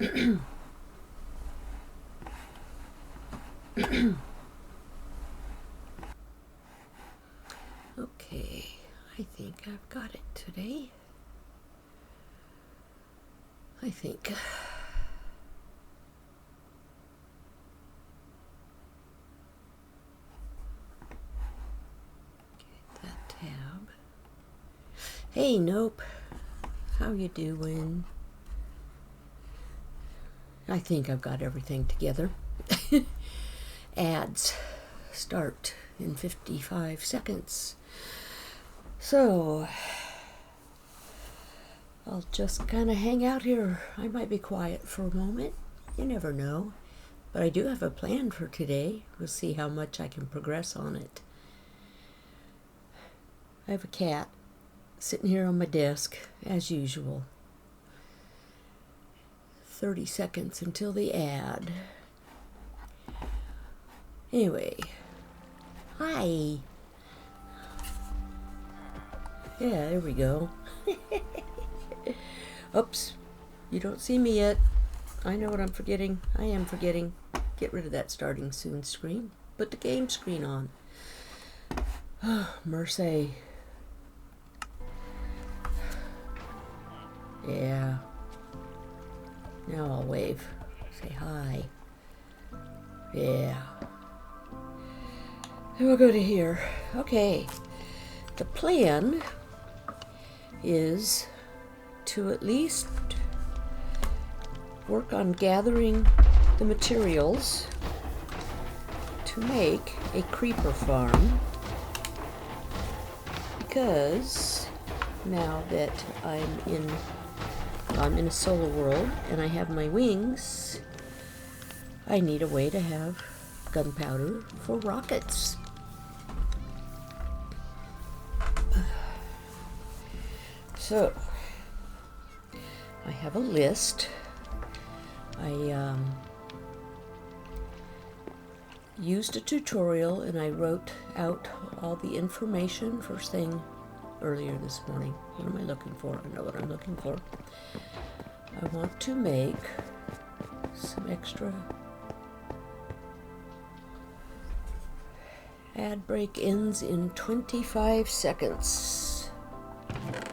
Okay, I think I've got it today. I think. Get that tab. Hey, Nope. How you doing? I think I've got everything together. Ads start in 55 seconds. So, I'll just kind of hang out here. I might be quiet for a moment. You never know. But I do have a plan for today. We'll see how much I can progress on it. I have a cat sitting here on my desk, as usual. 30 seconds until the ad. Anyway. Hi. Yeah, there we go. Oops. You don't see me yet. I know what I'm forgetting. I am forgetting. Get rid of that starting soon screen. Put the game screen on. Oh, mercy. Yeah. Now I'll wave. Say hi. Yeah. And we'll go to here. Okay. The plan is to at least work on gathering the materials to make a creeper farm, because now that I'm in a solar world and I have my wings, I need a way to have gunpowder for rockets. So, I have a list. I used a tutorial and I wrote out all the information first thing earlier this morning. What am I looking for? I know what I'm looking for. I want to make some extra ad break ends in 25 seconds. What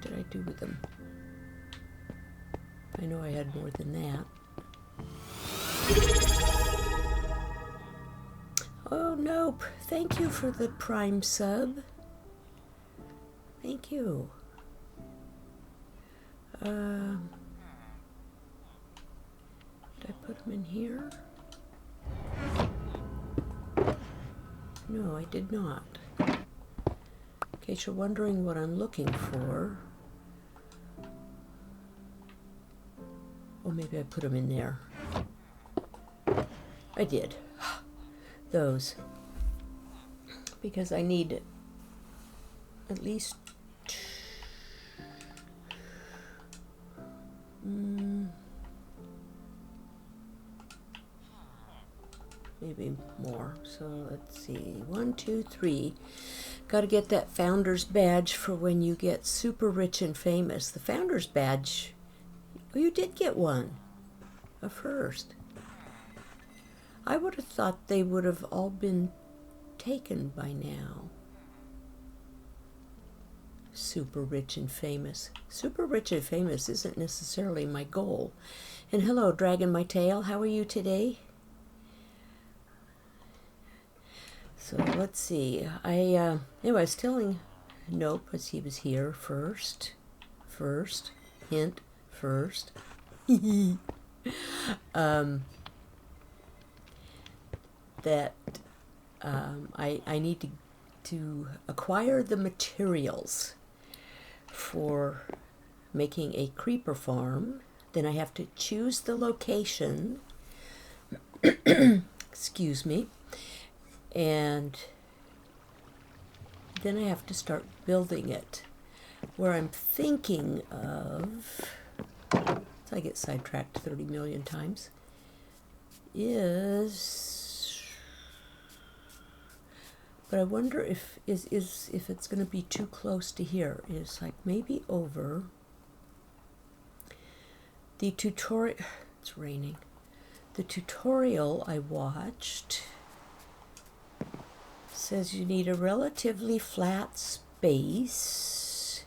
did I do with them? I know I had more than that. Oh, Nope. Thank you for the Prime sub. Thank you. Did I put them in here? No, I did not. In case you're wondering what I'm looking for. Oh, maybe I put them in there. I did. Those. Because I need at least maybe more. So let's see. 1, 2, 3. Got to get that founder's badge for when you get super rich and famous. The founder's badge. Oh, you did get one. A first. I would have thought they would have all been taken by now. Super rich and famous. Super rich and famous isn't necessarily my goal. And hello, Dragon My Tail. How are you today? So let's see. Anyway, I was telling Nope as he was here first. Hint, first. That I need to acquire the materials for making a creeper farm. Then I have to choose the location. Excuse me. And then I have to start building it. Where I'm thinking of, so I get sidetracked 30 million times, is But I wonder if if it's going to be too close to here. It's like maybe over the tutorial. It's raining. The tutorial I watched says you need a relatively flat space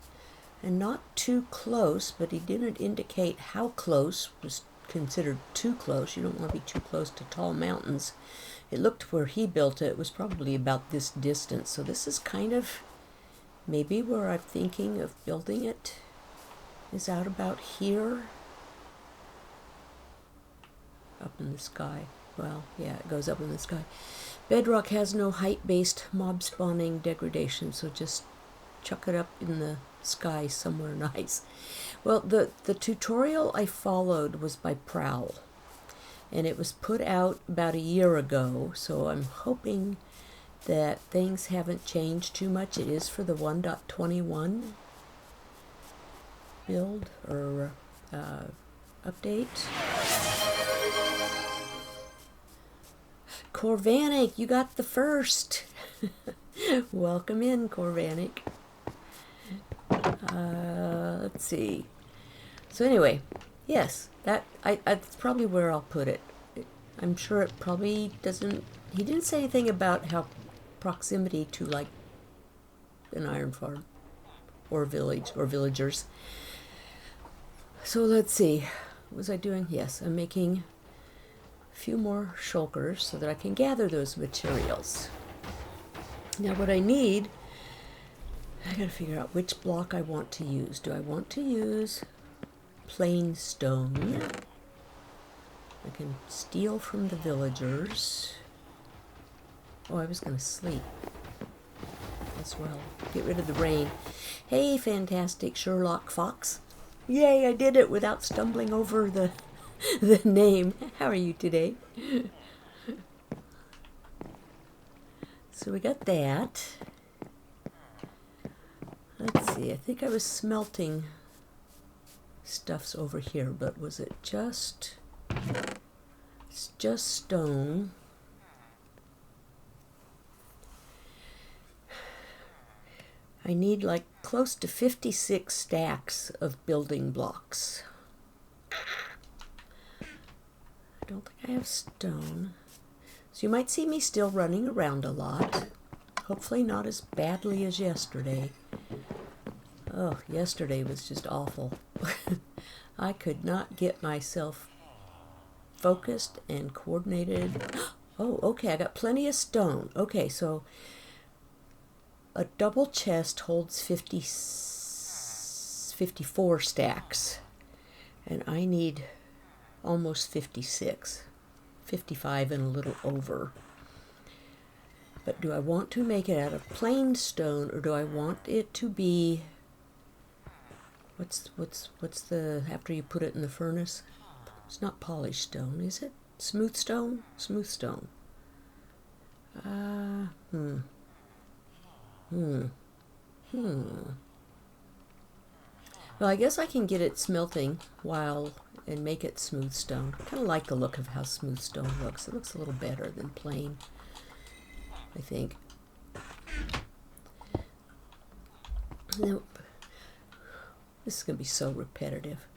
and not too close, but he didn't indicate how close was considered too close. You don't want to be too close to tall mountains. It looked where he built it, it was probably about this distance. So this is kind of maybe where I'm thinking of building it, is out about here. Up in the sky. Well, yeah, it goes up in the sky. Bedrock has no height-based mob spawning degradation, so just chuck it up in the sky somewhere nice. Well, the tutorial I followed was by Prowl, and it was put out about a year ago, so I'm hoping that things haven't changed too much. It is for the 1.21 build or update. Corvanic, you got the first. Welcome in, Corvanic. Let's see. So anyway, yes, that's probably where I'll put it. I'm sure it probably doesn't. He didn't say anything about how proximity to like an iron farm or village or villagers. So let's see. What was I doing? Yes, I'm making a few more shulkers so that I can gather those materials. Now what I need, I gotta figure out which block I want to use. Do I want to use plain stone? I can steal from the villagers. Oh, I was gonna sleep as well. Get rid of the rain. Hey, fantastic Sherlock Fox. Yay, I did it without stumbling over the name. How are you today? So we got that. Let's see, I think I was smelting stuffs over here, but was it just... It's just stone. I need like close to 56 stacks of building blocks. I don't think I have stone. So you might see me still running around a lot. Hopefully not as badly as yesterday. Oh, yesterday was just awful. I could not get myself focused and coordinated. Oh, okay, I got plenty of stone. Okay, so a double chest holds 54 stacks. And I need almost 56. 55 and a little over. But do I want to make it out of plain stone, or do I want it to be... What's the, after you put it in the furnace? It's not polished stone, is it? Smooth stone? Smooth stone. Well, I guess I can get it smelting and make it smooth stone. I kind of like the look of how smooth stone looks. It looks a little better than plain, I think. Nope. This is going to be so repetitive.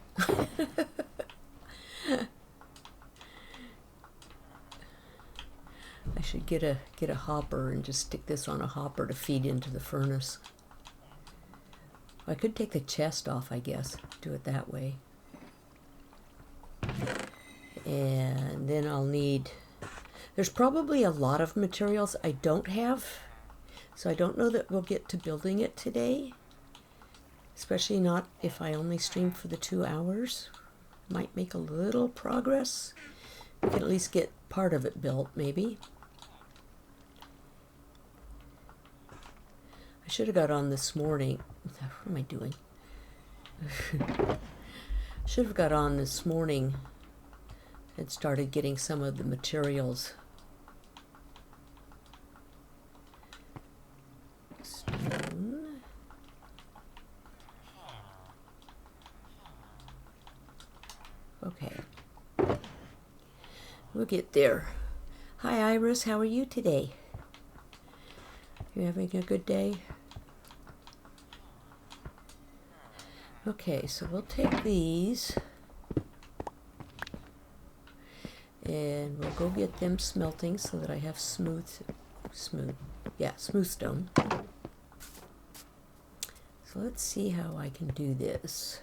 I should get a hopper and just stick this on a hopper to feed into the furnace. I could take the chest off, I guess. Do it that way. And then I'll need... There's probably a lot of materials I don't have, so I don't know that we'll get to building it today. Especially not if I only stream for the 2 hours. Might make a little progress. We can at least get part of it built, maybe. I should have got on this morning. What am I doing? Should have got on this morning and started getting some of the materials. Stone. Okay. We'll get there. Hi Iris, how are you today? You having a good day? Okay, so we'll take these and we'll go get them smelting so that I have smooth stone. So let's see how I can do this.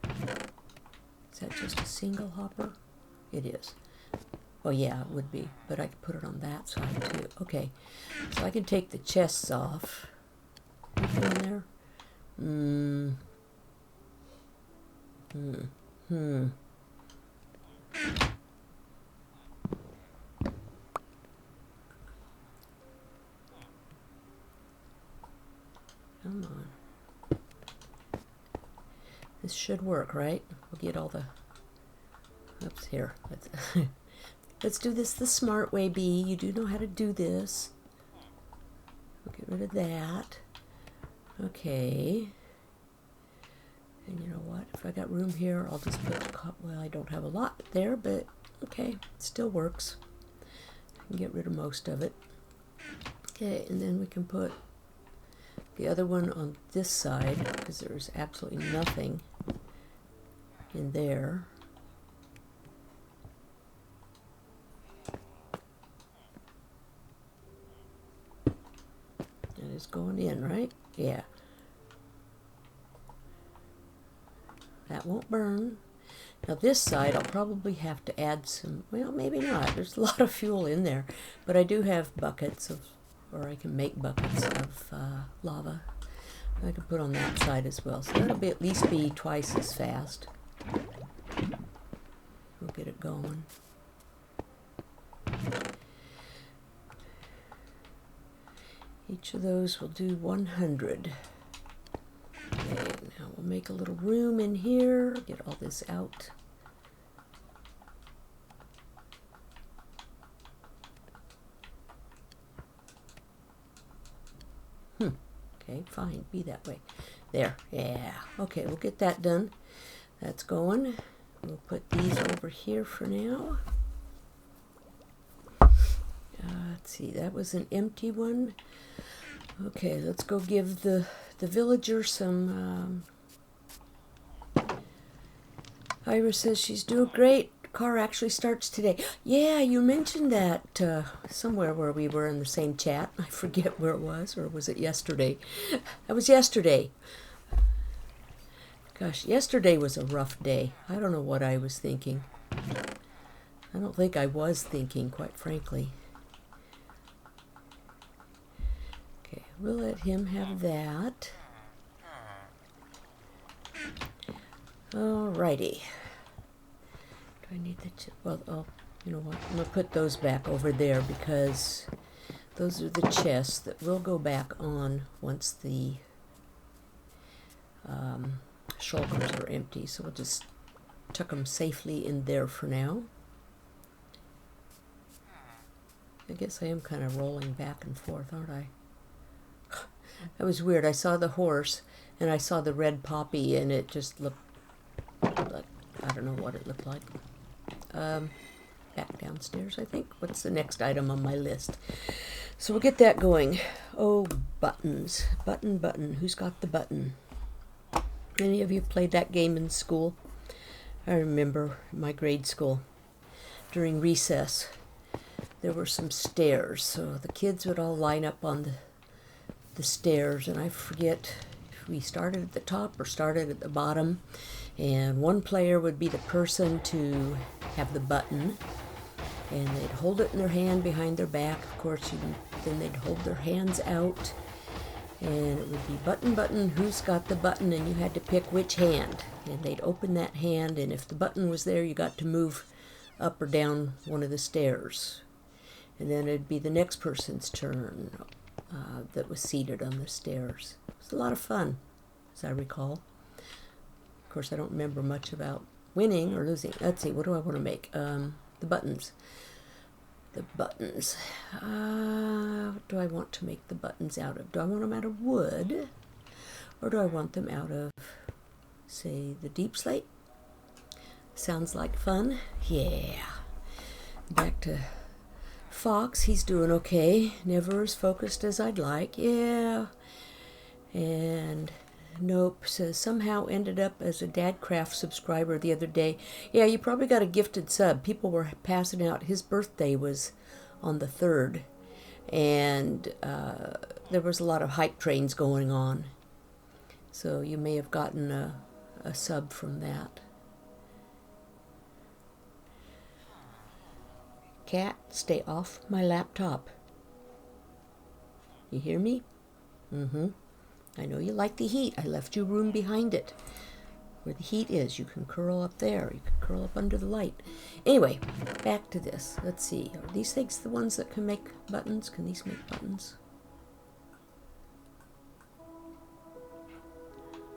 Is that just a single hopper? It is. Oh yeah, it would be, but I could put it on that side too. Okay, so I can take the chests off. Anything in there? Come on. This should work, right? We'll get all the... Oops, here. Let's do this the smart way, Bee. You do know how to do this. We'll get rid of that. Okay. And you know what? If I got room here, I'll just put the well, I don't have a lot there, but okay, it still works. I can get rid of most of it. Okay, and then we can put the other one on this side because there's absolutely nothing in there. That is going in, right? Yeah. That won't burn. Now this side I'll probably have to add some, well maybe not, there's a lot of fuel in there, but I do have buckets of, or I can make buckets of lava. I can put on that side as well, so that'll be at least be twice as fast. We'll get it going. Each of those will do 100. Okay, now we'll make a little room in here, get all this out. Okay, fine, be that way. There, yeah. Okay, we'll get that done. That's going. We'll put these over here for now. Let's see, that was an empty one. Okay, let's go give the villager some... Ira says she's doing great. Car actually starts today. Yeah, you mentioned that somewhere where we were in the same chat. I forget where it was, or was it yesterday? That was yesterday. Gosh, yesterday was a rough day. I don't know what I was thinking. I don't think I was thinking, quite frankly. Okay, we'll let him have that. Alrighty. Do I need the well, oh, you know what? I'm going to put those back over there because those are the chests that will go back on once the shulkers are empty. So we'll just tuck them safely in there for now. I guess I am kind of rolling back and forth, aren't I? That was weird. I saw the horse and I saw the red poppy and it just looked like, I don't know what it looked like. Back downstairs, I think. What's the next item on my list? So we'll get that going. Oh, buttons. Button. Who's got the button? Any of you played that game in school? I remember my grade school. During recess, there were some stairs. So the kids would all line up on the stairs. And I forget if we started at the top or started at the bottom. And one player would be the person to have the button, and they'd hold it in their hand behind their back. Of course, then they'd hold their hands out, and it would be button, who's got the button, and you had to pick which hand. And they'd open that hand, and if the button was there, you got to move up or down one of the stairs. And then it'd be the next person's turn that was seated on the stairs. It was a lot of fun, as I recall. Of course, I don't remember much about winning or losing. Let's see, what do I want to make? The buttons. The buttons. What do I want to make the buttons out of? Do I want them out of wood? Or do I want them out of, say, the deep slate? Sounds like fun. Yeah. Back to Fox, he's doing okay. Never as focused as I'd like. Yeah. And Nope says, somehow ended up as a Dadcraft subscriber the other day. Yeah, you probably got a gifted sub. People were passing out. His birthday was on the 3rd. And there was a lot of hype trains going on. So you may have gotten a sub from that. Cat, stay off my laptop. You hear me? Mm-hmm. I know you like the heat. I left you room behind it. Where the heat is, you can curl up there. You can curl up under the light. Anyway, back to this. Let's see. Are these things the ones that can make buttons? Can these make buttons?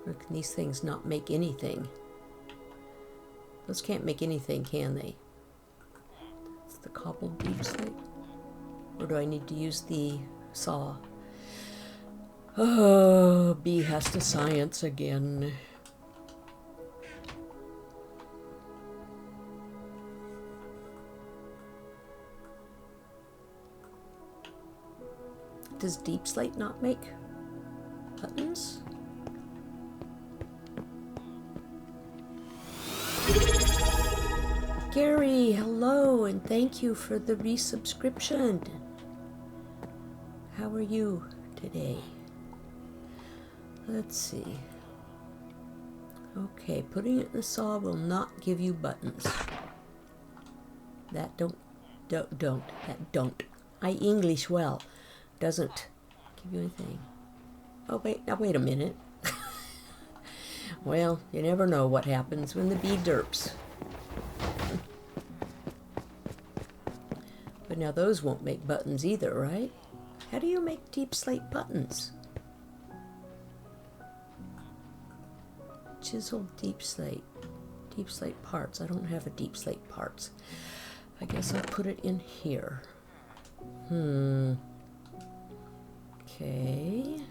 Or can these things not make anything? Those can't make anything, can they? It's the cobbled deep slate. Or do I need to use the saw? Oh, B has to science again. Does deep slate not make buttons? Gary, hello, and thank you for the resubscription. How are you today? Let's see. Okay, putting it in the saw will not give you buttons. That don't. I English well. Doesn't give you anything. Oh, wait, now wait a minute. Well, you never know what happens when the bee derps. But now those won't make buttons either, right? How do you make deep slate buttons? Chiseled deep slate parts. I don't have a deep slate parts. I guess I'll put it in here. Okay.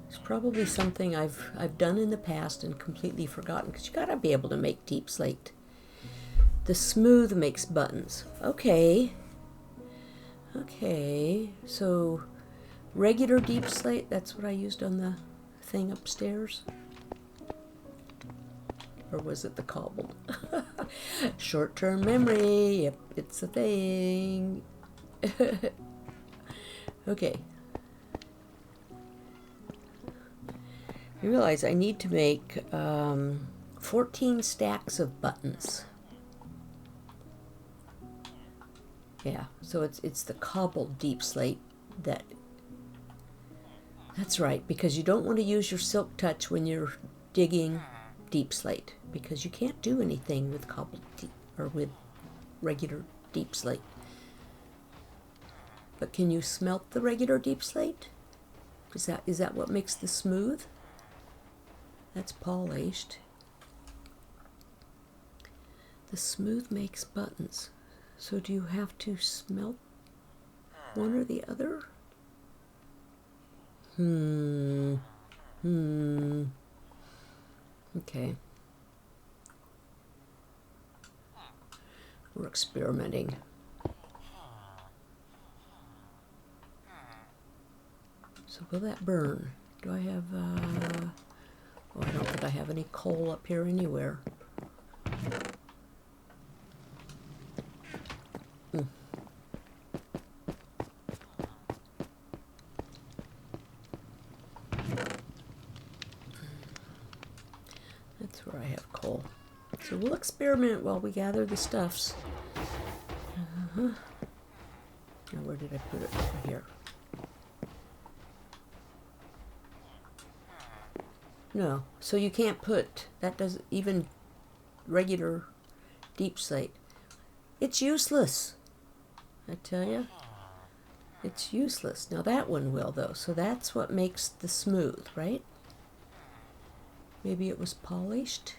It's probably something I've done in the past and completely forgotten, because you gotta be able to make deep slate. The smooth makes buttons. Okay. Okay. So regular deep slate, that's what I used on the thing upstairs. Or was it the cobbled? Short-term memory. Yep, it's a thing. Okay. I realize I need to make 14 stacks of buttons. Yeah, so it's the cobbled deep slate that... That's right, because you don't want to use your silk touch when you're digging deep slate, because you can't do anything with cobbled deep, or with regular deep slate. But can you smelt the regular deep slate? Is that what makes the smooth? That's polished. The smooth makes buttons. So do you have to smelt one or the other? Okay. We're experimenting. So will that burn? Do I have, oh, I don't think I have any coal up here anywhere. That's where I have coal. So we'll experiment while we gather the stuffs. Now where did I put it? Over here. No, so you can't put, that doesn't, even regular deep slate. It's useless. I tell you. It's useless. Now that one will though, so that's what makes the smooth, right? Maybe it was polished.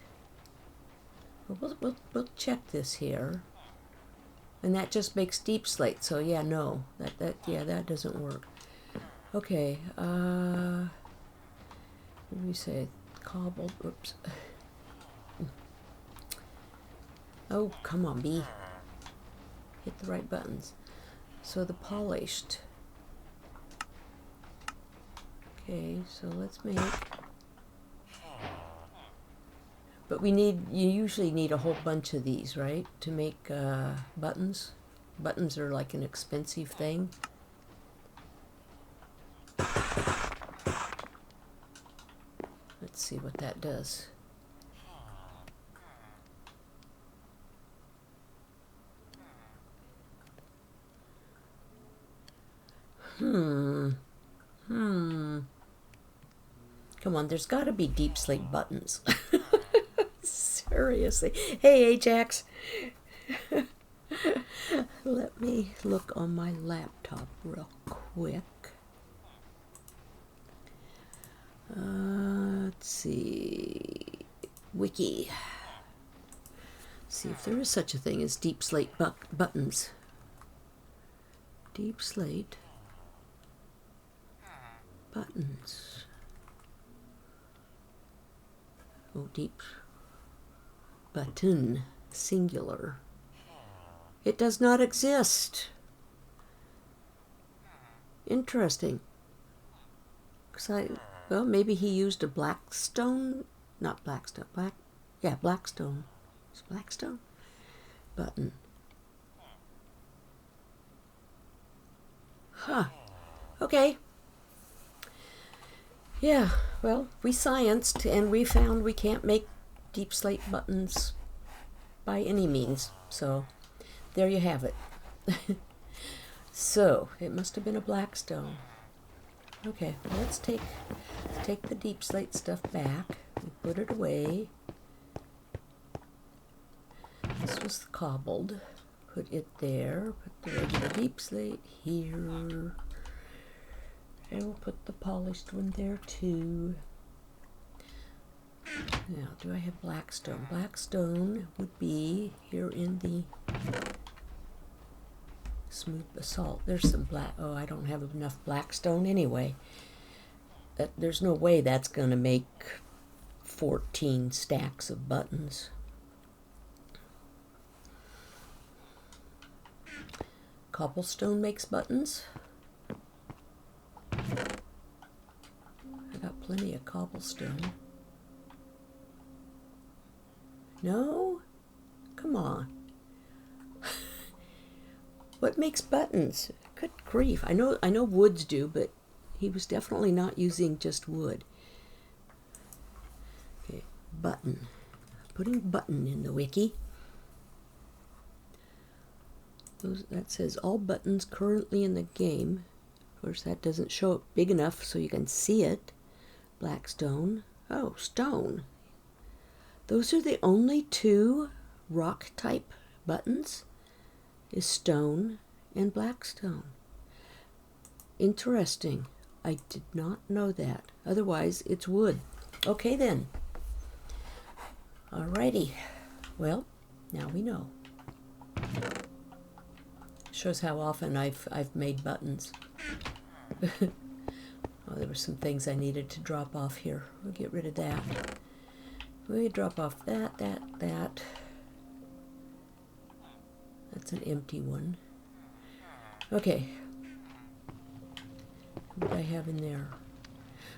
Well, we'll check this here. And that just makes deep slate, so yeah, no. That doesn't work. Okay, what do we say? Cobbled, oops. Oh, come on, bee. hit the right buttons. So the polished. Okay, so let's make, but you usually need a whole bunch of these, right? To make buttons. Buttons are like an expensive thing. Let's see what that does. Come on, there's got to be deep slate buttons. Seriously. Hey, Ajax. Let me look on my laptop real quick. Let's see. Wiki. See if there is such a thing as deep slate buttons. Deep slate buttons. Oh, deep button, singular. It does not exist. Interesting. Well, maybe he used a Blackstone, not Blackstone, Blackstone. Is it Blackstone? Button. Huh. Okay. Yeah, well, we scienced and we found we can't make deep slate buttons by any means. So, there you have it. So, it must have been a Blackstone. Okay, let's take the deep slate stuff back and put it away. This was cobbled. Put it there. Put the regular deep slate here. And we'll put the polished one there too. Now, do I have Blackstone? Blackstone would be here in the smooth basalt. There's some black. Oh, I don't have enough Blackstone anyway. There's no way that's going to make 14 stacks of buttons. Cobblestone makes buttons. I got plenty of cobblestone. No? Come on. What makes buttons? Good grief. I know woods do, but he was definitely not using just wood. Okay, button. Putting button in the wiki. That says all buttons currently in the game. Of course, that doesn't show up big enough so you can see it. Blackstone. Oh, stone. Those are the only two rock type buttons, is stone and blackstone. Interesting. I did not know that. Otherwise, it's wood. Okay then. Alrighty. Well, now we know. Shows how often I've made buttons. Oh, there were some things I needed to drop off here. We'll get rid of that. We'll drop off that. That's an empty one. Okay. What did I have in there?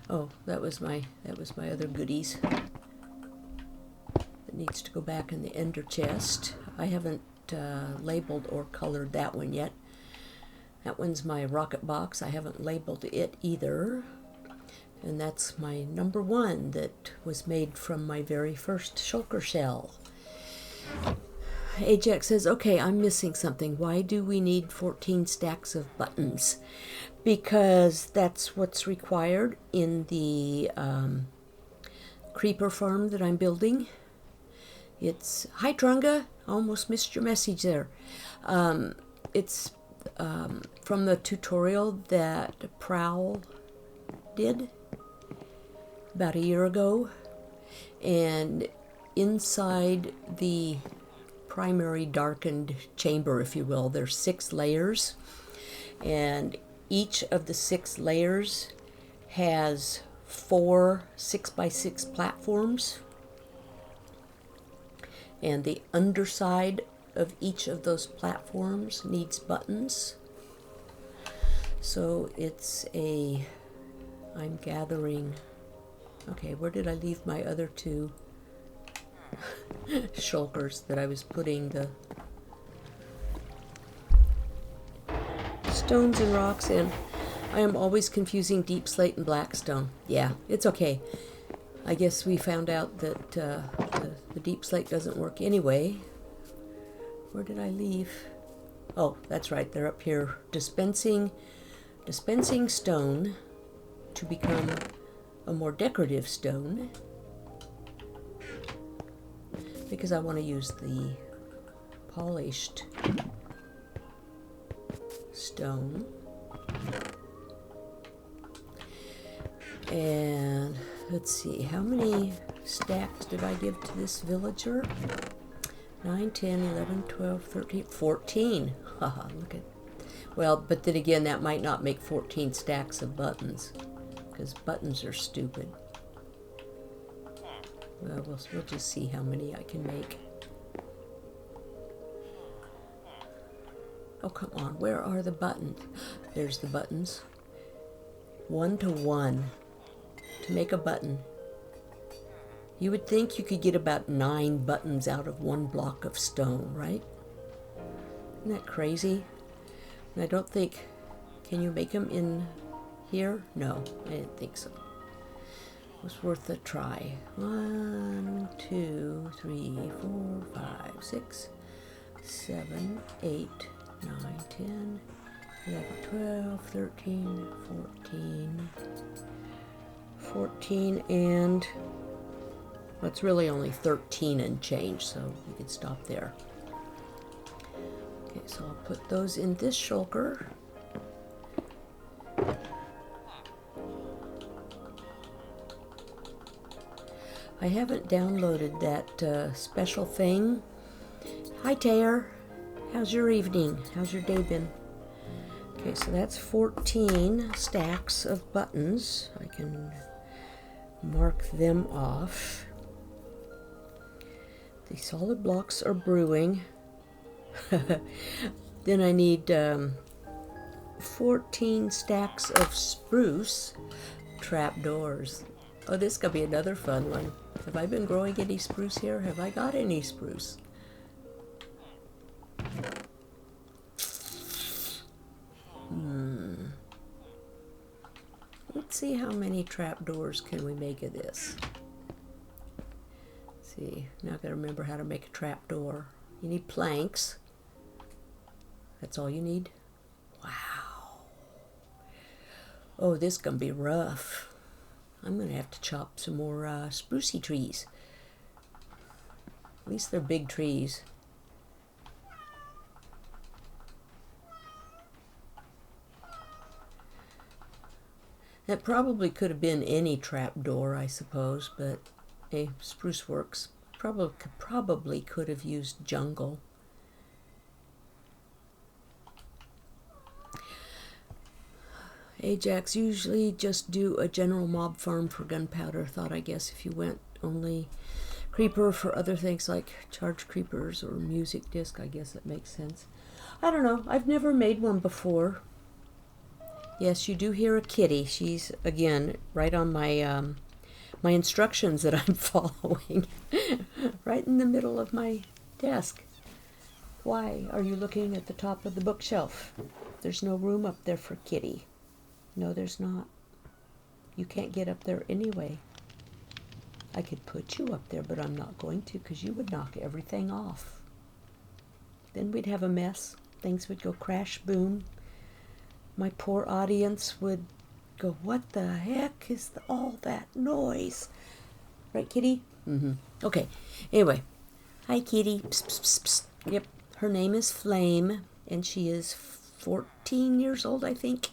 Oh, that was my other goodies. That needs to go back in the ender chest. I haven't labeled or colored that one yet. That one's my rocket box. I haven't labeled it either. And that's my number one that was made from my very first shulker shell. Ajax says, okay, I'm missing something. Why do we need 14 stacks of buttons? Because that's what's required in the creeper farm that I'm building. It's, hi Trunga, almost missed your message there. It's from the tutorial that Prowl did about a year ago, and inside the primary darkened chamber, if you will, there's 6 layers, and each of the 6 layers has 4 6x6 platforms, and the underside of each of those platforms needs buttons. So it's I'm gathering, okay, where did I leave my other two shulkers that I was putting the stones and rocks in? I am always confusing deep slate and black stone. Yeah, it's okay. I guess we found out that the deep slate doesn't work anyway. Where did I leave? Oh, that's right, they're up here. Dispensing stone to become a more decorative stone, because I want to use the polished stone. And let's see, how many stacks did I give to this villager? 9, 10, 11, 12, 13, 14. Haha, look at, well, but then again, that might not make 14 stacks of buttons, because buttons are stupid. Well, we'll just see how many I can make. Oh, come on, where are the buttons? There's the buttons. 1 to 1 to make a button. You would think you could get about 9 buttons out of 1 block of stone, right? Isn't that crazy? And I don't think, can you make them in here? No, I didn't think so. It was worth a try. 1, 2, 3, 4, 5, 6, 7, 8, 9, 10, 11, 12, 13, 14, 14, and well, it's really only 13 and change, so we could stop there. Okay, so I'll put those in this shulker. I haven't downloaded that special thing. Hi, Taylor. How's your evening? How's your day been? Okay, so that's 14 stacks of buttons. I can mark them off. The solid blocks are brewing. Then I need 14 stacks of spruce trapdoors. Oh, this could be another fun one. Have I been growing any spruce here? Have I got any spruce? Let's see how many trapdoors can we make of this. Let's see, now I've got to remember how to make a trapdoor. You need planks. That's all you need? Wow. Oh, this is going to be rough. I'm going to have to chop some more sprucey trees. At least they're big trees. That probably could have been any trapdoor, I suppose, but hey, spruce works. Probably could have used jungle. Ajax, usually just do a general mob farm for gunpowder. Thought, I guess, if you went only creeper for other things like charge creepers or music disc, I guess it makes sense. I don't know. I've never made one before. Yes, you do hear a kitty. She's, again, right on my my instructions that I'm following. Right in the middle of my desk. Why are you looking at the top of the bookshelf? There's no room up there for kitty. No, there's not. You can't get up there anyway. I could put you up there, but I'm not going to, because you would knock everything off. Then we'd have a mess. Things would go crash, boom. My poor audience would go, what the heck is all that noise? Right, kitty? Mm-hmm. Okay. Anyway. Hi, kitty. Psst, psst, psst, psst. Yep. Her name is Flame, and she is 14 years old, I think.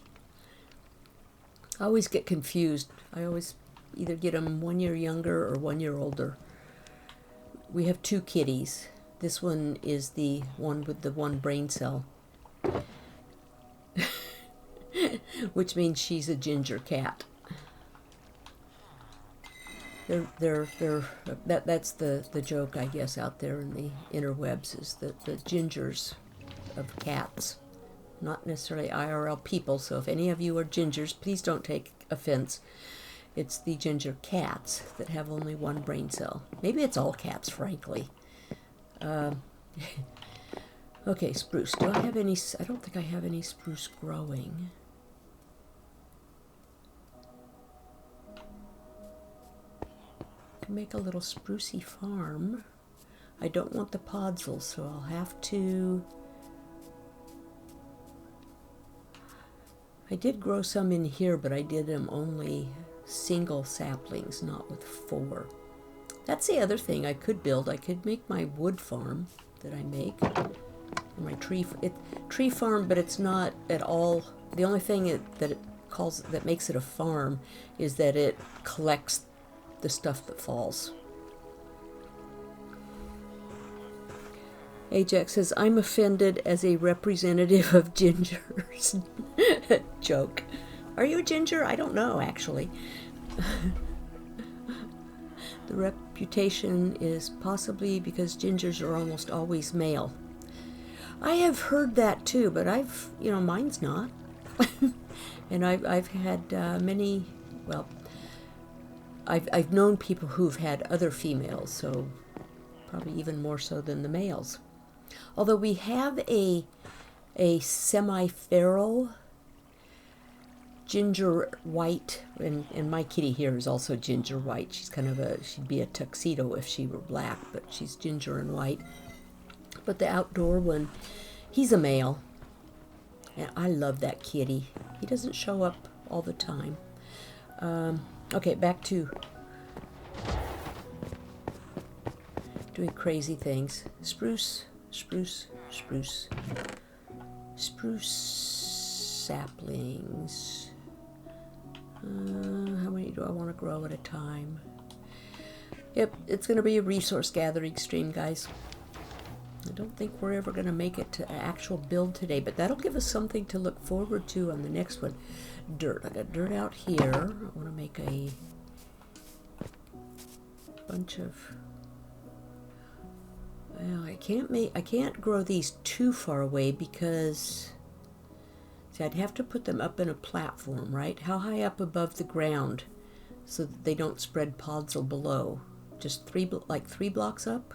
I always get confused. I always either get them 1 year younger or 1 year older. We have 2 kitties. This one is the one with the 1 brain cell. Which means she's a ginger cat. That's the joke, I guess, out there in the interwebs, is that the gingers of cats, not necessarily IRL people. So if any of you are gingers, please don't take offense. It's the ginger cats that have only one brain cell. Maybe it's all cats, frankly. Okay, spruce. Do I have any? I don't think I have any spruce growing. I can make a little sprucey farm. I don't want the podzol, so I'll have to... I did grow some in here, but I did them only single saplings, not with 4. That's the other thing I could build. I could make my wood farm that I make, my tree farm, but it's not at all. The only thing that makes it a farm is that it collects the stuff that falls. Ajax says, I'm offended as a representative of gingers. Joke. Are you a ginger? I don't know, actually. The reputation is possibly because gingers are almost always male. I have heard that too, but mine's not. And I've had many, well, I've known people who've had other females, so probably even more so than the males. Although we have a semi-feral ginger white, and my kitty here is also ginger white. She's she'd be a tuxedo if she were black, but she's ginger and white. But the outdoor one, he's a male, and I love that kitty. He doesn't show up all the time. Okay, back to doing crazy things. Spruce saplings. How many do I want to grow at a time? Yep, it's going to be a resource gathering stream, guys. I don't think we're ever going to make it to actual build today, but that'll give us something to look forward to on the next one. Dirt. I got dirt out here. I want to make a bunch of... Well, I can't grow these too far away because... See, I'd have to put them up in a platform, right? How high up above the ground so that they don't spread podzol below? Just 3 blocks up?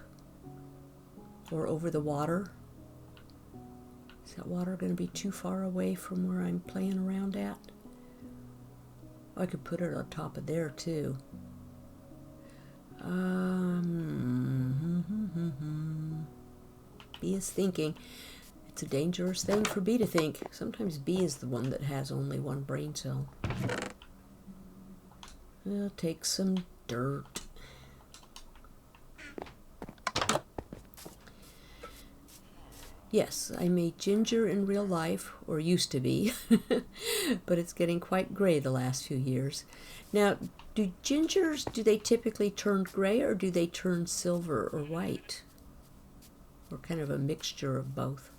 Or over the water? Is that water going to be too far away from where I'm playing around at? I could put it on top of there too. B is thinking. It's a dangerous thing for B to think. Sometimes B is the one that has only one brain cell. I'll take some dirt. Yes, I'm a ginger in real life, or used to be, but it's getting quite gray the last few years. Now, do gingers, do they typically turn gray, or do they turn silver or white? Or kind of a mixture of both?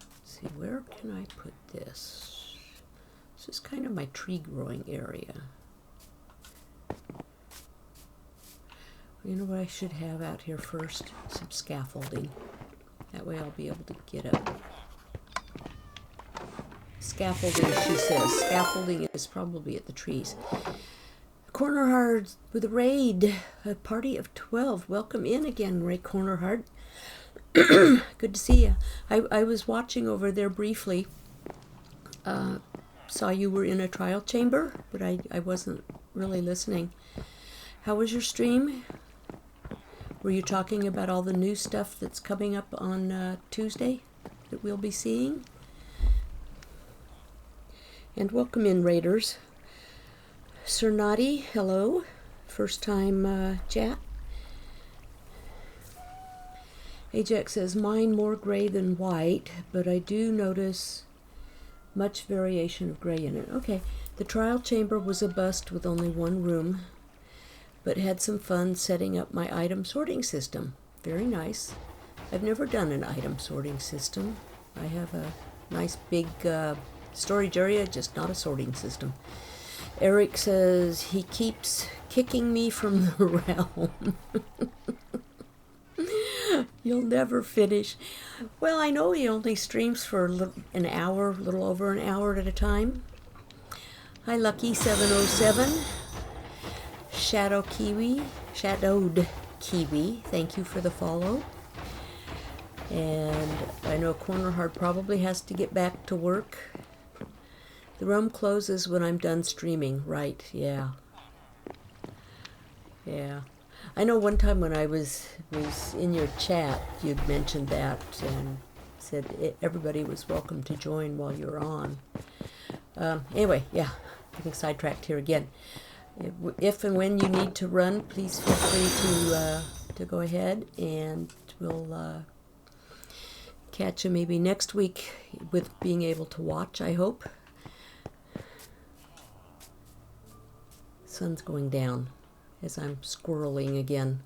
Let's see, where can I put this? This is kind of my tree growing area. You know what I should have out here first? Some scaffolding. That way I'll be able to get up. Scaffolding, she says. Scaffolding is probably at the trees. Corner Hard with a raid. A party of 12. Welcome in again, Ray Corner Hard. Good to see you. I was watching over there briefly. Saw you were in a trial chamber, but I wasn't really listening. How was your stream? Were you talking about all the new stuff that's coming up on Tuesday that we'll be seeing? And welcome in, Raiders. Sir Noddy, hello. First time chat. Ajax says, mine more gray than white, but I do notice much variation of gray in it. Okay, the trial chamber was a bust with only one room, but had some fun setting up my item sorting system. Very nice. I've never done an item sorting system. I have a nice big storage area, just not a sorting system. Eric says he keeps kicking me from the realm. You'll never finish. Well, I know he only streams for an hour, a little over an hour at a time. Hi, Lucky707. Shadowed Kiwi, thank you for the follow. And I know Corner Hard probably has to get back to work. The room closes when I'm done streaming, right? Yeah. Yeah. I know one time when I was in your chat, you'd mentioned that and said everybody was welcome to join while you're on. Anyway, yeah, getting sidetracked here again. If and when you need to run, please feel free to go ahead, and we'll catch you maybe next week with being able to watch, I hope. Sun's going down as I'm squirreling again.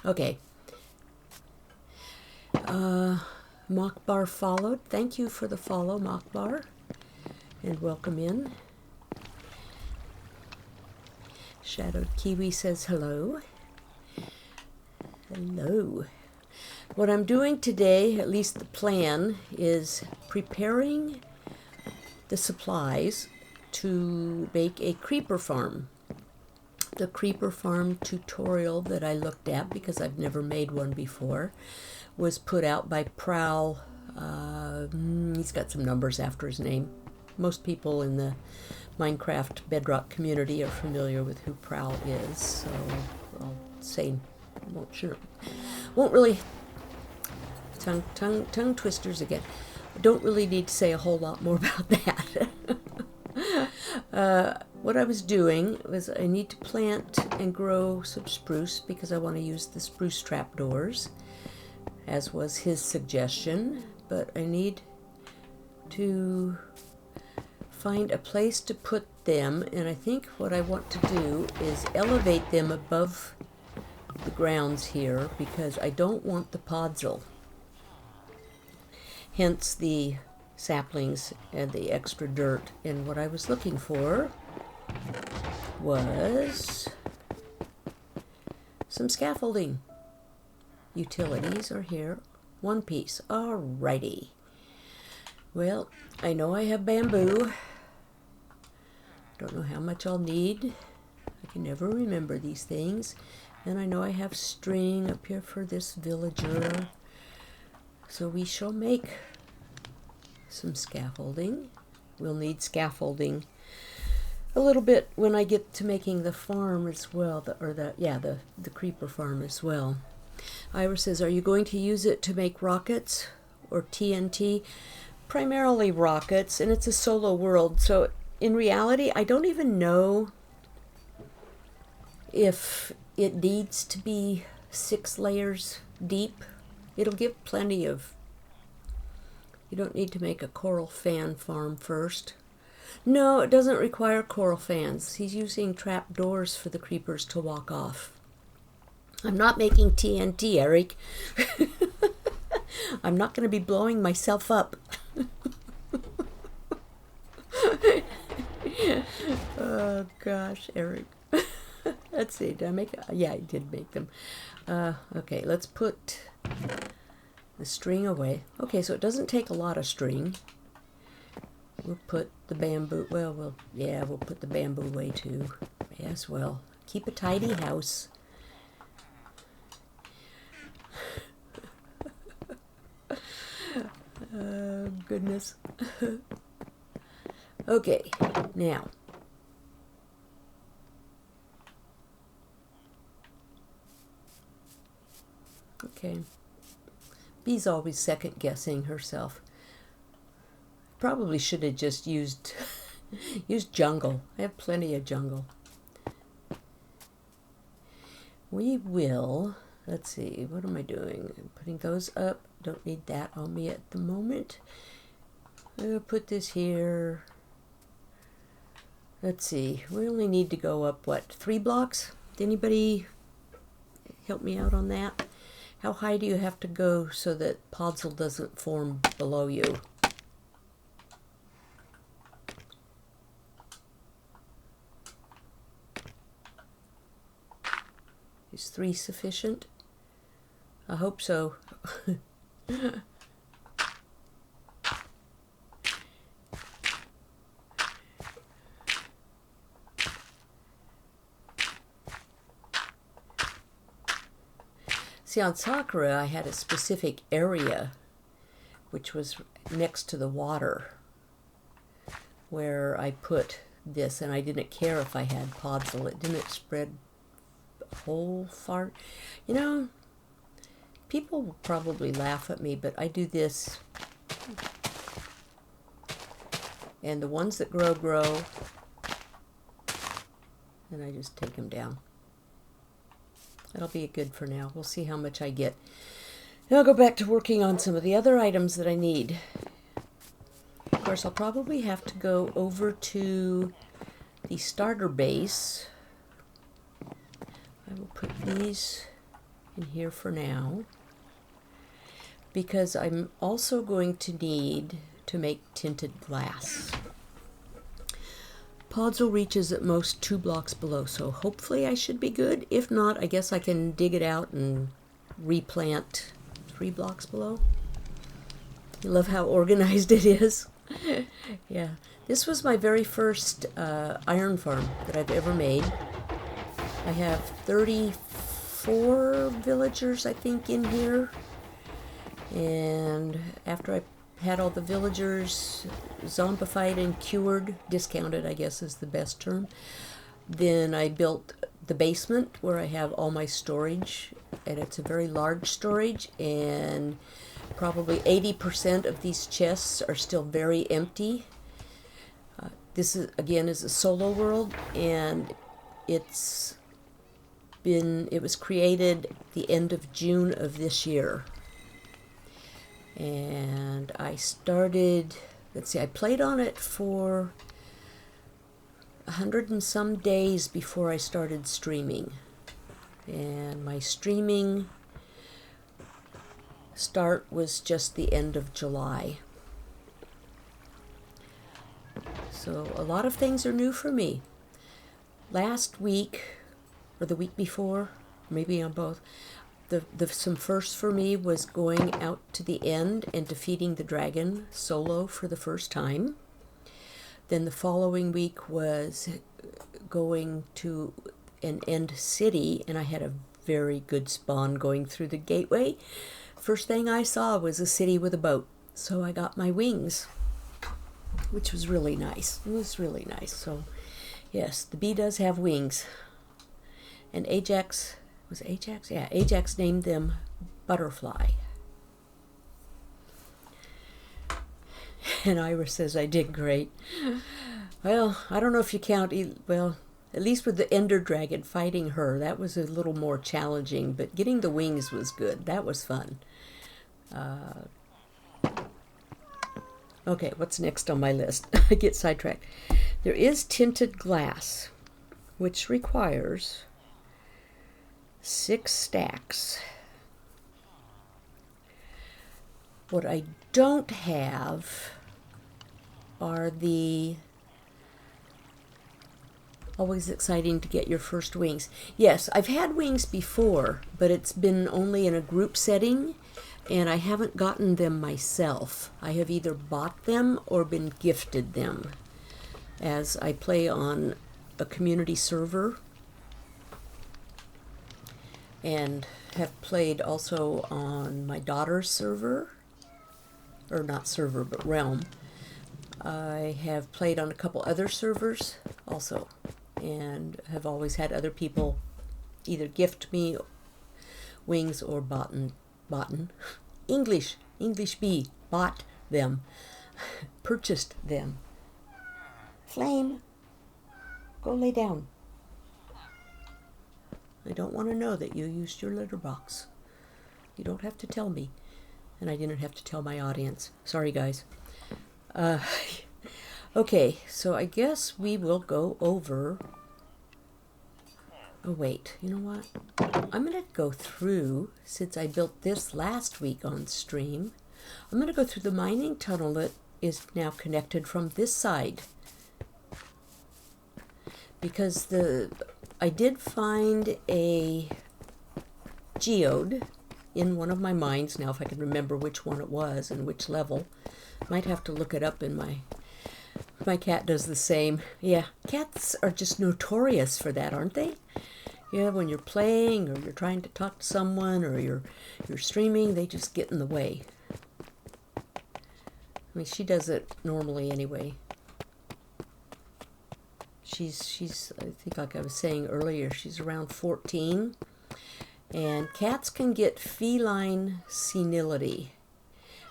Okay. Mockbar followed. Thank you for the follow, Mockbar, and welcome in. Shadowed Kiwi says hello. Hello. What I'm doing today, at least the plan, is preparing the supplies to make a creeper farm. The creeper farm tutorial that I looked at, because I've never made one before, was put out by Prowl. He's got some numbers after his name. Most people in the Minecraft Bedrock community are familiar with who Prowl is, so I'll say, won't really, tongue twisters again. Don't really need to say a whole lot more about that. What I was doing was I need to plant and grow some spruce because I want to use the spruce trapdoors, as was his suggestion, but I need to find a place to put them, and I think what I want to do is elevate them above the grounds here because I don't want the podzol, hence the saplings and the extra dirt. And what I was looking for was some scaffolding. Utilities are here. One piece. Alrighty. Well, I know I have bamboo. Don't know how much I'll need. I can never remember these things. And I know I have string up here for this villager. So we shall make some scaffolding. We'll need scaffolding a little bit when I get to making the farm as well, the creeper farm as well. Ira says, are you going to use it to make rockets or TNT? Primarily rockets, and it's a solo world, so in reality I don't even know if it needs to be 6 layers deep. It'll give plenty of, you don't need to make a coral fan farm first. No, it doesn't require coral fans. He's using trap doors for the creepers to walk off. I'm not making TNT, Eric. I'm not going to be blowing myself up. Oh, gosh, Eric. Let's see, did I make it? Yeah, I did make them. Okay, let's put the string away. Okay, so it doesn't take a lot of string. We'll put the bamboo, we'll put the bamboo away too. Yes, well, keep a tidy house. Oh, goodness. Okay, now. Okay. Bee's always second guessing herself. Probably should have just used jungle. I have plenty of jungle. We will, let's see, what am I doing? I'm putting those up. Don't need that on me at the moment. I'll put this here. Let's see, we only need to go up, what, 3 blocks? Did anybody help me out on that? How high do you have to go so that podzol doesn't form below you? Is 3 sufficient? I hope so. See, on Sakura, I had a specific area which was next to the water where I put this, and I didn't care if I had podzol. It didn't spread whole far. You know, people will probably laugh at me, but I do this. And the ones that grow, grow. And I just take them down. That'll be good for now. We'll see how much I get. And I'll go back to working on some of the other items that I need. Of course, I'll probably have to go over to the starter base. I will put these in here for now, because I'm also going to need to make tinted glass. Podzol reaches at most 2 blocks below, so hopefully I should be good. If not, I guess I can dig it out and replant 3 blocks below. I love how organized it is. Yeah, this was my very first iron farm that I've ever made. I have 34 villagers, I think, in here. And after I had all the villagers zombified and cured, discounted, I guess is the best term, then I built the basement where I have all my storage, and it's a very large storage, and probably 80% of these chests are still very empty. This is, again, is a solo world, and it was created the end of June of this year. And I started, let's see, I played on it for 100 and some days before I started streaming. And my streaming start was just the end of July. So a lot of things are new for me. Last week, or the week before, maybe on both, some firsts for me was going out to the end and defeating the dragon solo for the first time. Then the following week was going to an end city, and I had a very good spawn going through the gateway. First thing I saw was a city with a boat, so I got my wings, which was really nice. It was really nice. So yes, the bee does have wings. And Ajax, was Ajax? Yeah, Ajax named them Butterfly. And Iris says I did great. Well, I don't know if you count, well, at least with the Ender Dragon, fighting her, that was a little more challenging, but getting the wings was good. That was fun. Okay, what's next on my list? I get sidetracked. There is tinted glass, which requires 6 stacks. What I don't have are the, always exciting to get your first wings. Yes, I've had wings before, but it's been only in a group setting, and I haven't gotten them myself. I have either bought them or been gifted them, as I play on a community server and have played also on my daughter's server, or not server, but realm. I have played on a couple other servers also, and have always had other people either gift me wings or bought English bee, bought them, purchased them. Flame, go lay down. I don't want to know that you used your litter box. You don't have to tell me. And I didn't have to tell my audience. Sorry, guys. Okay, so I guess we will go over... Oh, wait. You know what? I'm going to go through, since I built this last week on stream, I'm going to go through the mining tunnel that is now connected from this side. Because I did find a geode in one of my mines. Now, if I can remember which one it was and which level, might have to look it up in my cat does the same. Yeah, cats are just notorious for that, aren't they? Yeah, when you're playing or you're trying to talk to someone or you're streaming, they just get in the way. I mean, she does it normally anyway. She's I think, like I was saying earlier, she's around 14. And cats can get feline senility.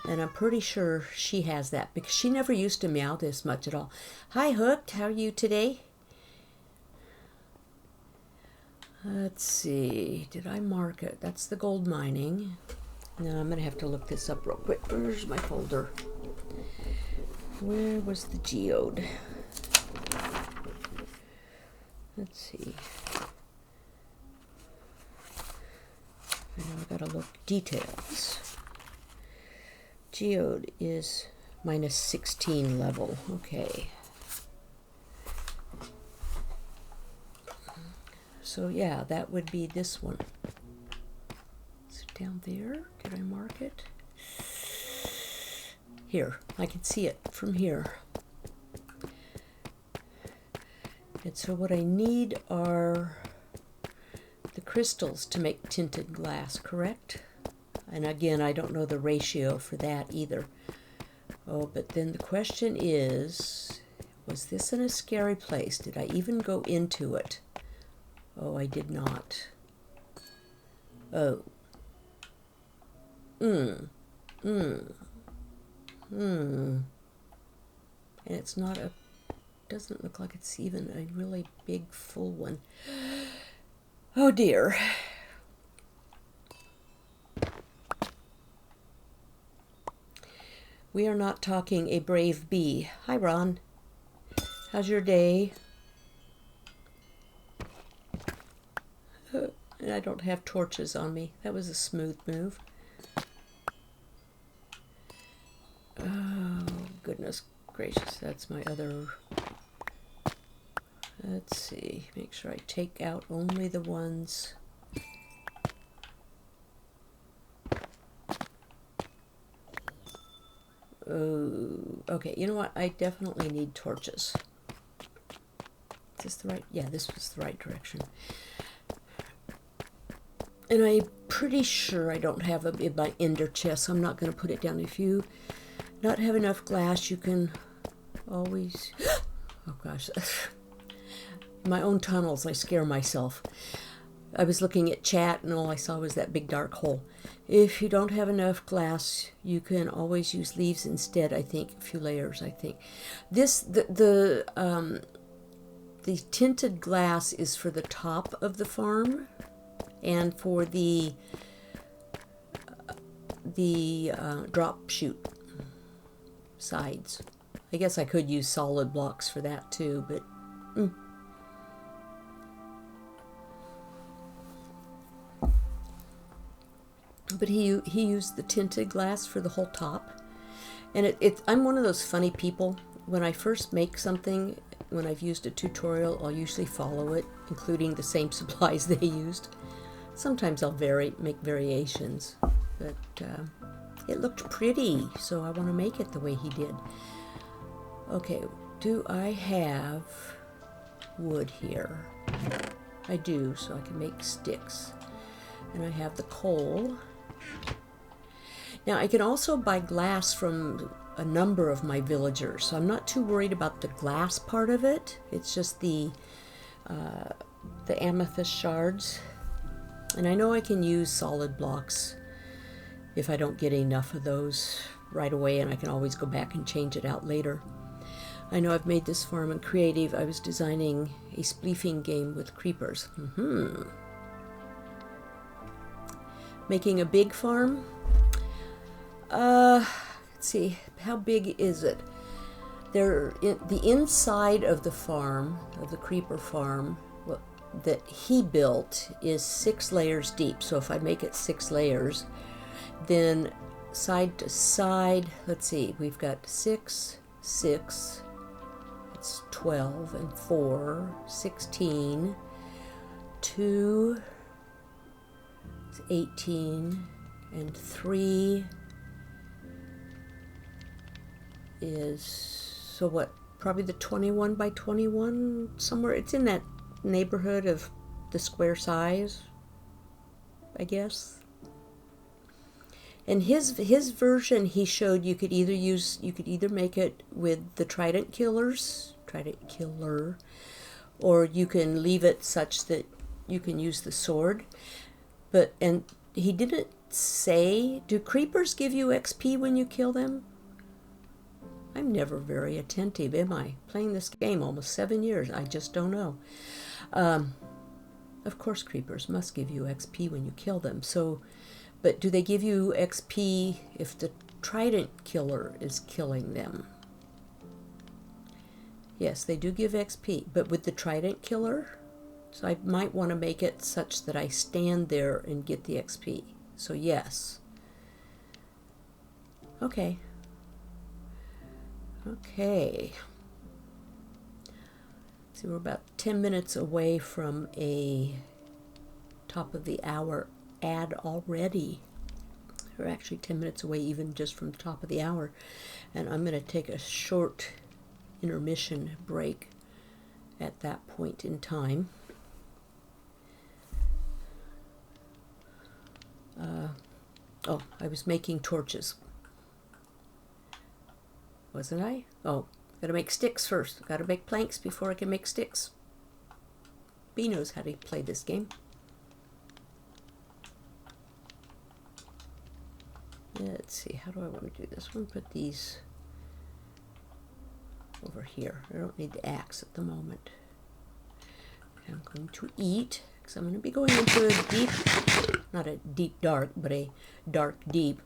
And I'm pretty sure she has that because she never used to meow this much at all. Hi, Hooked. How are you today? Let's see. Did I mark it? That's the gold mining. Now I'm going to have to look this up real quick. Where's my folder? Where was the geode? Let's see. Now I gotta look details. Geode is minus 16 level. Okay. So yeah, that would be this one. Is it down there? Did I mark it? Here, I can see it from here. And so what I need are the crystals to make tinted glass, correct? And again, I don't know the ratio for that either. Oh, but then the question is, was this in a scary place? Did I even go into it? Oh, I did not. Oh. And it's not a, doesn't look like it's even a really big full one. Oh dear. We are not talking a brave bee. Hi, Ron. How's your day? And I don't have torches on me. That was a smooth move. Oh, goodness gracious. That's my other... Let's see. Make sure I take out only the ones... Oh, okay, you know what? I definitely need torches. Is this the right? Yeah, this was the right direction. And I'm pretty sure I don't have it in my ender chest, so I'm not going to put it down. If you not have enough glass, you can always... Oh, gosh. My own tunnels, I scare myself. I was looking at chat, and all I saw was that big dark hole. If you don't have enough glass, you can always use leaves instead, I think. A few layers, I think. The tinted glass is for the top of the farm, and for the drop chute sides. I guess I could use solid blocks for that too, but... But he used the tinted glass for the whole top. And I'm one of those funny people. When I first make something, when I've used a tutorial, I'll usually follow it, including the same supplies they used. Sometimes I'll make variations, but it looked pretty, so I want to make it the way he did. Okay, do I have wood here? I do, so I can make sticks. And I have the coal. Now, I can also buy glass from a number of my villagers, so I'm not too worried about the glass part of it. It's just the amethyst shards. And I know I can use solid blocks if I don't get enough of those right away, and I can always go back and change it out later. I know I've made this farm in creative. I was designing a spleefing game with creepers. Making a big farm? Let's see, how big is it? The inside of the farm, of the creeper farm, that he built is 6 layers deep. So if I make it 6 layers, then side to side, let's see, we've got 6, 6, it's 12, and 4, 16, 2, It's 18, and 3 is, so what, probably the 21 by 21, somewhere. It's in that neighborhood of the square size, I guess. And his version, he showed you could either make it with the trident killer, or you can leave it such that you can use the sword. And he didn't say, do creepers give you XP when you kill them? I'm never very attentive, am I? Playing this game almost 7 years, I just don't know. Of course creepers must give you XP when you kill them. So, but do they give you XP if the trident killer is killing them? Yes, they do give XP, but with the trident killer, so I might want to make it such that I stand there and get the XP. So yes. Okay. Okay. So we're about 10 minutes away from a top of the hour ad already. We're actually 10 minutes away even just from the top of the hour. And I'm going to take a short intermission break at that point in time. Oh, I was making torches. Wasn't I? Oh, gotta make sticks first. Gotta make planks before I can make sticks. B knows how to play this game. Let's see, how do I want to do this? I'm going to put these over here. I don't need the axe at the moment. I'm going to eat, because I'm going to be going into a deep, not a deep dark, but a dark deep,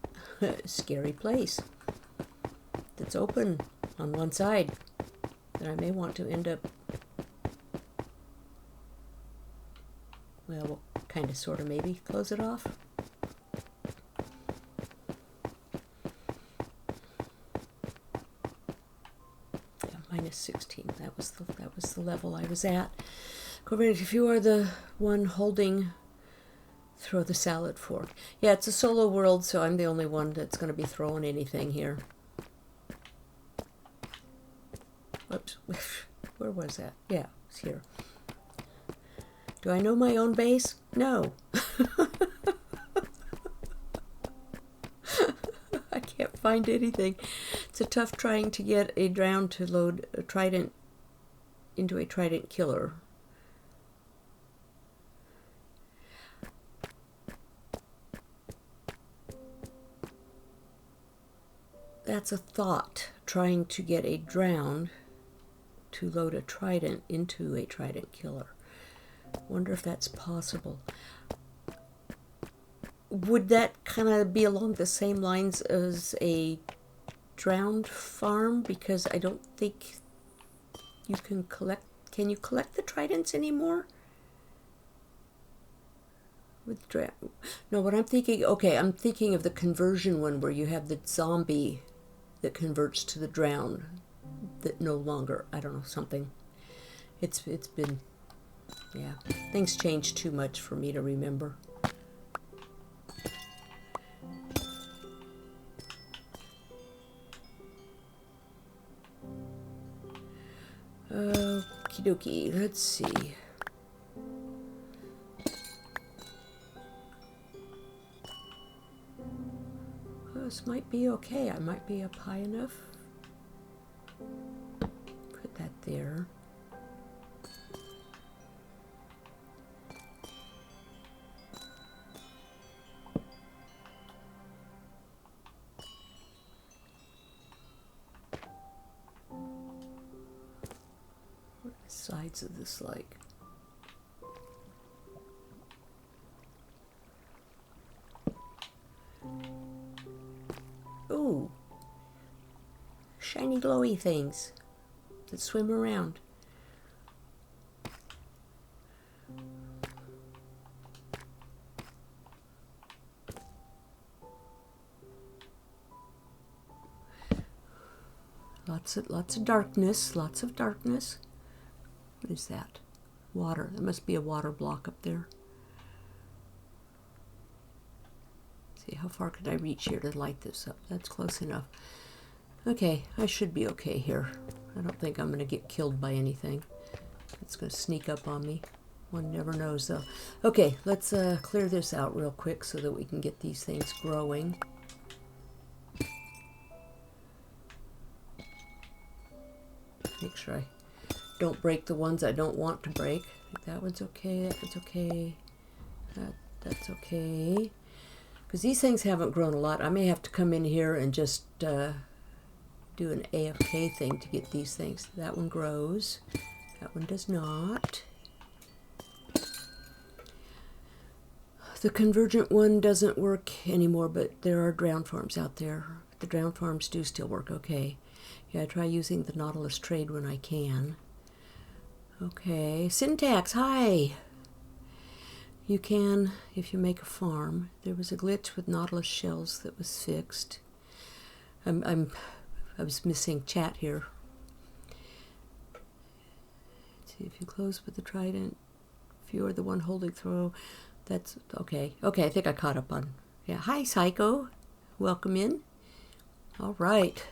scary place that's open on one side that I may want to end up, well, kind of, sort of, maybe close it off. Yeah, minus 16. That was the level I was at. Correct. If you are the one holding, throw the salad fork. Yeah, it's a solo world, so I'm the only one that's going to be throwing anything here. Whoops. Where was that? Yeah, it's here. Do I know my own base? No. I can't find anything. It's a tough trying to get a drown to load a trident into a trident killer. That's a thought, trying to get a drown to load a trident into a trident killer. Wonder if that's possible. Would that kind of be along the same lines as a drowned farm? Because I don't think you can collect... Can you collect the tridents anymore? With no, what I'm thinking... Okay, I'm thinking of the conversion one where you have the zombie that converts to the drown that no longer... I don't know, something. It's been... Yeah, things change too much for me to remember. Okie dokie, let's see. This might be okay. I might be up high enough. Put that there. What are the sides of this like? Ooh, shiny glowy things that swim around. Lots of darkness, lots of darkness. What is that? Water. There must be a water block up there. See, how far can I reach here to light this up? That's close enough. Okay, I should be okay here. I don't think I'm going to get killed by anything. It's going to sneak up on me. One never knows, though. Okay, let's clear this out real quick so that we can get these things growing. Make sure I don't break the ones I don't want to break. That one's okay, that one's okay, that's okay. Because these things haven't grown a lot. I may have to come in here and just do an AFK thing to get these things. That one grows. That one does not. The convergent one doesn't work anymore, but there are drowned farms out there. The drowned farms do still work okay. Yeah, I try using the Nautilus trade when I can. Okay, syntax, hi! You can, if you make a farm. There was a glitch with Nautilus shells that was fixed. I was missing chat here. Let's see, if you close with the trident, if you are the one holding throw, that's okay. Okay, I think I caught up on. Yeah, hi, Psycho. Welcome in. All right.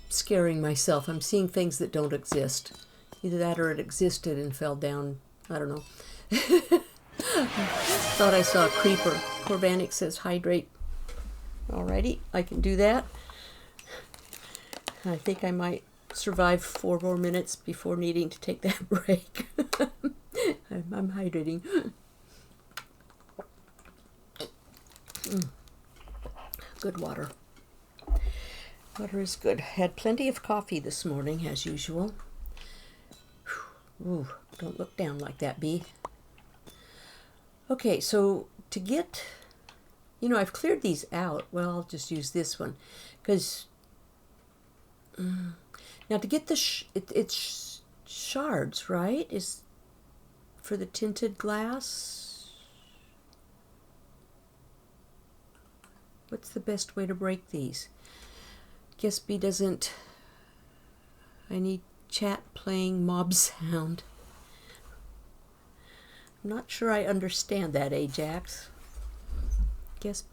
Scaring myself. I'm seeing things that don't exist. Either that or it existed and fell down. I don't know. Thought I saw a creeper. Corvanic says hydrate. Alrighty, I can do that. I think I might survive 4 more minutes before needing to take that break. I'm hydrating. Good water. Water is good. Had plenty of coffee this morning, as usual. Ooh, don't look down like that, bee. Okay, so to get, I've cleared these out. Well, I'll just use this one, because now to get the it's shards, right? Is for the tinted glass. What's the best way to break these? Guess B doesn't. I need chat playing mob sound. I'm not sure I understand that, Ajax. Guess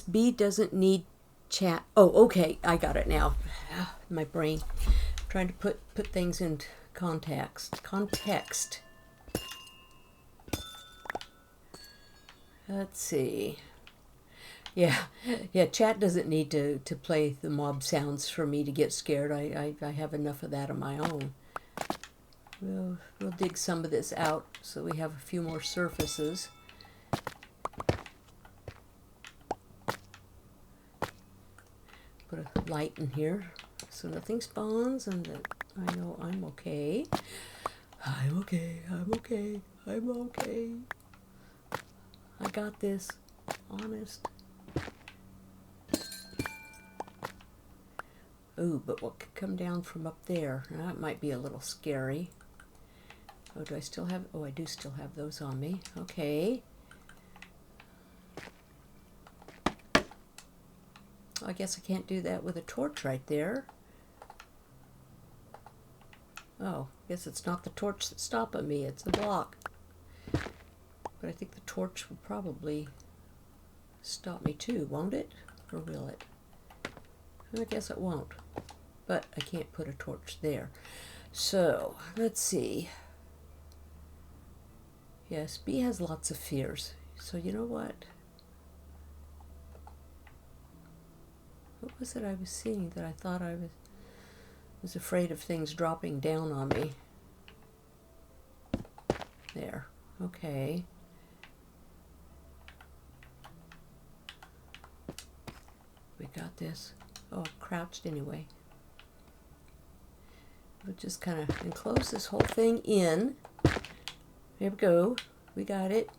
B doesn't need chat. Oh, okay, I got it now. My brain. I'm trying to put things in context. Let's see. Yeah, chat doesn't need to play the mob sounds for me to get scared. I have enough of that on my own. We'll dig some of this out so we have a few more surfaces. Put a light in here so nothing spawns and that I know I'm okay. I'm okay. I got this. Honest. Ooh, but what could come down from up there? That might be a little scary. Oh, do I still have... Oh, I do still have those on me. Okay. I guess I can't do that with a torch right there. Oh, I guess it's not the torch that's stopping me. It's a block. But I think the torch will probably stop me too, won't it? Or will it? I guess it won't. But I can't put a torch there. So, let's see. Yes, B has lots of fears. So you know what? What was it I was seeing that I thought I was afraid of things dropping down on me? There. Okay. We got this. Oh, crouched anyway. We'll just kind of enclose this whole thing in. There we go. We got it.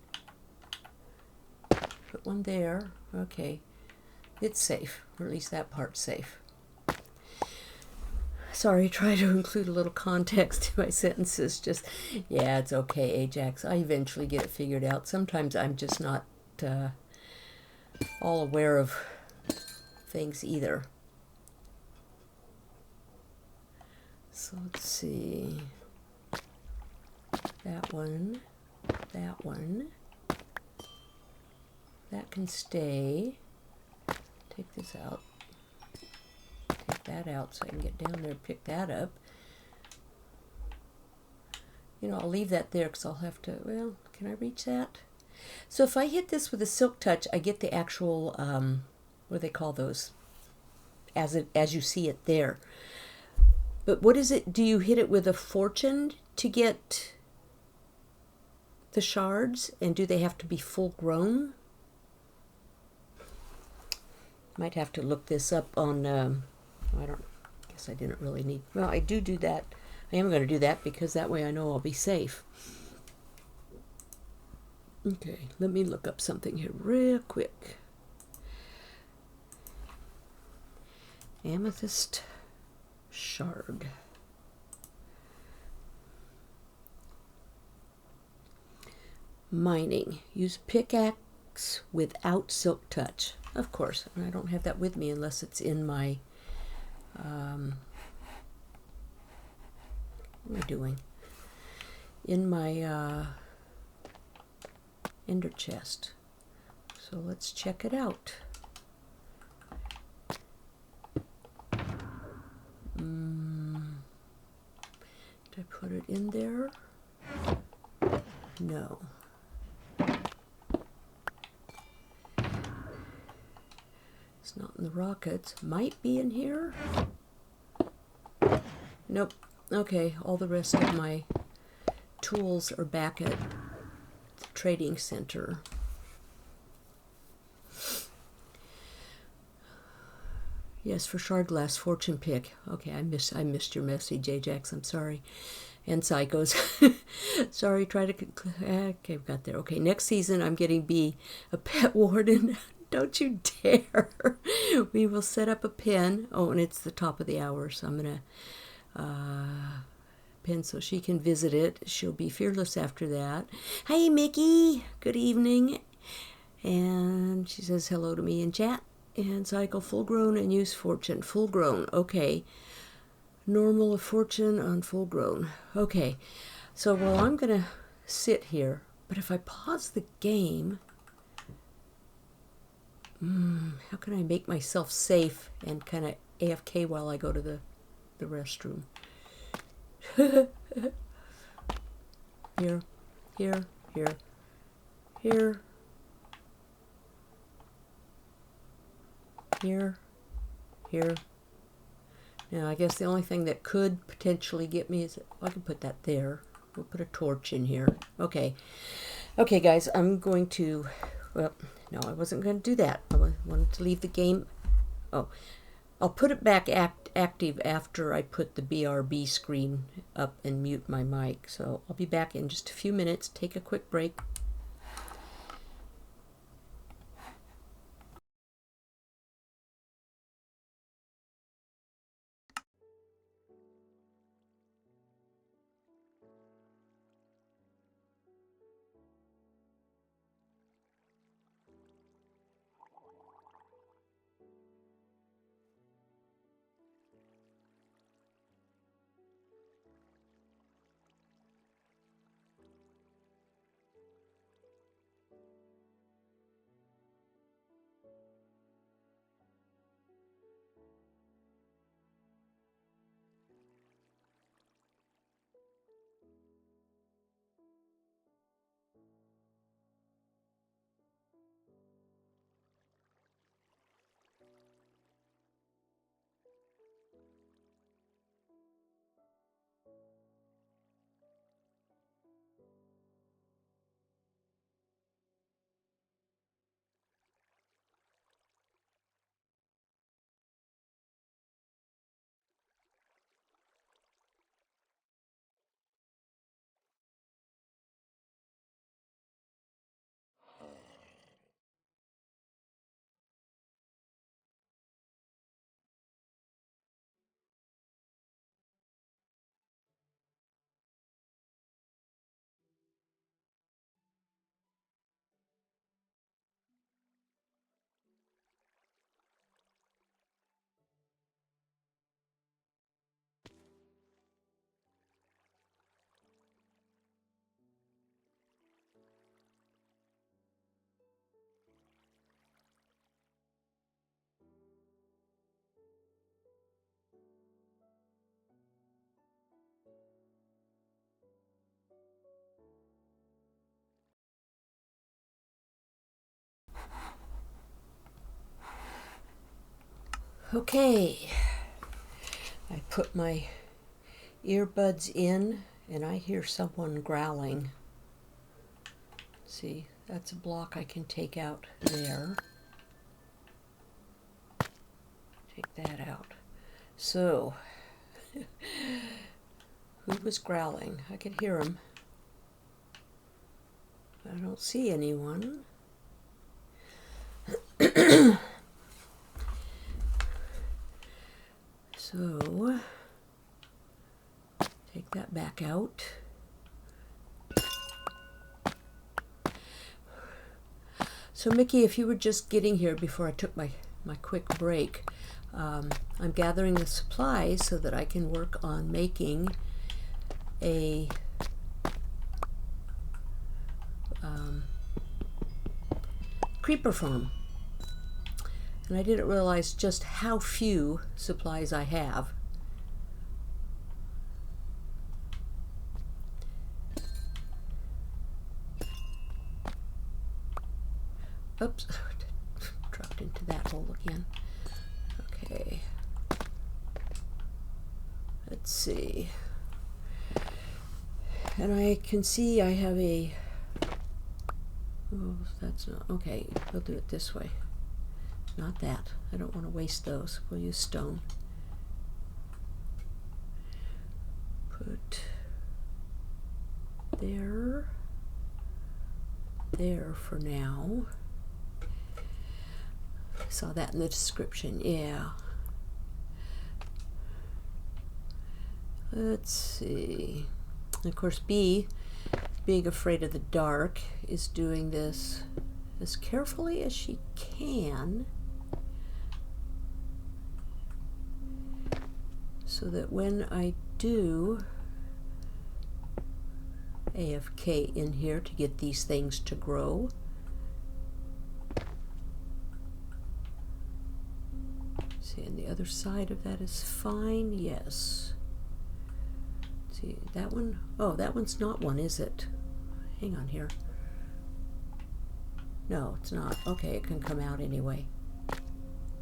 Put one there. Okay. It's safe. Or at least that part's safe. Sorry, try to include a little context to my sentences. Just, yeah, it's okay, Ajax. I eventually get it figured out. Sometimes I'm just not all aware of things either. So let's see. that one, that one. That can stay. Take this out. Take that out so I can get down there and pick that up. You know, I'll leave that there because I'll have to, well, can I reach that? So if I hit this with a silk touch, I get the actual, what do they call those? As you see it there. But what is it? Do you hit it with a fortune to get the shards? And do they have to be full grown? Might have to look this up on, I guess I didn't really need, well, I do that. I am going to do that because that way I know I'll be safe. Okay, let me look up something here real quick. Amethyst shard. Mining. Use pickaxe without silk touch. Of course, and I don't have that with me unless it's in my, what am I doing? In my ender chest. So let's check it out. Did I put it in there? No. It's not in the rockets. Might be in here. Nope. Okay, all the rest of my tools are back at the trading center. Yes, for shard glass, fortune pick. Okay, I missed your message, Ajax. I'm sorry. And Psychos. Sorry, try to... Okay, got there. Okay, next season I'm getting be a pet warden. Don't you dare. We will set up a pen. Oh, and it's the top of the hour, so I'm going to pen so she can visit it. She'll be fearless after that. Hey, Mickey. Good evening. And she says hello to me in chat. And cycle full grown and use fortune. Full grown. Okay. Normal of fortune on full grown. Okay. So, well, I'm going to sit here. But if I pause the game... how can I make myself safe and kind of AFK while I go to the restroom? Here, here, here, here, here, here. Now, I guess the only thing that could potentially get me is, I can put that there. We'll put a torch in here. Okay. Okay, guys, I'm going to, well, no, I wasn't going to do that. I wanted to leave the game. Oh, I'll put it back active after I put the BRB screen up and mute my mic. So I'll be back in just a few minutes. Take a quick break. Okay, I put my earbuds in and I hear someone growling. See, that's a block I can take out there. Take that out. So, who was growling? I could hear him. I don't see anyone. So, take that back out. So Mickey, if you were just getting here before I took my quick break, I'm gathering the supplies so that I can work on making a creeper farm. And I didn't realize just how few supplies I have. Oops, dropped into that hole again. Okay. Let's see. And I can see I have a... Oh, that's not... Okay, we'll do it this way. Not that. I don't want to waste those. We'll use stone. Put there for now. I saw that in the description. Yeah. Let's see. And of course, B, being afraid of the dark, is doing this as carefully as she can, so that when I do AFK in here to get these things to grow, see, and the other side of that is fine. Yes. See, that one, oh, that one's not one, is it? Hang on here. No, it's not. Okay, it can come out anyway.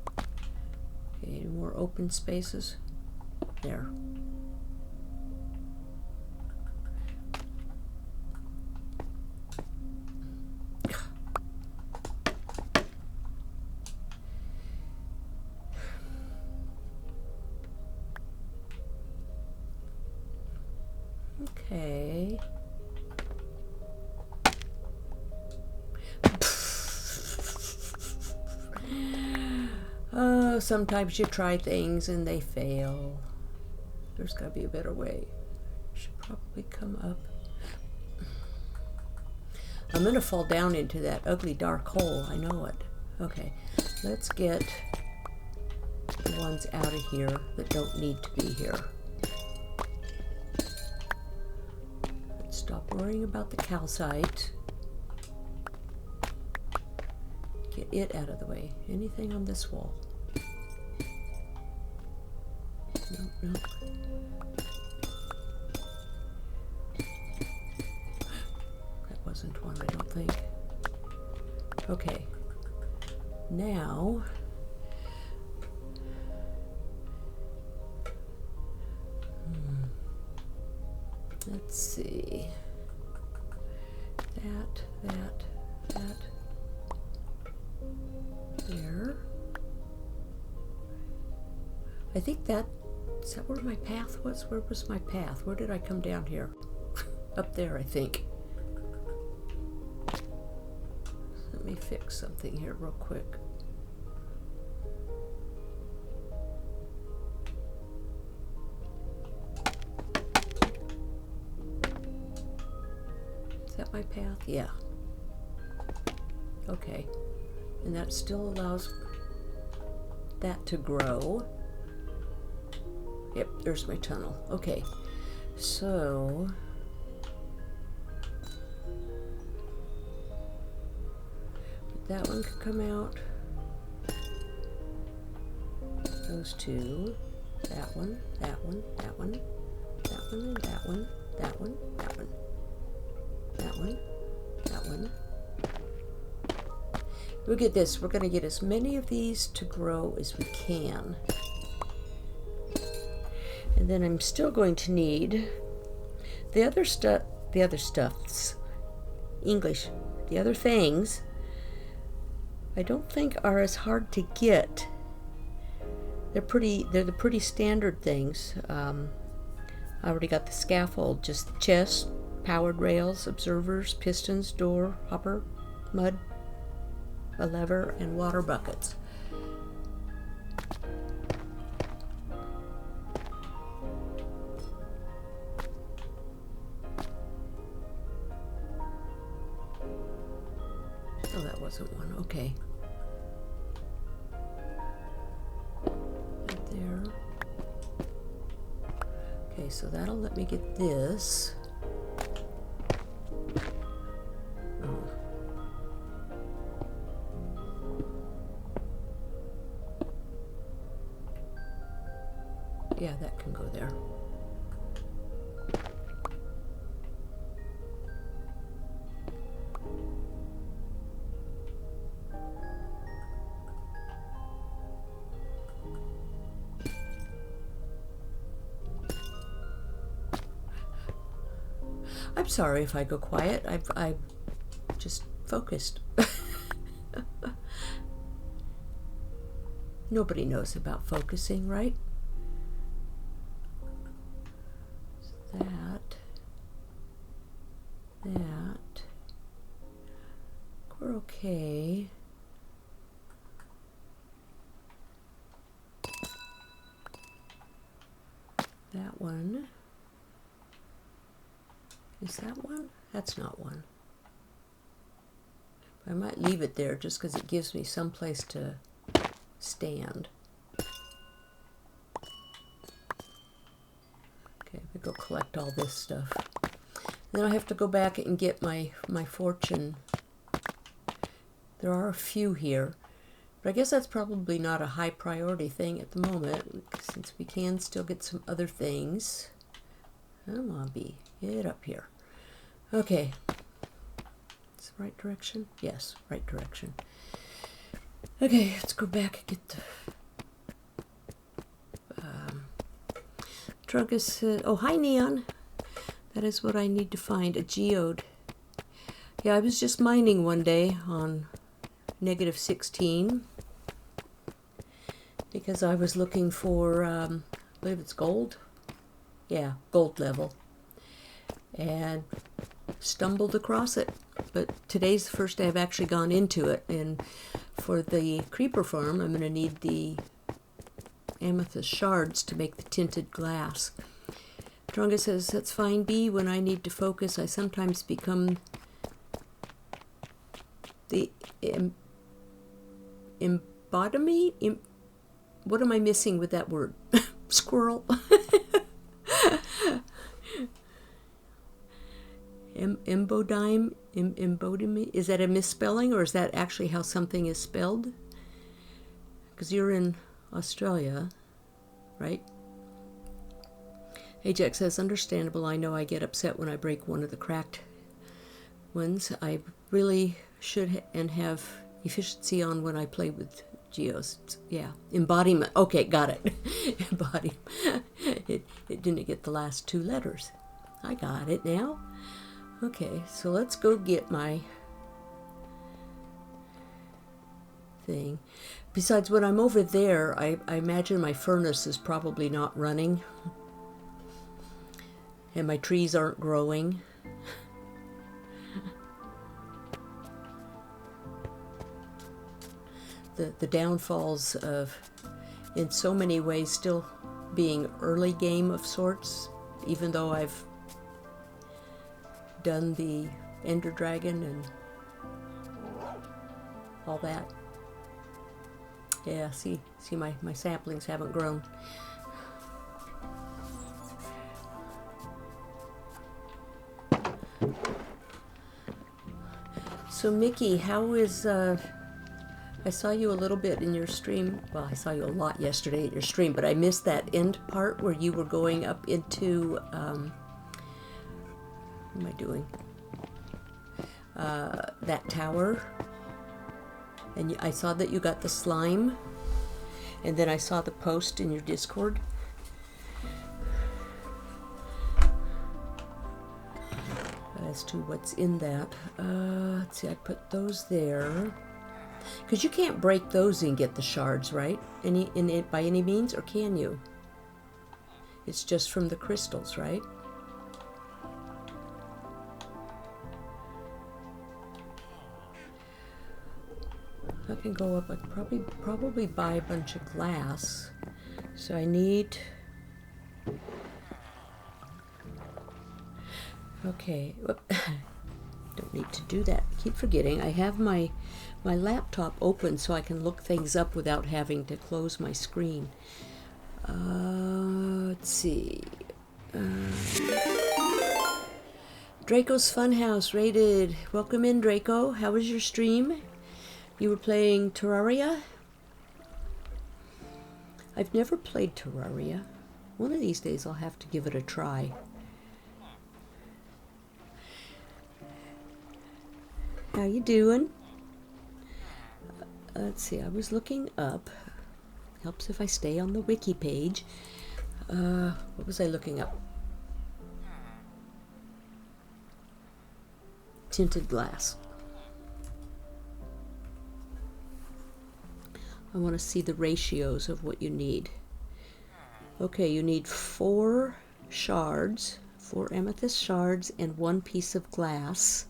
Okay, any more open spaces? There. Okay. Oh, sometimes you try things and they fail. There's got to be a better way. Should probably come up. I'm going to fall down into that ugly dark hole. I know it. Okay, let's get the ones out of here that don't need to be here. Let's stop worrying about the calcite. Get it out of the way. Anything on this wall? Nope, nope. That wasn't one, I don't think. Okay. Now, let's see. That. There. I think that, is that where my path was? Where was my path? Where did I come down here? Up there, I think. Let me fix something here real quick. Is that my path? Yeah. Okay. And that still allows that to grow. Yep, there's my tunnel. Okay, so that one could come out. Those two. That one, that one, that one, that one, and that one, that one, that one, that one, that one. Look at this. We're going to get as many of these to grow as we can. And then I'm still going to need the other stuffs, English, the other things I don't think are as hard to get. They're the pretty standard things. I already got the scaffold, just chest, powered rails, observers, pistons, door, hopper, mud, a lever, and water buckets. Oh, that wasn't one. Okay. Right there. Okay, so that'll let me get this. Oh. Yeah, that can go there. I'm sorry if I go quiet. I've just focused. Nobody knows about focusing, right? That. We're okay. That one. Is that one? That's not one. I might leave it there just because it gives me some place to stand. Okay, we go collect all this stuff. Then I have to go back and get my fortune. There are a few here, but I guess that's probably not a high priority thing at the moment, since we can still get some other things. Come on, bee, get up here. Okay. Is the right direction? Yes, right direction. Okay, let's go back and get the Trungus. Oh, hi, Neon. That is what I need to find, a geode. Yeah, I was just mining one day on -16 because I was looking for, I believe it's gold. Yeah, gold level. And stumbled across it. But today's the first day I've actually gone into it. And for the creeper farm, I'm going to need the amethyst shards to make the tinted glass. Dronga says, that's fine, B. When I need to focus, I sometimes become the embodiment. What am I missing with that word? Squirrel. Embodime. Is that a misspelling, or is that actually how something is spelled? Because you're in Australia, right? Ajax says, understandable. I know I get upset when I break one of the cracked ones. I really should and have efficiency on when I play with geos. Yeah, embodiment. Okay, got it. Embodiment. It didn't get the last two letters. I got it now. Okay, so let's go get my thing. Besides, when I'm over there, I imagine my furnace is probably not running. And my trees aren't growing. The downfalls of, in so many ways, still being early game of sorts, even though I've done the Ender Dragon and all that. Yeah, see my saplings haven't grown. So Mickey, how is, I saw you a little bit in your stream. Well, I saw you a lot yesterday at your stream, but I missed that end part where you were going up into, what am I doing? That tower. And I saw that you got the slime, and then I saw the post in your Discord. As to what's in that. Let's see, I put those there. Because you can't break those and get the shards, right? By any means, or can you? It's just from the crystals, right? I can go up. I could probably buy a bunch of glass. So I need. Okay. Don't need to do that. I keep forgetting. I have my laptop open so I can look things up without having to close my screen. Let's see. Draco's Funhouse rated. Welcome in, Draco. How was your stream? You were playing Terraria? I've never played Terraria. One of these days I'll have to give it a try. How you doing? Let's see, I was looking up. Helps if I stay on the wiki page. What was I looking up? Tinted glass. I want to see the ratios of what you need. Okay, you need 4 shards, 4 amethyst shards, and 1 piece of glass.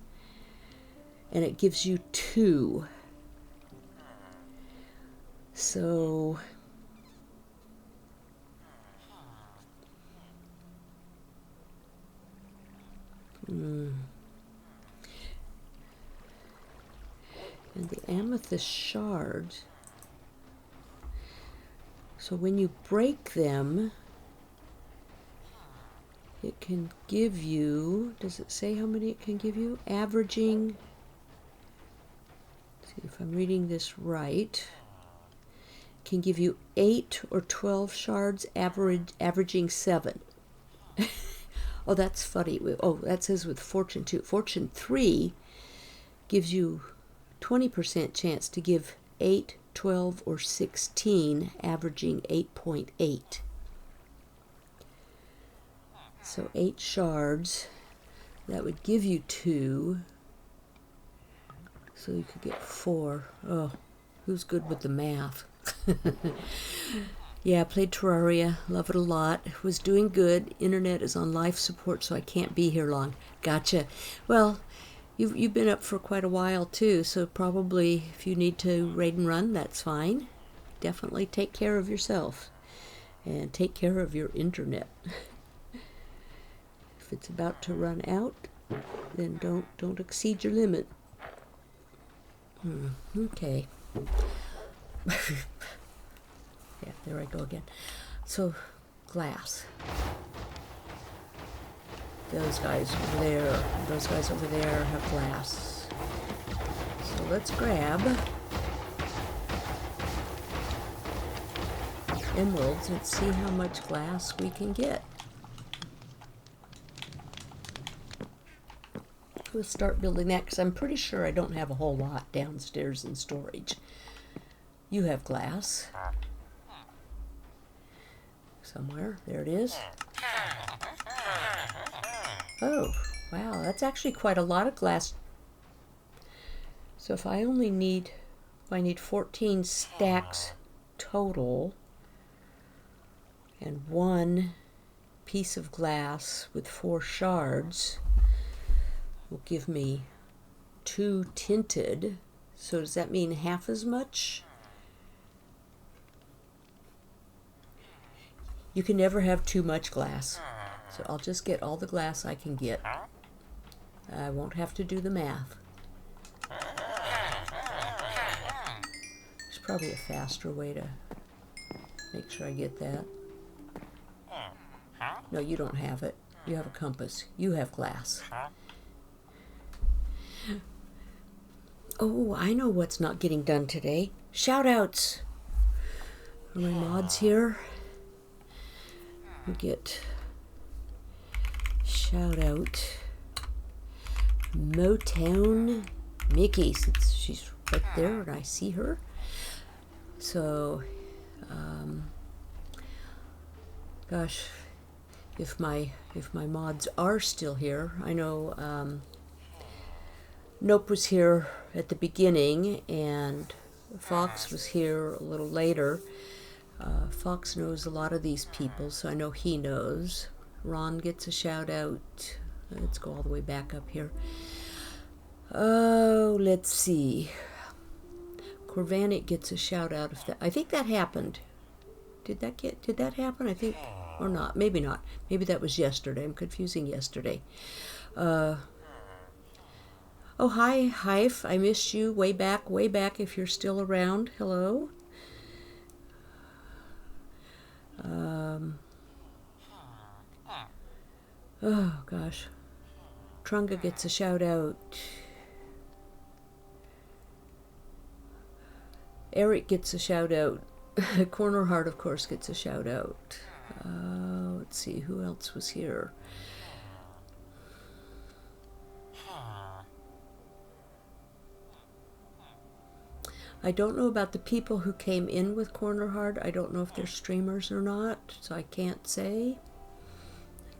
And it gives you 2. So and the amethyst shards, so when you break them, it can give you, does it say how many it can give you? Averaging, let's see if I'm reading this right, can give you 8 or 12 shards, averaging 7. Oh, that's funny. Oh, that says with Fortune 2. Fortune 3 gives you 20% chance to give 8, 12, or 16, averaging 8.8. So 8 shards, that would give you 2. So you could get 4. Oh, who's good with the math? Yeah, I played Terraria. Love it a lot. Was doing good. Internet is on life support, so I can't be here long. Gotcha. Well, you've been up for quite a while too, so probably if you need to raid and run, that's fine. Definitely take care of yourself and take care of your internet. If it's about to run out, then don't exceed your limit. Okay. Yeah, there I go again. So, glass. Those guys over there, those guys over there have glass. So let's grab emeralds and see how much glass we can get. We'll start building that because I'm pretty sure I don't have a whole lot downstairs in storage. You have glass. Somewhere. There it is. Oh, wow. That's actually quite a lot of glass. So if I need 14 stacks total and 1 piece of glass with 4 shards will give me 2 tinted. So does that mean half as much? You can never have too much glass. So I'll just get all the glass I can get. I won't have to do the math. There's probably a faster way to make sure I get that. No, you don't have it. You have a compass. You have glass. Oh, I know what's not getting done today. Shout-outs. Are my mods here? We get shout-out Motown Mickey, since she's right there, and I see her. So, gosh, if my mods are still here, I know Nope was here at the beginning, and Fox was here a little later. Fox knows a lot of these people, so I know he knows. Ron gets a shout out. Let's go all the way back up here. Oh, let's see. Corvanik gets a shout out. If that, I think that happened. Did that happen? I think, or not? Maybe not. Maybe that was yesterday. I'm confusing yesterday. Oh, hi, Hife. I missed you way back. If you're still around, hello. Oh gosh, Trunga gets a shout out. Eric gets a shout out. Corner Heart, of course, gets a shout out. Let's see, who else was here? I don't know about the people who came in with Corner Heart. I don't know if they're streamers or not, so I can't say,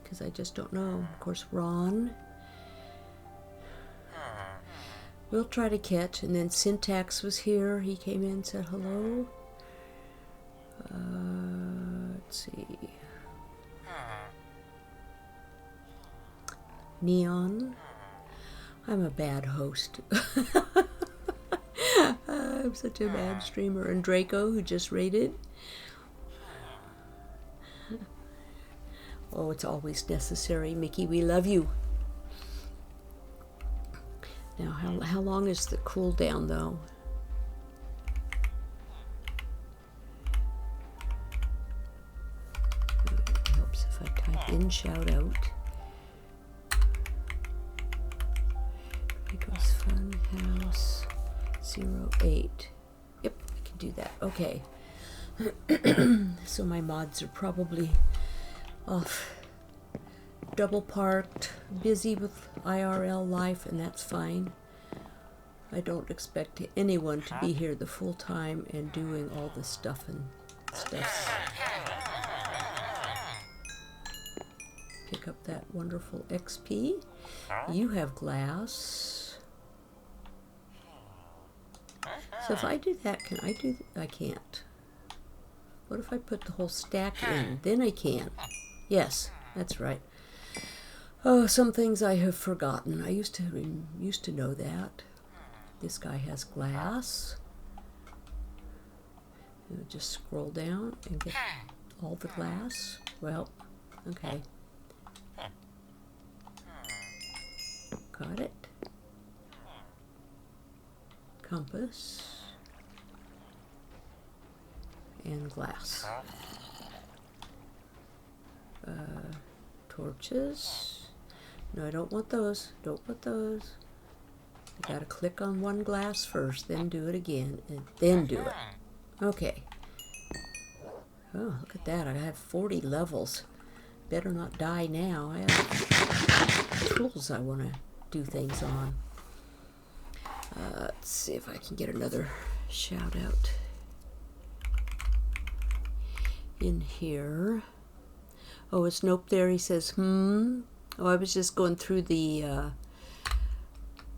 because I just don't know. Of course, Ron. We'll try to catch. And then Syntax was here. He came in, said hello. Let's see. Neon. I'm a bad host. I'm such a bad streamer. And Draco, who just raided. Oh, it's always necessary. Mickey, we love you. Now, how long is the cooldown, though? It helps if I type in shout out. Draco's Fun House 08. Yep, I can do that. Okay. So my mods are probably off, double parked, busy with IRL life, and that's fine. I don't expect anyone to be here the full time and doing all the stuff and stuff. Pick up that wonderful XP. You have glass. So if I do that, can I do? I can't. What if I put the whole stack in? Then I can. Yes, that's right. Oh, some things I have forgotten. I used to know that. This guy has glass. Just scroll down and get all the glass. Well, okay. Got it. Compass. And glass. Torches. No, I don't want those. Don't want those. I gotta click on one glass first, then do it again, and then do it. Okay. Oh, look at that. I have 40 levels. Better not die now. I have tools I want to do things on. Let's see if I can get another shout out in here. Oh, it's Nope there. He says, Oh, I was just going through the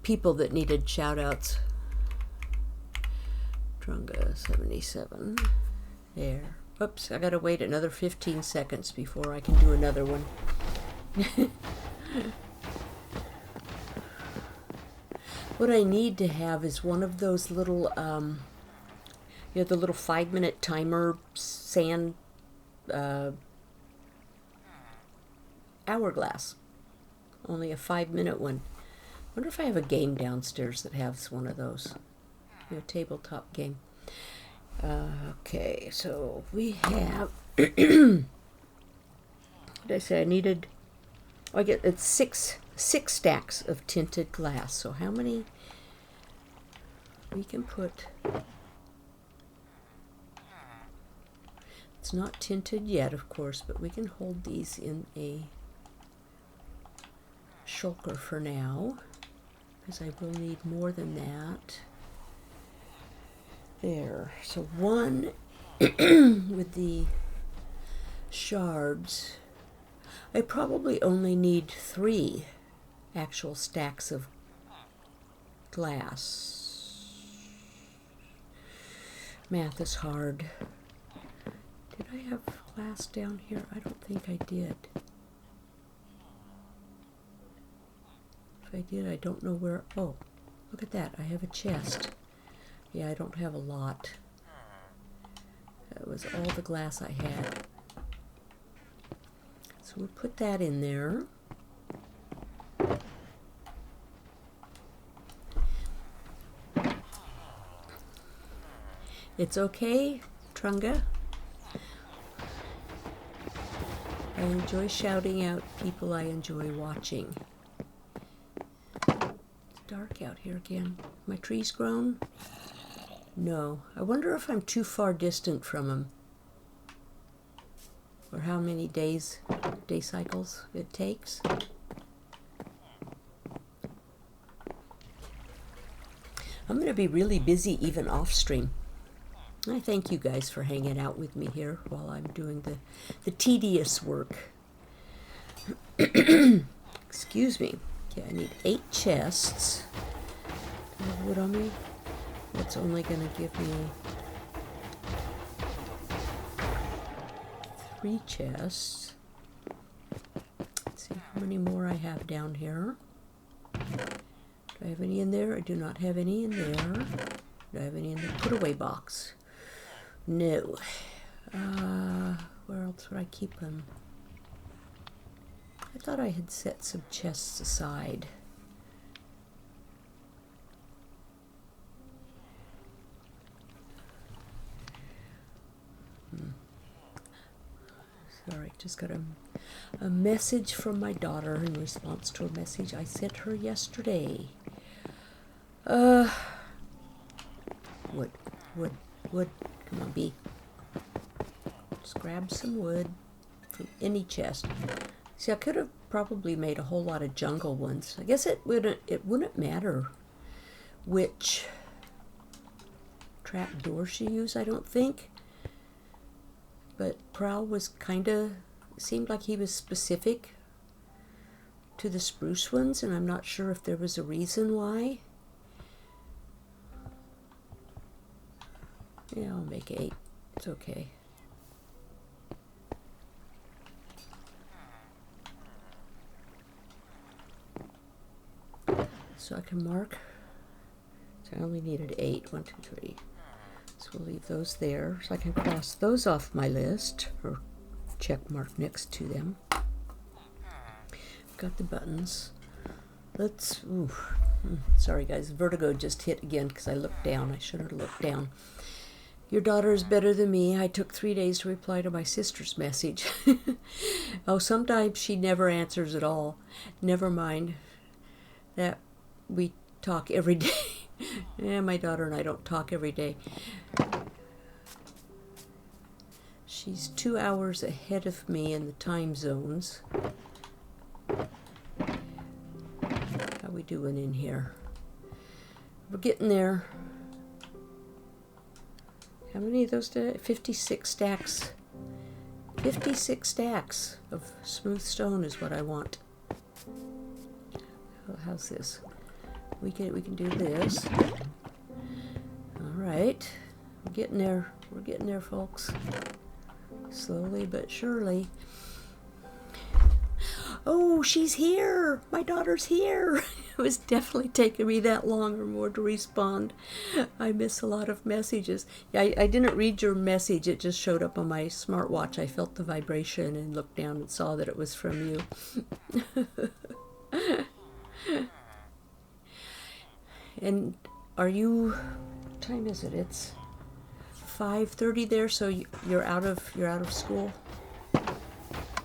people that needed shout outs. Trunga 77. There. Oops, I gotta wait another 15 seconds before I can do another one. What I need to have is one of those little, you know, the little 5-minute timer sand hourglass. Only a 5-minute one. I wonder if I have a game downstairs that has one of those. You know, tabletop game. Okay, so we have. What did I say? I needed. Oh, it's six stacks of tinted glass. So how many? We can put. It's not tinted yet, of course, but we can hold these in a shulker for now, because I will need more than that. There. So one with the shards. I probably only need 3 actual stacks of glass. Math is hard. Did I have glass down here? I don't think I did. If I did, I don't know where. Oh, look at that. I have a chest. Yeah, I don't have a lot. That was all the glass I had. So we'll put that in there. It's okay, Trunga. I enjoy shouting out people I enjoy watching. It's dark out here again. My trees grown? No. I wonder if I'm too far distant from them. Or how many day cycles it takes. I'm going to be really busy even off stream. I thank you guys for hanging out with me here while I'm doing the tedious work. Excuse me. Okay, I need 8 chests. Do I have wood on me? That's only going to give me 3 chests. Let's see how many more I have down here. Do I have any in there? I do not have any in there. Do I have any in the put-away box? No. Where else would I keep them? I thought I had set some chests aside. Sorry, just got a message from my daughter in response to a message I sent her yesterday. Wood. Come on, bee. Just grab some wood from any chest. See, I could have probably made a whole lot of jungle ones. I guess it wouldn't matter which trap door she used, I don't think. But Prowl was seemed like he was specific to the spruce ones, and I'm not sure if there was a reason why. Yeah, I'll make 8. It's okay. So I can mark. So I only needed 8. 1, 2, 3. So we'll leave those there. So I can cross those off my list, or check mark next to them. Got the buttons. Let's. Ooh. Sorry guys, vertigo just hit again because I looked down. I should have looked down. Your daughter is better than me. I took 3 days to reply to my sister's message. Oh, sometimes she never answers at all. Never mind that we talk every day. Yeah, my daughter and I don't talk every day. She's 2 hours ahead of me in the time zones. How we doing in here? We're getting there. How many of those did I? 56 stacks. 56 stacks of smooth stone is what I want. How's this? We can do this. All right. We're getting there. We're getting there, folks. Slowly but surely. Oh, she's here. My daughter's here. It was definitely taking me that long or more to respond. I miss a lot of messages. Yeah, I didn't read your message. It just showed up on my smartwatch. I felt the vibration and looked down and saw that it was from you. And are you, what time is it? It's 5:30 there, so you're out of school?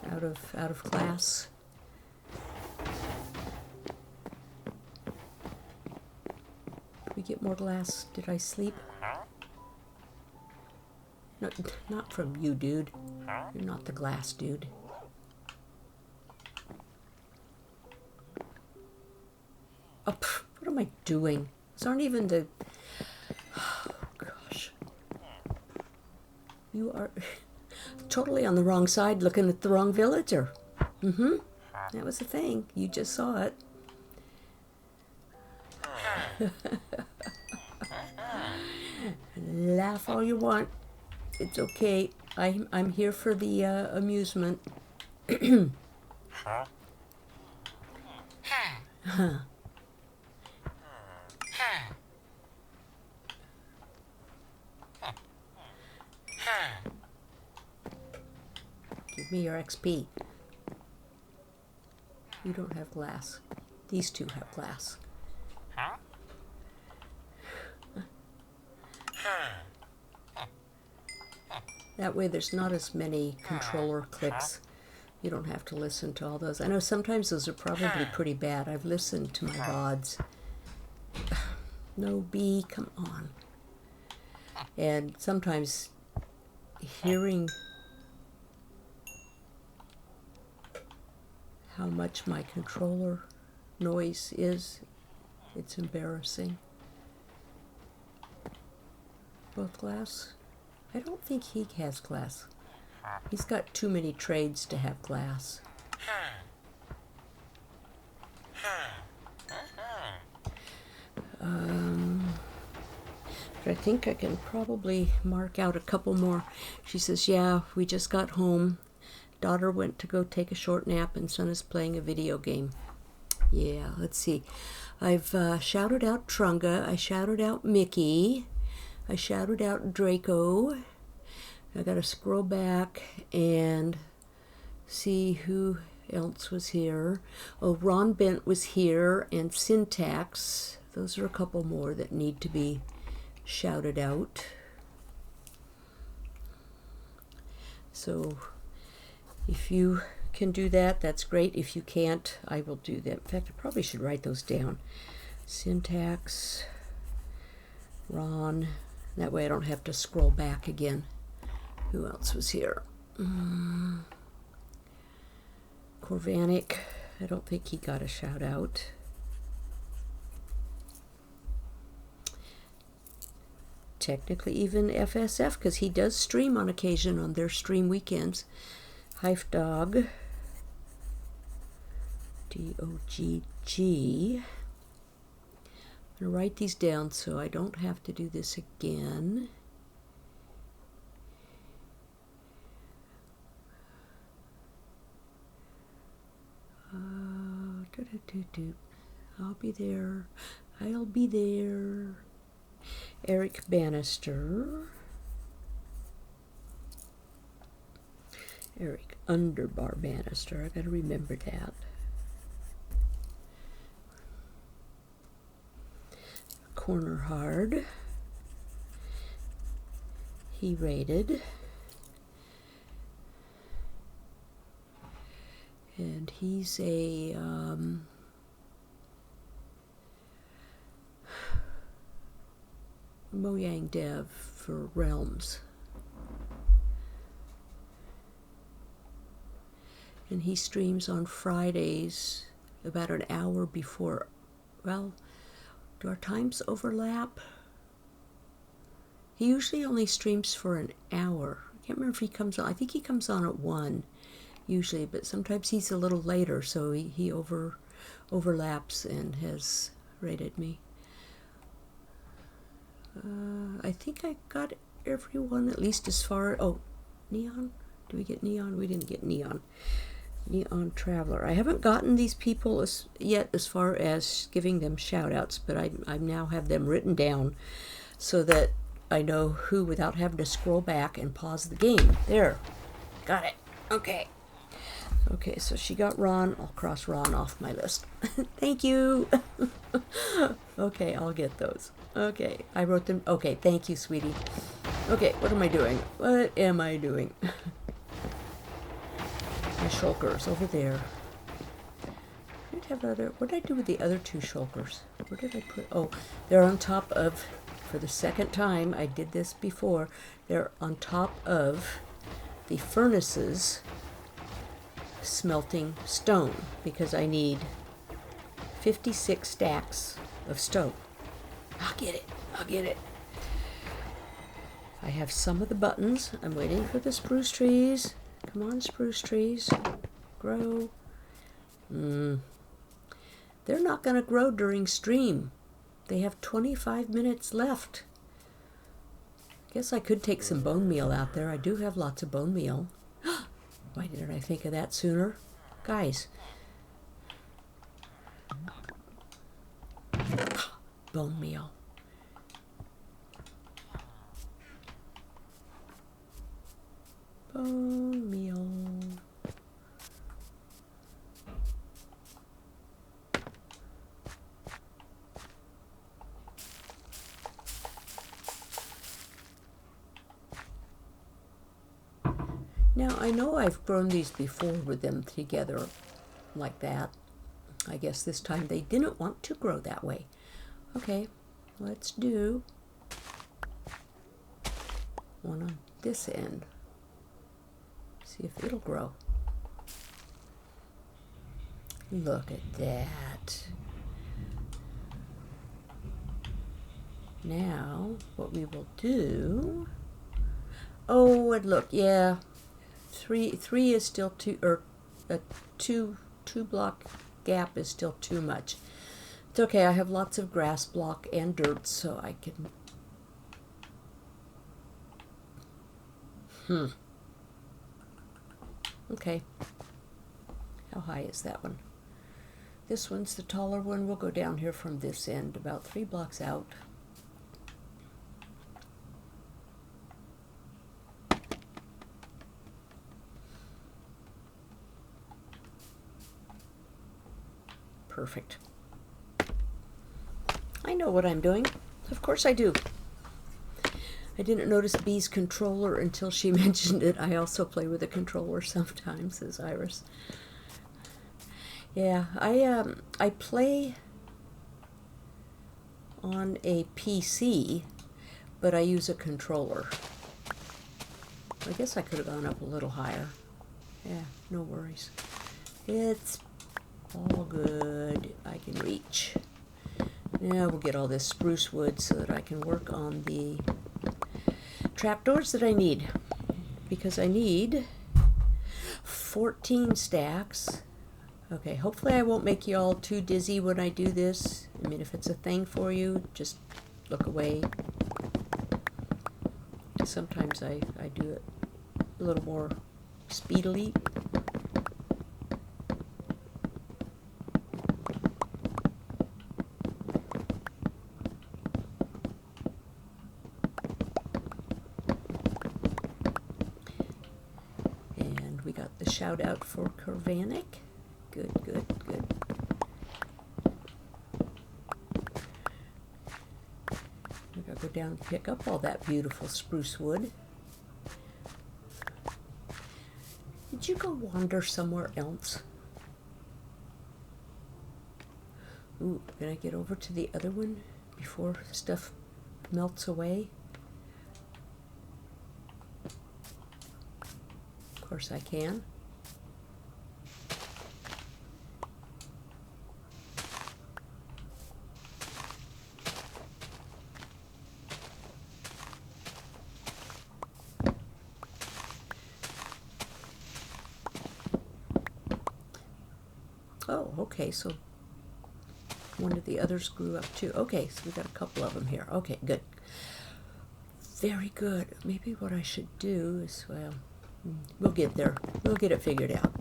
Out of class? Did we get more glass? Did I sleep? No, not from you, dude. You're not the glass dude. Oh, what am I doing? These aren't even the... Oh, gosh. You are totally on the wrong side looking at the wrong villager. Mm-hmm. That was the thing. You just saw it. Laugh all you want. It's okay. I'm here for the amusement. Give me your XP. You don't have glass. These two have glass. That way there's not as many controller clicks. You don't have to listen to all those. I know sometimes those are probably pretty bad. I've listened to my VODs. No B, come on. And sometimes hearing how much my controller noise is, it's embarrassing. Both glass? I don't think he has glass. He's got too many trades to have glass. But I think I can probably mark out a couple more. She says, yeah, we just got home. Daughter went to go take a short nap and son is playing a video game. Yeah, let's see. I've shouted out Trunga. I shouted out Mickey. I shouted out Draco. I gotta scroll back and see who else was here. Oh, Ron Bent was here and Syntax. Those are a couple more that need to be shouted out. So if you can do that, that's great. If you can't, I will do that. In fact, I probably should write those down. Syntax, Ron. That way I don't have to scroll back again. Who else was here? Corvanic. I don't think he got a shout out. Technically even FSF, because he does stream on occasion on their stream weekends. Hive Dog. D-O-G-G. I'm going to write these down so I don't have to do this again. I'll be there. I'll be there. Eric Bannister. Eric Underbar Bannister. I gotta remember that. Corner Hard. He rated. And he's a Mojang dev for Realms. And he streams on Fridays about an hour before. Well, do our times overlap? He usually only streams for an hour. I can't remember if he comes on. I think he comes on at 1 usually, but sometimes he's a little later, so he overlaps and has rated me. I think I got everyone, at least as far. Oh, Neon? Did we get Neon? We didn't get Neon. Neon Traveler. I haven't gotten these people yet as far as giving them shout outs, but I now have them written down so that I know who without having to scroll back and pause the game. There. Got it. Okay. Okay, so she got Ron. I'll cross Ron off my list. Thank you. Okay, I'll get those. Okay, I wrote them. Okay, thank you, sweetie. Okay, what am I doing? What am I doing? My shulkers over there. What did I do with the other 2 shulkers? Where did I put? Oh, they're on top of, for the second time, I did this before, they're on top of the furnaces smelting stone, because I need 56 stacks of stone. I'll get it. I have some of the buttons. I'm waiting for the spruce trees. Come on, spruce trees. Grow. They're not going to grow during stream. They have 25 minutes left. Guess I could take some bone meal out there. I do have lots of bone meal. Why didn't I think of that sooner? Guys. Bone meal. Bone meal. Now, I know I've grown these before with them together like that. I guess this time they didn't want to grow that way. Okay, let's do one on this end. See if it'll grow. Look at that. Now, what we will do... Oh, and look, yeah. Three is still too, or a two block gap is still too much. It's okay, I have lots of grass block and dirt, so I can... Okay. How high is that one? This one's the taller one. We'll go down here from this end, about 3 blocks out. Perfect. I know what I'm doing. Of course I do. I didn't notice Bee's controller until she mentioned it. I also play with a controller sometimes, says Iris. Yeah, I play on a PC, but I use a controller. I guess I could have gone up a little higher. Yeah, no worries. It's all good. I can reach. Now we'll get all this spruce wood so that I can work on the trapdoors that I need. Because I need 14 stacks. Okay, hopefully I won't make you all too dizzy when I do this. I mean, if it's a thing for you, just look away. Sometimes I do it a little more speedily. And we got the shout out for Kervanik. Good, good, good. I gotta go down and pick up all that beautiful spruce wood. Did you go wander somewhere else? Ooh, can I get over to the other one before stuff melts away? Of course I can. Oh, okay, so one of the others grew up too. Okay, so we got a couple of them here. Okay, good. Very good. Maybe what I should do is, well, we'll get there. We'll get it figured out.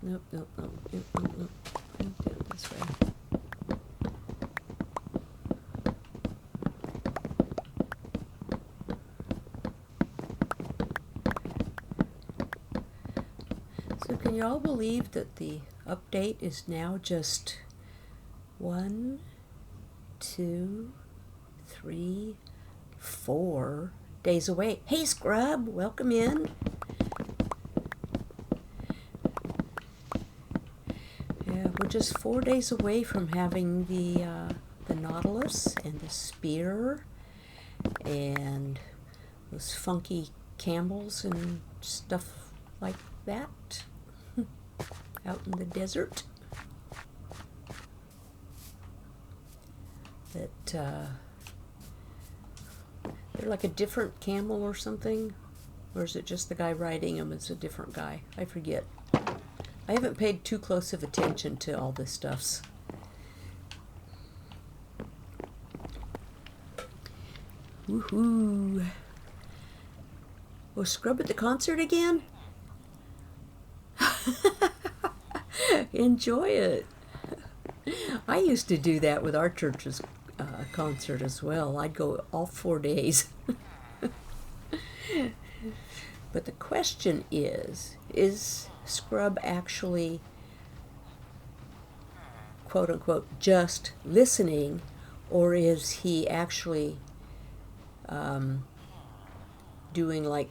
Nope, nope, nope, nope, nope, nope. Do it this way. So can you all believe that the update is now just 1, 2, 3, 4 days away? Hey Scrub, welcome in. Yeah, we're just 4 days away from having the Nautilus and the Spear and those funky camels and stuff like that out in the desert. there like a different camel or something? Or is it just the guy riding him is a different guy? I forget. I haven't paid too close of attention to all this stuffs. Woohoo! We'll scrub at the concert again? Enjoy it. I used to do that with our church's concert as well. I'd go all 4 days. But the question is scrub actually, quote unquote, just listening, or is he actually doing, like,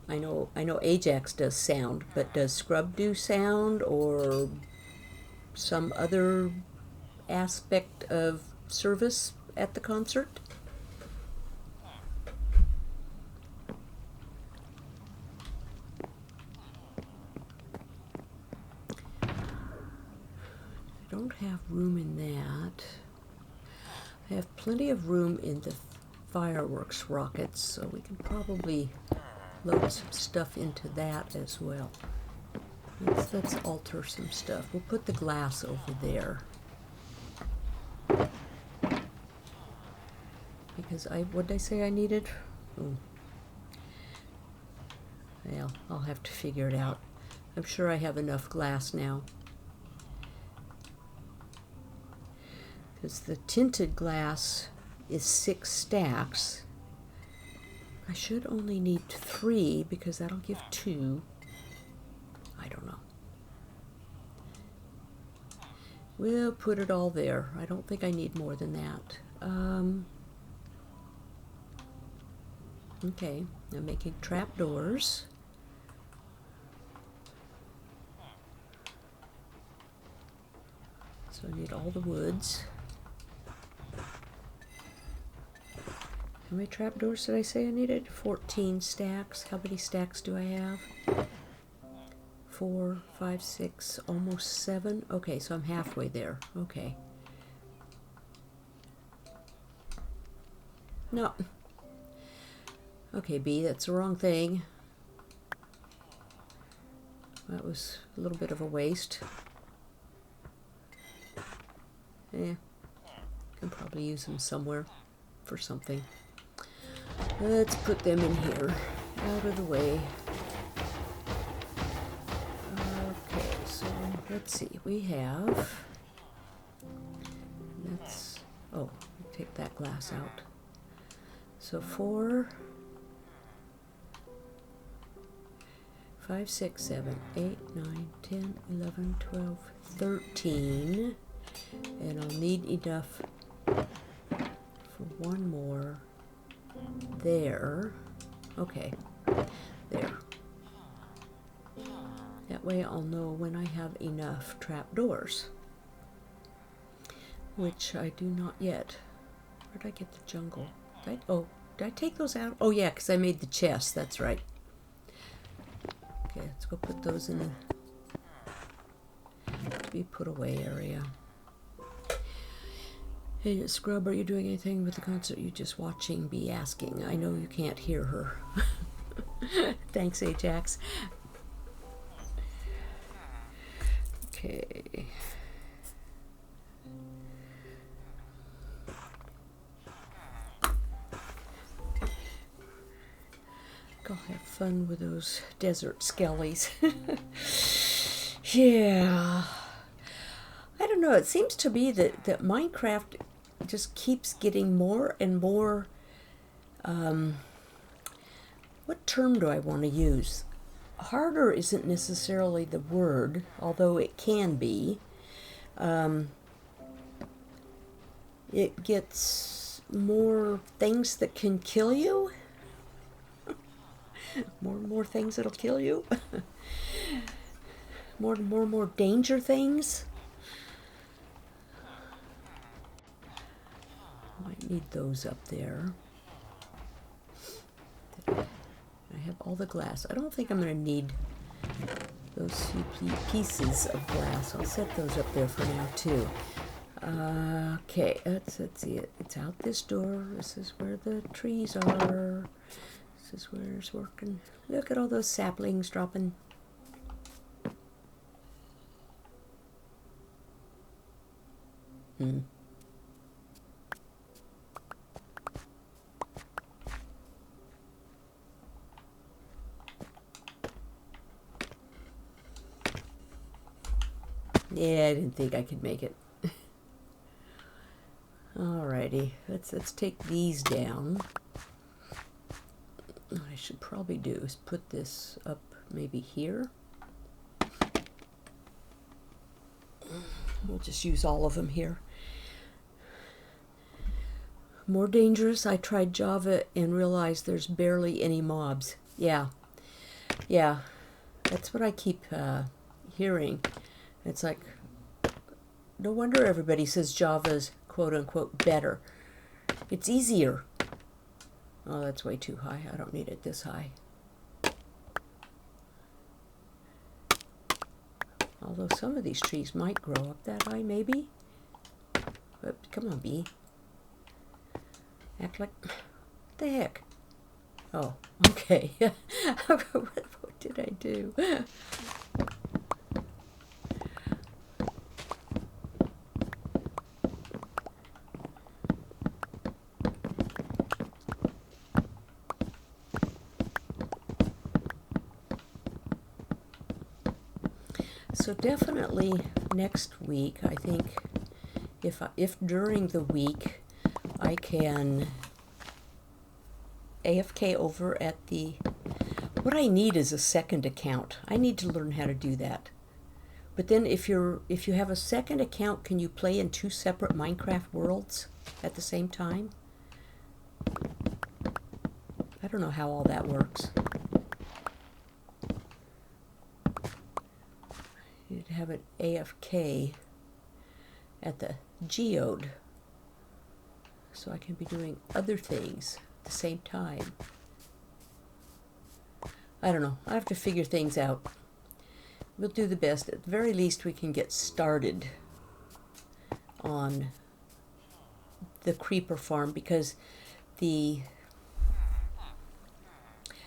I know Ajax does sound, but does Scrub do sound or some other aspect of service at the concert? I don't have room in that. I have plenty of room in the fireworks rockets, so we can probably load some stuff into that as well. Let's alter some stuff. We'll put the glass over there. Because what did I say I needed? Oh. Well, I'll have to figure it out. I'm sure I have enough glass now. Because the tinted glass is 6 stacks. I should only need 3 because that'll give 2. I don't know. We'll put it all there. I don't think I need more than that. Okay, I'm making trapdoors. So I need all the woods. How many trapdoors did I say I needed? 14 stacks. How many stacks do I have? 4, 5, 6, almost 7. Okay, so I'm halfway there. Okay. No. Okay, B, that's the wrong thing. That was a little bit of a waste. Can probably use them somewhere for something. Let's put them in here, out of the way. Okay, so let's see. We have. Take that glass out. So 4, 5, 6, 7, 8, 9, 10, 11, 12, 13. And I'll need enough for one more there. Okay, there. That way I'll know when I have enough trapdoors, which I do not yet. Where did I get the jungle? Did I take those out? Oh yeah, because I made the chest, that's right. Okay, let's go put those in the to be put away area. Hey, Scrub, are you doing anything with the concert? You just watching, be asking. I know you can't hear her. Thanks, Ajax. Okay. Go have fun with those desert skellies. Yeah. I don't know. It seems to me that Minecraft just keeps getting more and more, what term do I want to use? Harder isn't necessarily the word, although it can be. It gets more things that can kill you. more things that'll kill you. more danger things. Might need those up there. I have all the glass. I don't think I'm going to need those few pieces of glass. I'll set those up there for now too. Okay, let's see it. It's out this door. This is where the trees are. This is where it's working. Look at all those saplings dropping. Yeah, I didn't think I could make it. Alrighty, let's take these down. What I should probably do is put this up maybe here. We'll just use all of them here. More dangerous, I tried Java and realized there's barely any mobs. Yeah, that's what I keep hearing. It's like, no wonder everybody says Java's quote-unquote better. It's easier. Oh, that's way too high. I don't need it this high. Although some of these trees might grow up that high, maybe. But come on, bee. Act like... What the heck? Oh, okay. What did I do? So definitely next week, I think, if during the week I can AFK over at the... What I need is a second account. I need to learn how to do that. But then if you have a second account, can you play in 2 separate Minecraft worlds at the same time? I don't know how all that works. You'd have an AFK at the geode, so I can be doing other things at the same time. I don't know. I have to figure things out. We'll do the best. At the very least, we can get started on the creeper farm, because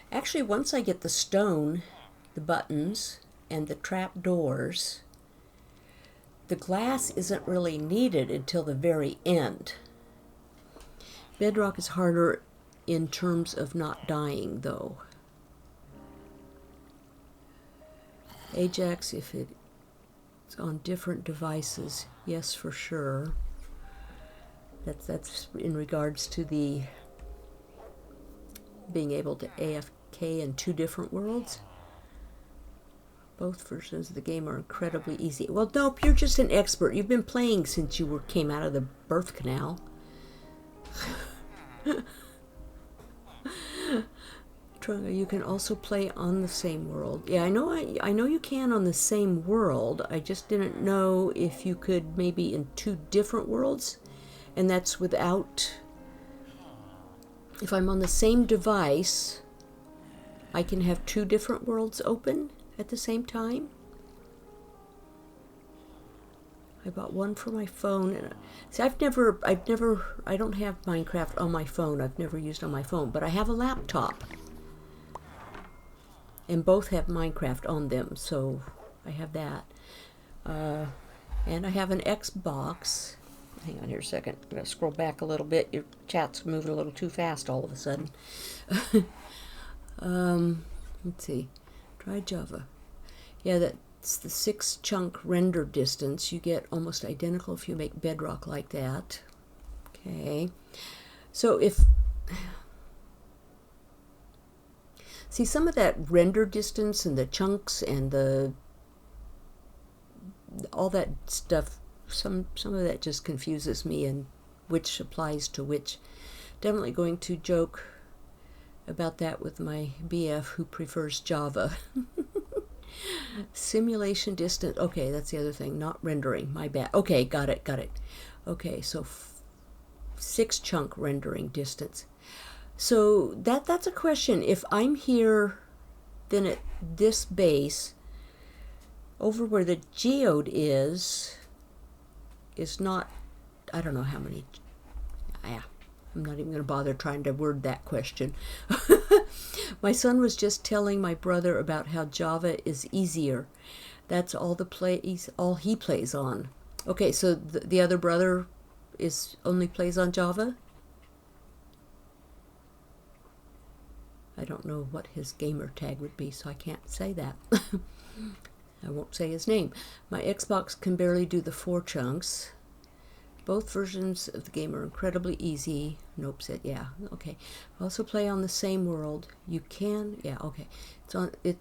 actually, once I get the stone, the buttons, and the trap doors, the glass isn't really needed until the very end. Bedrock is harder in terms of not dying, though. Ajax, if it's on different devices, yes, for sure. That's in regards to the being able to AFK in 2 different worlds. Both versions of the game are incredibly easy. Well, nope, you're just an expert. You've been playing since you came out of the birth canal. You can also play on the same world. Yeah, I know you can on the same world. I just didn't know if you could maybe in 2 different worlds, and that's without... If I'm on the same device, I can have 2 different worlds open at the same time. I bought one for my phone, and see, I don't have Minecraft on my phone. I've never used it on my phone, but I have a laptop, and both have Minecraft on them, so I have that. And I have an Xbox. Hang on here a second. I'm gonna scroll back a little bit. Your chat's moving a little too fast all of a sudden. Let's see. Try Java. Yeah, that's the 6 chunk render distance. You get almost identical if you make Bedrock like that. Okay. So if... See, some of that render distance and the chunks and all that stuff, some of that just confuses me, and which applies to which. Definitely going to joke about that with my BF who prefers Java. Simulation distance. Okay, that's the other thing. Not rendering. My bad. Okay, got it. Okay, so 6 chunk rendering distance. So that's a question. If I'm here, then at this base, over where the geode is not I don't know how many. Yeah, I'm not even going to bother trying to word that question. My son was just telling my brother about how Java is easier. That's all he plays on. Okay, so the other brother only plays on Java? I don't know what his gamer tag would be, so I can't say that. I won't say his name. My Xbox can barely do the 4 chunks. Both versions of the game are incredibly easy. Nope said, yeah, okay. Also play on the same world. You can, yeah, okay. It's on it.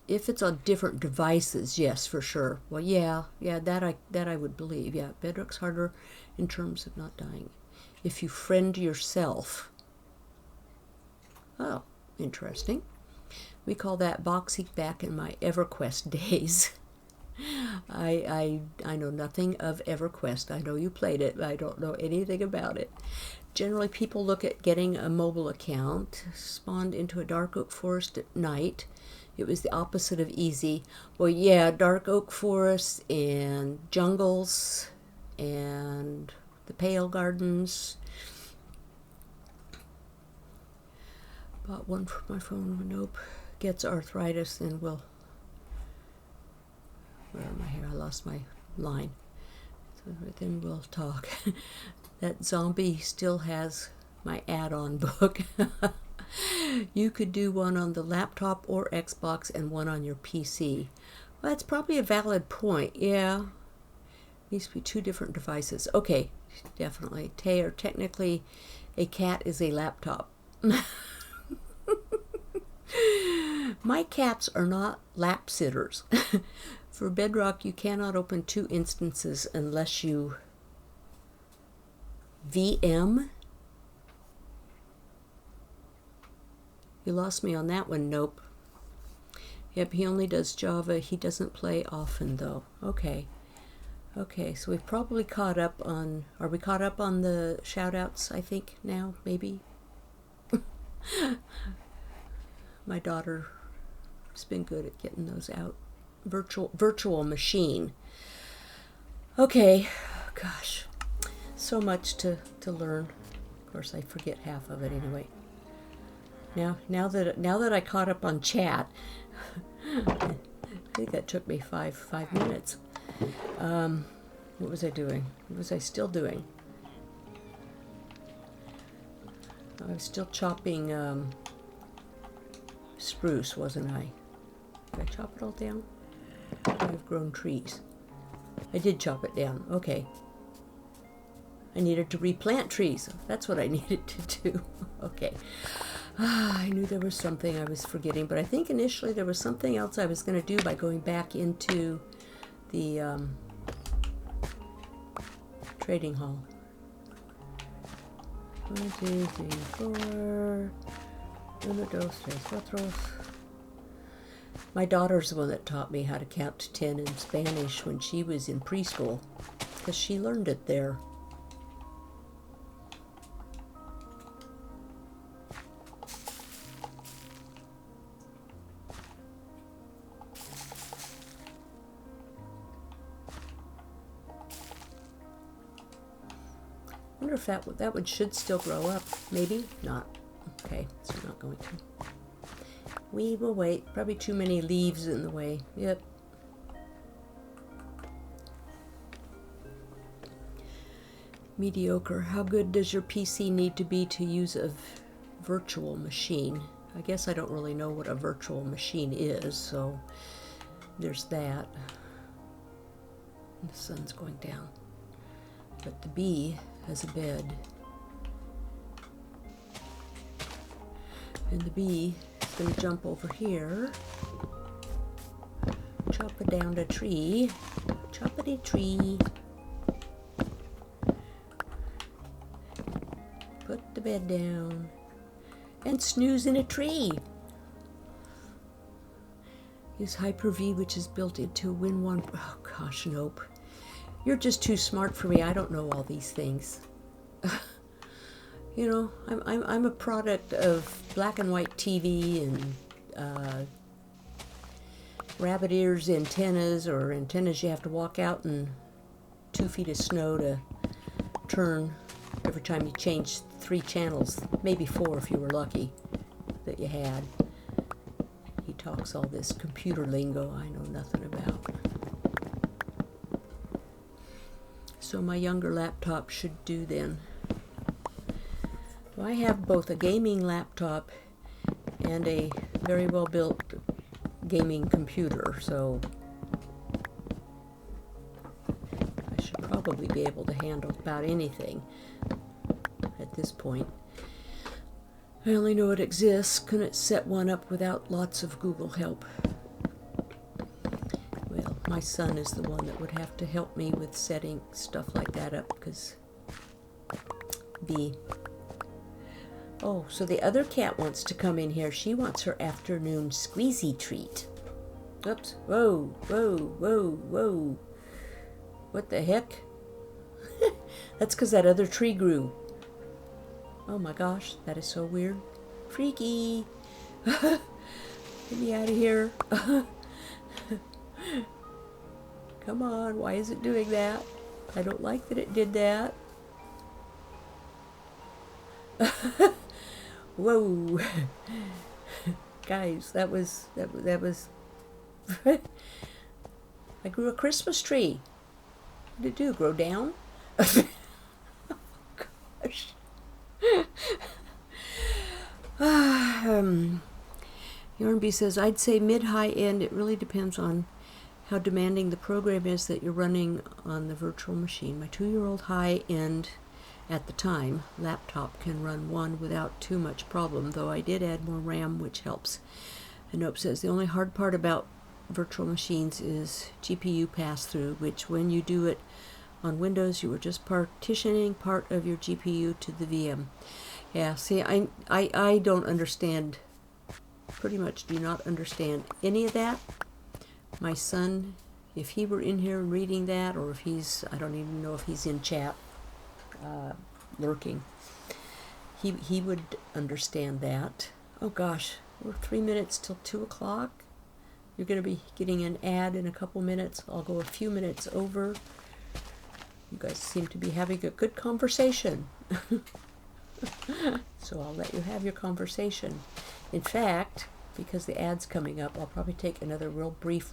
If it's on different devices, yes, for sure. Well, yeah, that I would believe. Yeah, Bedrock's harder in terms of not dying. If you friend yourself. Oh, interesting. We call that boxing back in my EverQuest days. I know nothing of EverQuest. I know you played it, but I don't know anything about it. Generally, people look at getting a mobile account. Spawned into a dark oak forest at night. It was the opposite of easy. Well, yeah, dark oak forests and jungles and the Pale Gardens. Bought one for my phone. Nope. Gets arthritis and will. Where am I here? I lost my line. So then we'll talk. That zombie still has my add-on book. You could do one on the laptop or Xbox and one on your PC. Well, that's probably a valid point. Yeah. Needs to be 2 different devices. Okay, definitely. Technically, a cat is a laptop. My cats are not lap sitters. For Bedrock, you cannot open 2 instances unless you VM. You lost me on that one. Nope. Yep, he only does Java. He doesn't play often, though. Okay. Okay, so we've probably caught up on... Are we caught up on the shout-outs, I think, now? Maybe? My daughter's been good at getting those out. Virtual machine. Okay. Gosh. So much to learn. Of course, I forget half of it anyway. Now that I caught up on chat, I think that took me five minutes. What was I doing? What was I still doing? I was still chopping spruce, wasn't I? Did I chop it all down? I've grown trees. I did chop it down. Okay. I needed to replant trees. That's what I needed to do. Okay. I knew there was something I was forgetting, but I think initially there was something else I was going to do by going back into the trading hall. 1, 2, 3, 4. 1, 2, 3, 4. My daughter's the one that taught me how to count to 10 in Spanish when she was in preschool, because she learned it there. I wonder if that one should still grow up. Maybe not. Okay, so we're not going to. We will wait. Probably too many leaves in the way. Yep. Mediocre. How good does your PC need to be to use a virtual machine? I guess I don't really know what a virtual machine is, so there's that. The sun's going down. But the bee has a bed. And the bee is going to jump over here, chop it down a tree, choppity tree, put the bed down, and snooze in a tree. Use Hyper-V, which is built into Win1. Oh gosh, nope. You're just too smart for me. I don't know all these things. You know, I'm a product of black and white TV and rabbit ears antennas, or antennas you have to walk out in 2 feet of snow to turn every time you change 3 channels, maybe 4 if you were lucky that you had. He talks all this computer lingo I know nothing about. So my younger laptop should do then. Well, I have both a gaming laptop and a very well built gaming computer, so I should probably be able to handle about anything at this point. I only know it exists, couldn't set one up without lots of Google help. Well, my son is the one that would have to help me with setting stuff like that up, because oh, so the other cat wants to come in here. She wants her afternoon squeezy treat. Oops. Whoa, whoa, whoa, whoa. What the heck? That's because that other tree grew. Oh my gosh, that is so weird. Freaky. Get me out of here. Come on, why is it doing that? I don't like that it did that. Whoa. Guys, that was I grew a Christmas tree. What did it do? Grow down? Oh, gosh. Yarnby says, I'd say mid-high end. It really depends on how demanding the program is that you're running on the virtual machine. My 2-year-old high-end, at the time, laptop can run one without too much problem, though I did add more RAM, which helps. And Nope says, the only hard part about virtual machines is GPU pass-through, which when you do it on Windows, you are just partitioning part of your GPU to the VM. Yeah, see, I don't understand, pretty much do not understand any of that. My son, if he were in here reading that, or if he's, I don't even know if he's in chat, lurking, he would understand that. Oh gosh, we're 3 minutes till 2 o'clock. You're going to be getting an ad in a couple minutes. I'll go a few minutes over. You guys seem to be having a good conversation. So I'll let you have your conversation. In fact, because the ad's coming up, I'll probably take another real brief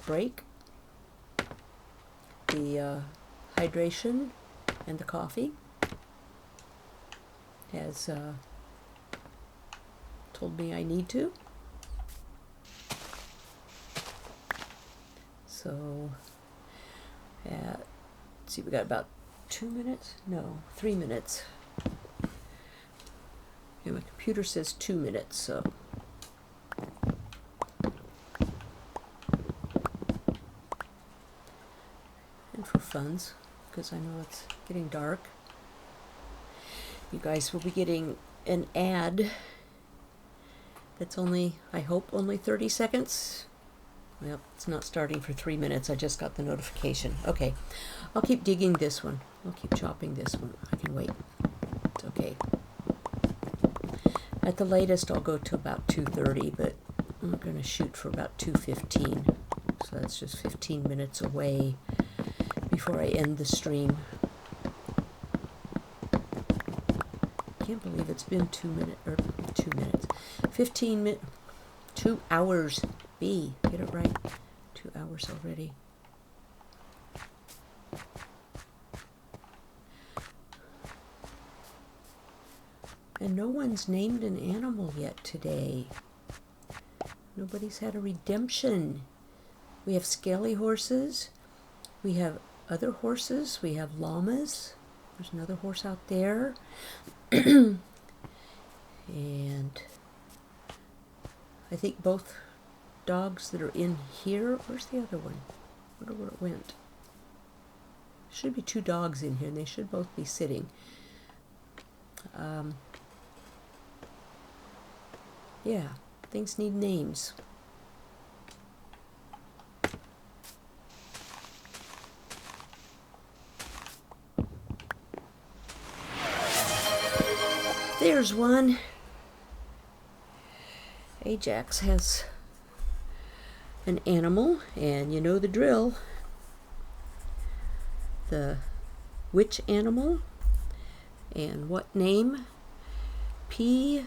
break. The hydration and the coffee has told me I need to. So, let's see, we got about 2 minutes? No, 3 minutes. Yeah, my computer says 2 minutes, so. And for funs, because I know it's getting dark, you guys will be getting an ad that's only, I hope, only 30 seconds. Well, it's not starting for 3 minutes. I just got the notification. Okay, I'll keep digging this one. I'll keep chopping this one. I can wait. It's okay. At the latest, I'll go to about 2:30, but I'm going to shoot for about 2:15. So that's just 15 minutes away before I end the stream. Can't believe it's been 2 minutes, or 2 minutes. 15 minutes. 2 hours. B, get it right. 2 hours already. And no one's named an animal yet today. Nobody's had a redemption. We have scaly horses. We have other horses. We have llamas. There's another horse out there. And I think both dogs that are in here. Where's the other one? I wonder where it went. Should be 2 dogs in here, and they should both be sitting. Yeah, things need names. There's one. Ajax has an animal, and you know the drill. The which animal and what name? Potil.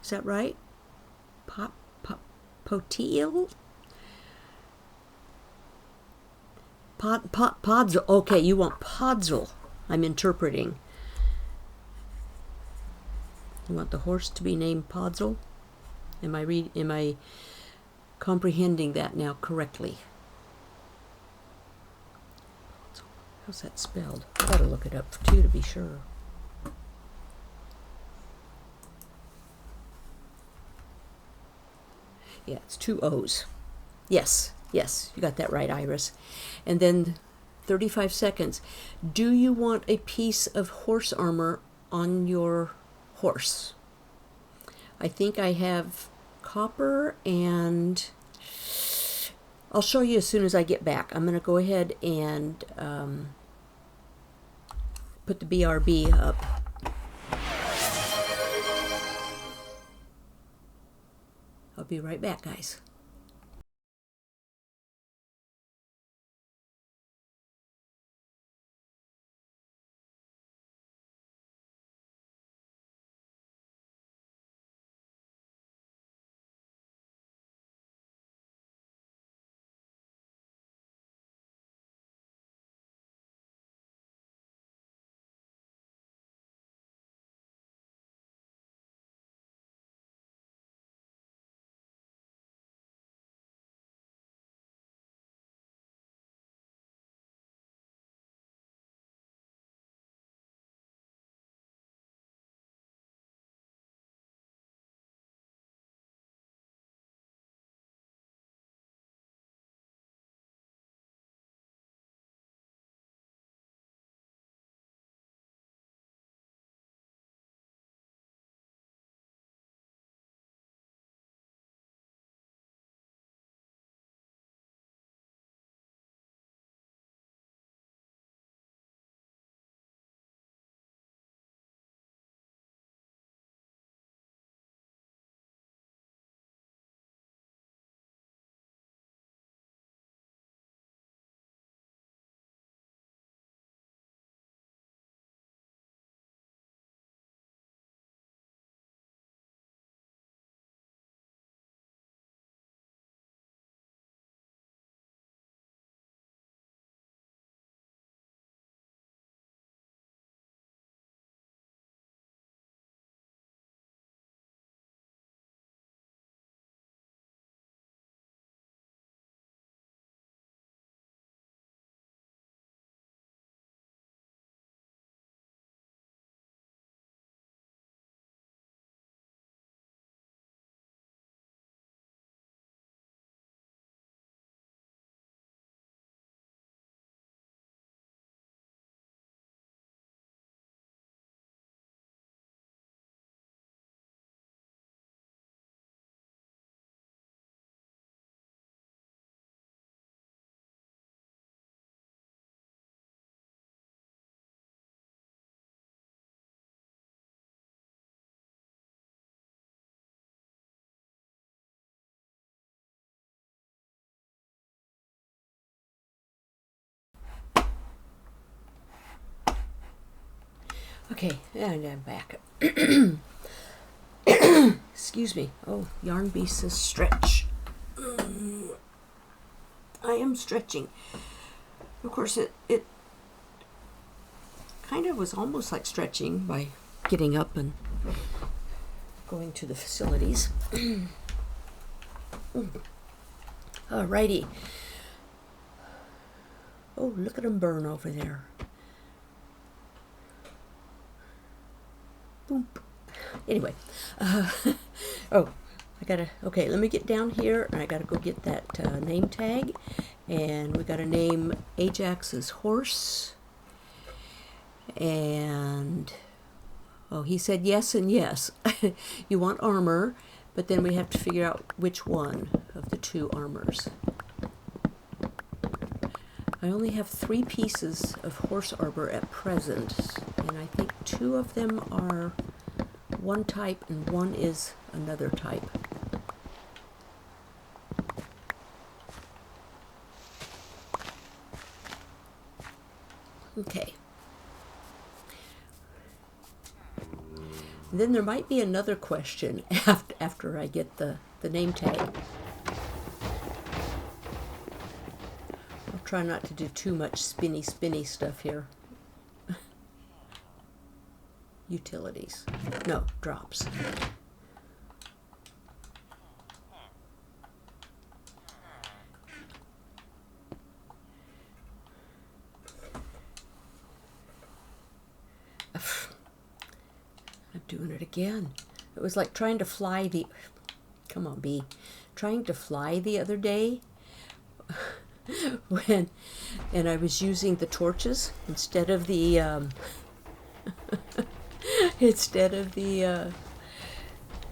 Is that right? Potil? Podzol. Okay, you want Podzol. I'm interpreting. You want the horse to be named Podzol? Am I comprehending that now correctly? How's that spelled? I gotta look it up too to be sure. Yeah, it's 2 O's. Yes, you got that right, Iris. And then 35 seconds. Do you want a piece of horse armor on your horse? I think I have copper, and I'll show you as soon as I get back. I'm going to go ahead and put the BRB up. I'll be right back, guys. Okay, and I'm back. Excuse me. Oh, Yarn Bee says stretch. I am stretching. Of course, it kind of was almost like stretching by getting up and going to the facilities. Alrighty. Oh, look at them burn over there. Boom. Anyway, okay, let me get down here, and I gotta go get that name tag, and we gotta name Ajax's horse, and, oh, he said yes and yes. You want armor, but then we have to figure out which one of the 2 armors. I only have 3 pieces of horse armor at present, and I think 2 of them are one type and 1 is another type. Okay. And then there might be another question after I get the name tag. I'll try not to do too much spinny stuff here. Utilities. No, drops. I'm doing it again. It was like trying to fly the... Come on, bee. Trying to fly the other day and I was using the torches instead of the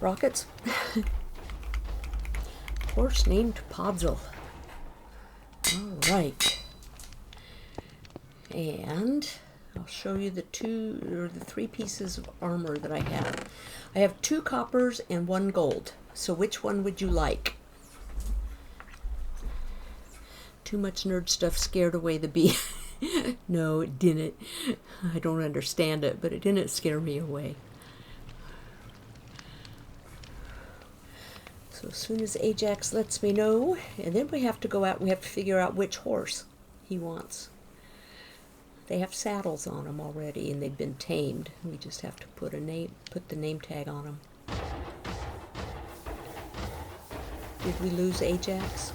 rockets. Horse named Podzol. All right. And I'll show you the 3 pieces of armor that I have. I have 2 coppers and 1 gold. So which one would you like? Too much nerd stuff scared away the bee. No, it didn't. I don't understand it, but it didn't scare me away. So as soon as Ajax lets me know, and then we have to go out, we have to figure out which horse he wants. They have saddles on them already, and they've been tamed. We just have to put the name tag on them. Did we lose Ajax?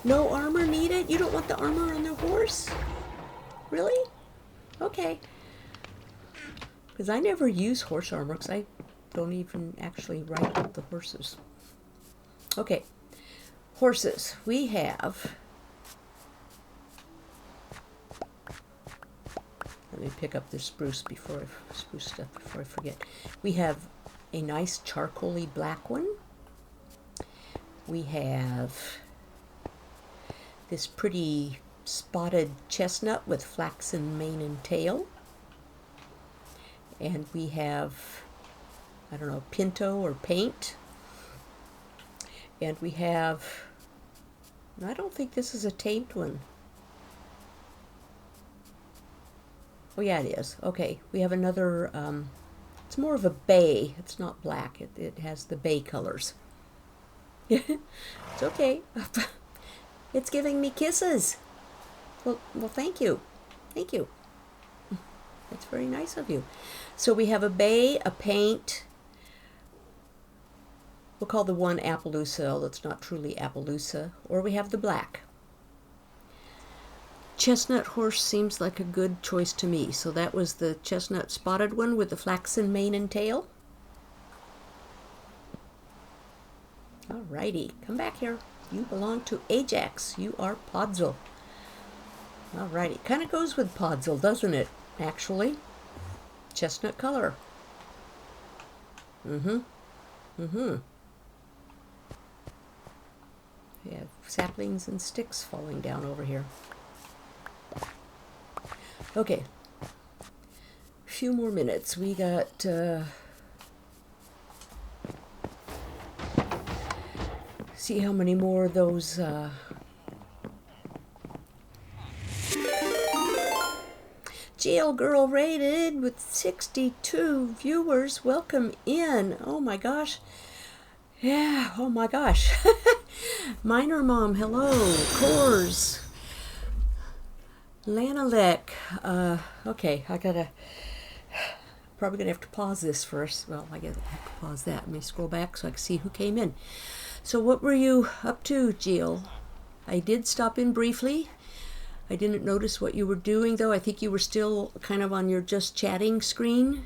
No armor needed? You don't want the armor on the horse? Really? Okay. Because I never use horse armor, because I don't even actually ride with the horses. Okay. Horses. We have... Let me pick up this spruce stuff before I forget. We have a nice charcoaly black one. We have this pretty spotted chestnut with flaxen mane and tail. And we have, I don't know, pinto or paint. And we have, I don't think this is a tamed one. Oh yeah, it is. Okay, we have another, it's more of a bay. It's not black. It has the bay colors. It's okay. It's giving me kisses. Well, thank you. Thank you. That's very nice of you. So we have a bay, a paint. We'll call the one Appaloosa, although it's not truly Appaloosa. Or we have the black. Chestnut horse seems like a good choice to me. So that was the chestnut spotted one with the flaxen mane and tail. Alrighty, come back here. You belong to Ajax. You are Podzol. Alrighty, kind of goes with Podzol, doesn't it? Actually, chestnut color. We have saplings and sticks falling down over here. Okay, a few more minutes. We got see how many more of those Jail Girl rated with 62 viewers. Welcome in. Oh my gosh. Yeah, oh my gosh. Miner Mom, hello. Coors. Lanalek. Okay, I gotta, probably gonna have to pause this first. Well, I guess I have to pause that. Let me scroll back so I can see who came in. So what were you up to, Jill? I did stop in briefly. I didn't notice what you were doing, though. I think you were still kind of on your just chatting screen.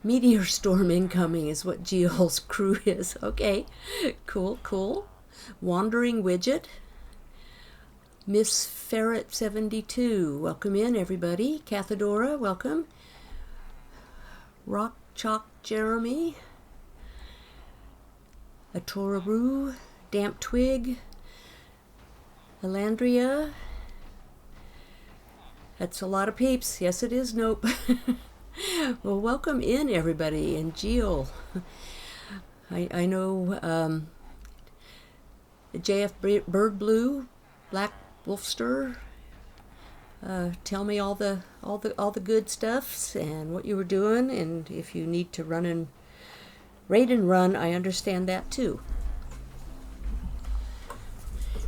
Meteor storm incoming is what Jill's crew is. Okay, cool, cool. Wandering Widget. Miss Ferret 72. Welcome in, everybody. Cathedora, welcome. Rock Chalk Jeremy. Atoraroo. Damp Twig. Elandria. That's a lot of peeps. Yes, it is. Nope. Well, welcome in, everybody. And Jill, I know JF Bird Blue, Black Wolfster. Tell me all the good stuffs and what you were doing, and if you need to raid and run, I understand that too.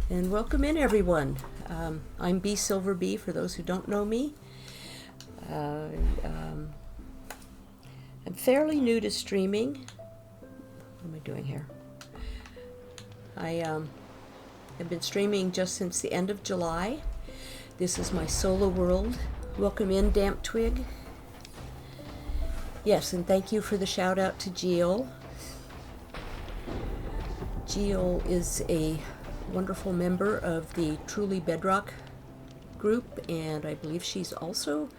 And welcome in, everyone. I'm B Silver B for those who don't know me. I'm fairly new to streaming. What am I doing here? I have been streaming just since the end of July. This is my solo world. Welcome in, Damp Twig. Yes, and thank you for the shout out to Jill. Jill is a wonderful member of the Truly Bedrock group, and I believe she's also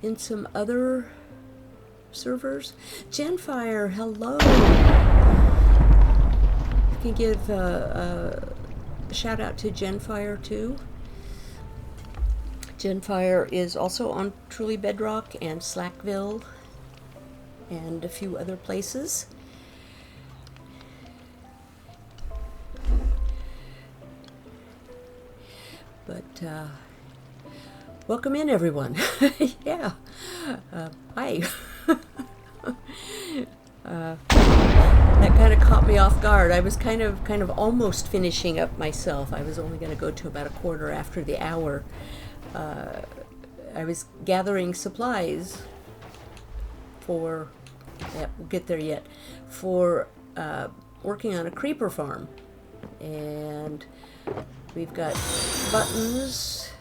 in some other servers. Genfire, hello. You can give a shout out to Genfire too. Genfire is also on Truly Bedrock and Slackville and a few other places. But welcome in, everyone. Yeah. Hi. That kind of caught me off guard. I was kind of almost finishing up myself. I was only going to go to about a quarter after the hour. I was gathering supplies for, we'll get there yet, for working on a creeper farm. And we've got buttons.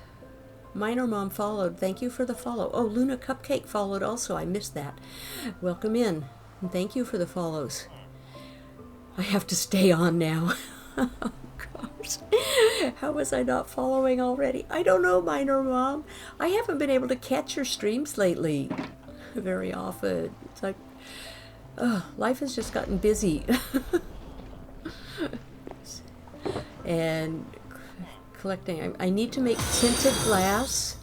Minor Mom followed. Thank you for the follow. Oh, Luna Cupcake followed also. I missed that. Welcome in. And thank you for the follows. I have to stay on now. Oh, gosh. How was I not following already? I don't know, Minor Mom. I haven't been able to catch your streams lately very often. It's like, life has just gotten busy. And collecting. I need to make tinted glass.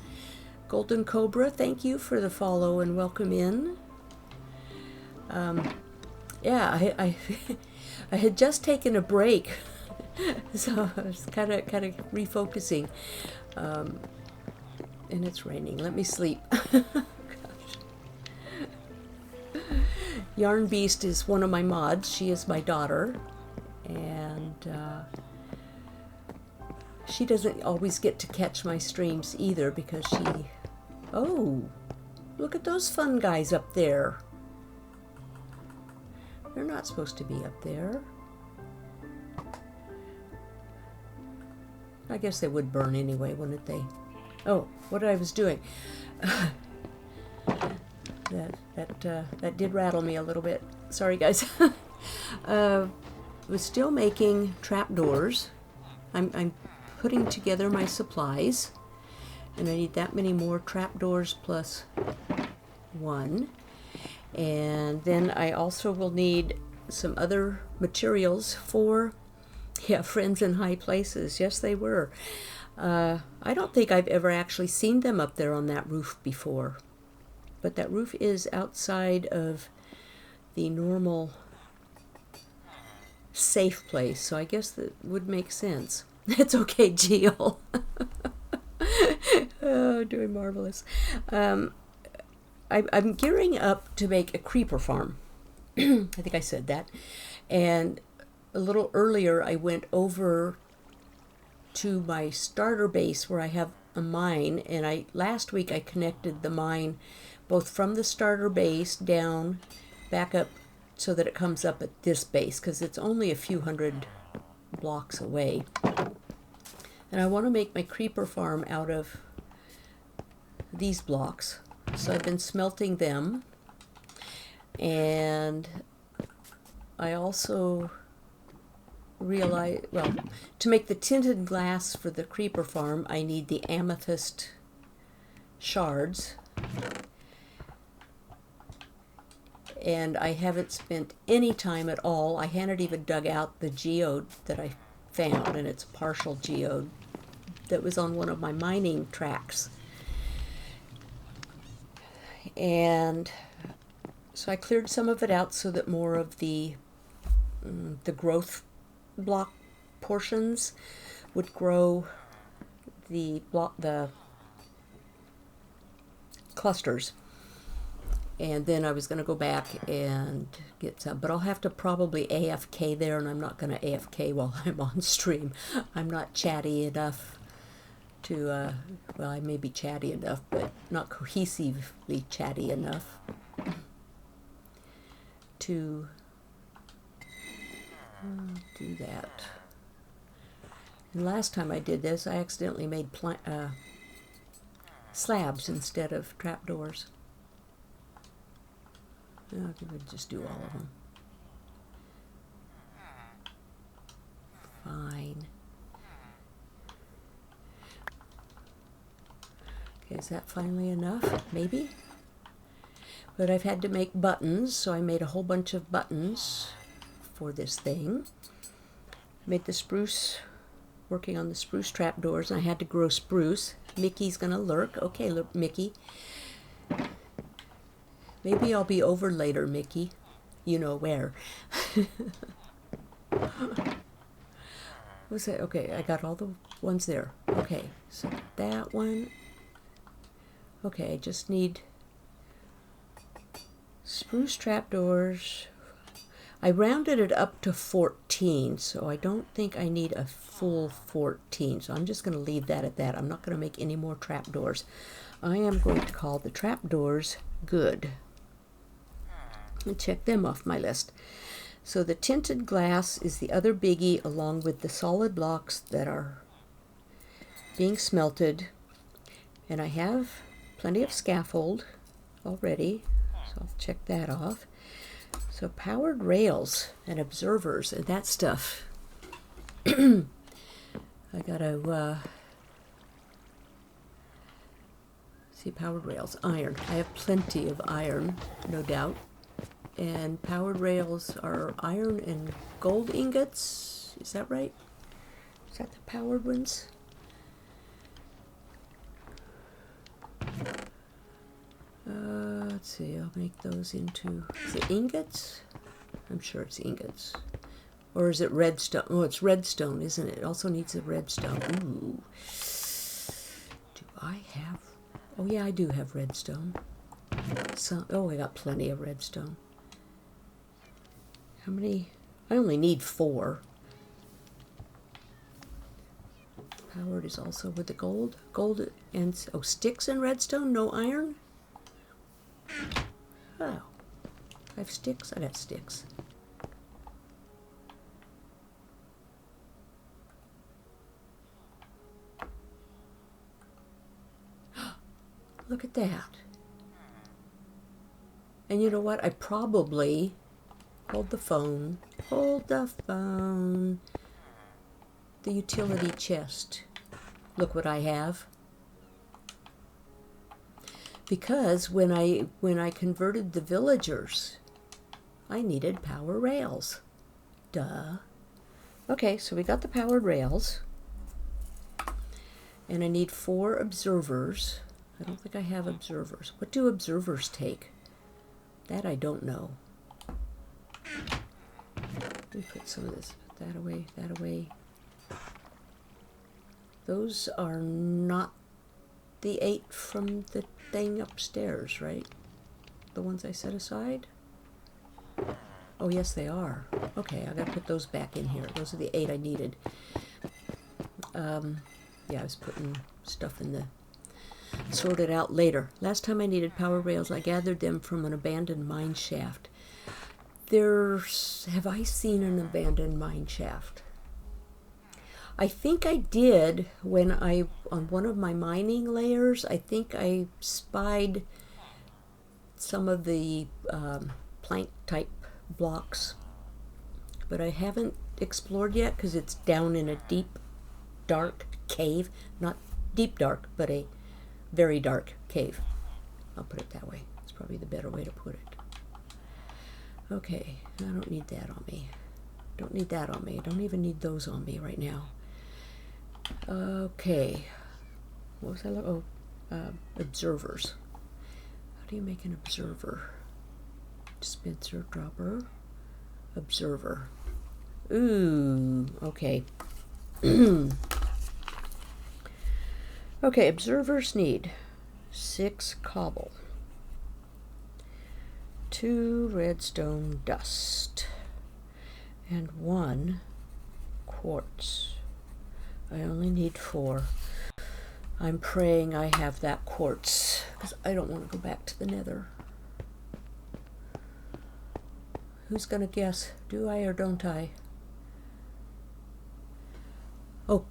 Golden Cobra, thank you for the follow and welcome in. Yeah, I had just taken a break, so I was kind of refocusing. And it's raining. Let me sleep. Gosh. Yarn Beast is one of my mods. She is my daughter, and she doesn't always get to catch my streams either because she... Oh, look at those fun guys up there. They're not supposed to be up there. I guess they would burn anyway, wouldn't they? Oh, what I was doing. That did rattle me a little bit. Sorry, guys. Was still making trapdoors. I'm putting together my supplies, and I need that many more trapdoors plus one. And then I also will need some other materials for, yeah, friends in high places. Yes, they were. I don't think I've ever actually seen them up there on that roof before, but that roof is outside of the normal safe place, so I guess that would make sense. It's okay, Jill. Oh, doing marvelous. I'm gearing up to make a creeper farm. I think I said that. And a little earlier, I went over to my starter base where I have a mine. And last week I connected the mine both from the starter base down, back up so that it comes up at this base, because it's only a few hundred blocks away. And I want to make my creeper farm out of these blocks. So I've been smelting them, and I also realize, well, to make the tinted glass for the creeper farm, I need the amethyst shards, and I haven't spent any time at all. I hadn't even dug out the geode that I found, and it's a partial geode that was on one of my mining tracks. And so I cleared some of it out so that more of the growth block portions would grow the clusters. And then I was going to go back and get some, but I'll have to probably AFK there, and I'm not going to AFK while I'm on stream. I'm not chatty enough to, well, I may be chatty enough, but not cohesively chatty enough to do that. And last time I did this, I accidentally made slabs instead of trapdoors. I could just do all of them. Fine. Okay, is that finally enough? Maybe? But I've had to make buttons, so I made a whole bunch of buttons for this thing. Made the spruce, working on the spruce trapdoors, and I had to grow spruce. Mickey's gonna lurk. Okay, look, Mickey. Maybe I'll be over later, Mickey. You know where. What's that? Okay, I got all the ones there. Okay, so that one. Okay, I just need spruce trapdoors. I rounded it up to 14, so I don't think I need a full 14. So I'm just going to leave that at that. I'm not going to make any more trapdoors. I am going to call the trapdoors good. And check them off my list. So the tinted glass is the other biggie, along with the solid blocks that are being smelted. And I have plenty of scaffold already, so I'll check that off. So powered rails and observers and that stuff. I gotta see, powered rails, iron. I have plenty of iron, no doubt. And powered rails are iron and gold ingots. Is that right? Is that the powered ones? Let's see, I'll make those into, is it ingots? I'm sure it's ingots. Or is it redstone? Oh, it's redstone, isn't it? It also needs a redstone. Ooh. Do I have, oh yeah, I do have redstone. Oh, I got plenty of redstone. How many? I only need 4. Powered is also with the gold. Gold and, oh, sticks and redstone, no iron? Oh. I have sticks? I got sticks. Look at that. And you know what? I probably, hold the phone, the utility chest. Look what I have. Because when I converted the villagers, I needed power rails. Duh. Okay, so we got the powered rails. And I need 4 observers. I don't think I have observers. What do observers take? That I don't know. Let me put some of this, put that away, that away. Those are not the 8 from the thing upstairs, right? The ones I set aside? Oh, yes, they are. Okay, I gotta put those back in here. Those are the 8 I needed. Yeah, I was putting stuff in the, sort it out later. Last time I needed power rails, I gathered them from an abandoned mine shaft. Have I seen an abandoned mine shaft? I think I did when on one of my mining layers, I think I spied some of the plank type blocks, but I haven't explored yet because it's down in a deep, dark cave. Not deep dark, but a very dark cave. I'll put it that way. It's probably the better way to put it. Okay, I don't need that on me. Don't need that on me. Don't even need those on me right now. Okay. What was that? Oh, observers. How do you make an observer? Dispenser, dropper, observer. Ooh, okay. Okay, observers need 6 cobble, 2 redstone dust, and 1 quartz. I only need 4. I'm praying I have that quartz because I don't want to go back to the nether. Who's going to guess? Do I or don't I? Oh,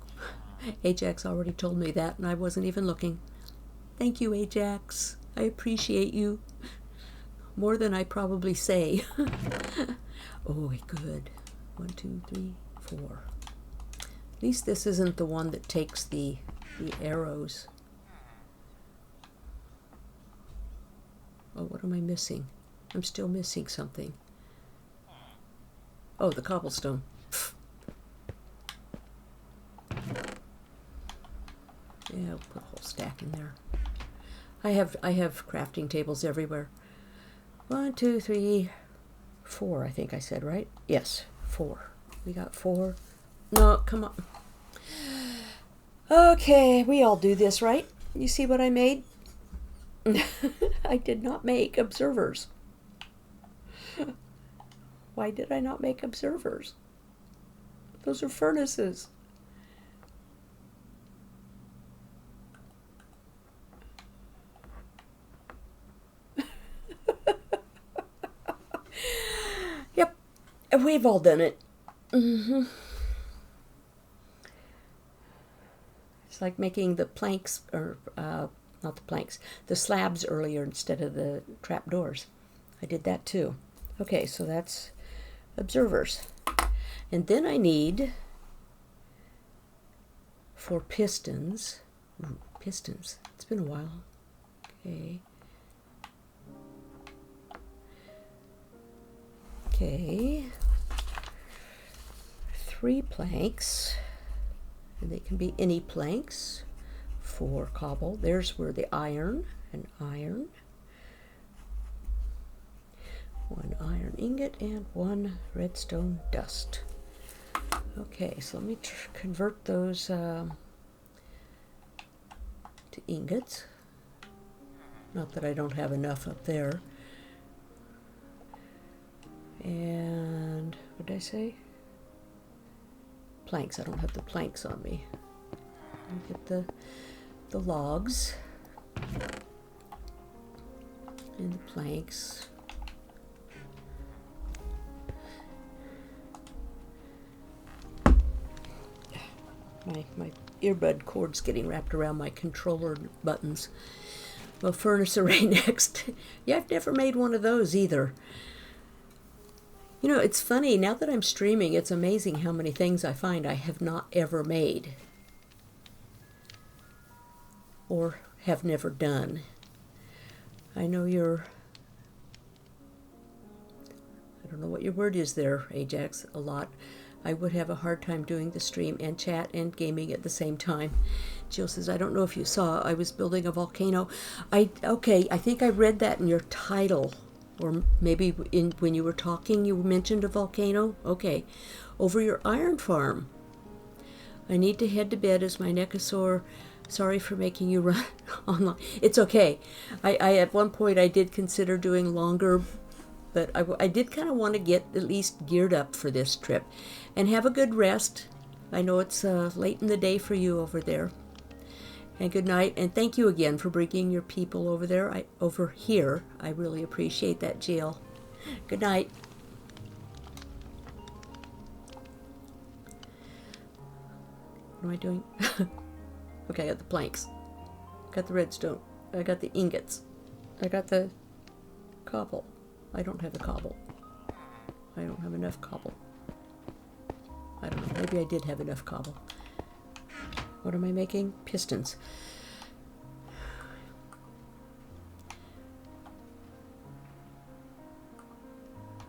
Ajax already told me that and I wasn't even looking. Thank you, Ajax. I appreciate you more than I probably say. Oh, good. 1, 2, 3, 4. At least this isn't the one that takes the arrows. Oh, what am I missing? I'm still missing something. Oh, the cobblestone. Yeah, I'll put a whole stack in there. I have crafting tables everywhere. 1, 2, 3, 4, I think I said, right? Yes, 4. We got 4. No, come on. Okay, we all do this, right? You see what I made? I did not make observers. Why did I not make observers? Those are furnaces. Yep, we've all done it. It's like making the planks, or not the planks, the slabs earlier instead of the trap doors. I did that too. Okay, so that's observers. And then I need 4 pistons. Ooh, pistons. It's been a while. Okay. Okay. 3 planks. And they can be any planks. 4 cobble. There's where the iron and iron. 1 iron ingot and 1 redstone dust. Okay, so let me convert those to ingots. Not that I don't have enough up there. And what did I say? Planks. I don't have the planks on me. I'll get the logs and the planks. My earbud cord's getting wrapped around my controller buttons. Well, furnace array next. Yeah, I've never made one of those either. You know, it's funny, now that I'm streaming, it's amazing how many things I find I have not ever made. Or have never done. I know I don't know what your word is there, Ajax, a lot. I would have a hard time doing the stream and chat and gaming at the same time. Jill says, I don't know if you saw, I was building a volcano. Okay, I think I read that in your title. Or maybe when you were talking, you mentioned a volcano. Okay. Over your iron farm. I need to head to bed as my neck is sore. Sorry for making you run online. It's okay. I at one point I did consider doing longer, but I did kind of want to get at least geared up for this trip. And have a good rest. I know it's late in the day for you over there. And good night, and thank you again for bringing your people over there, over here. I really appreciate that, Jill. Good night. What am I doing? Okay, I got the planks. Got the redstone. I got the ingots. I got the cobble. I don't have the cobble. I don't have enough cobble. I don't know. Maybe I did have enough cobble. What am I making? Pistons.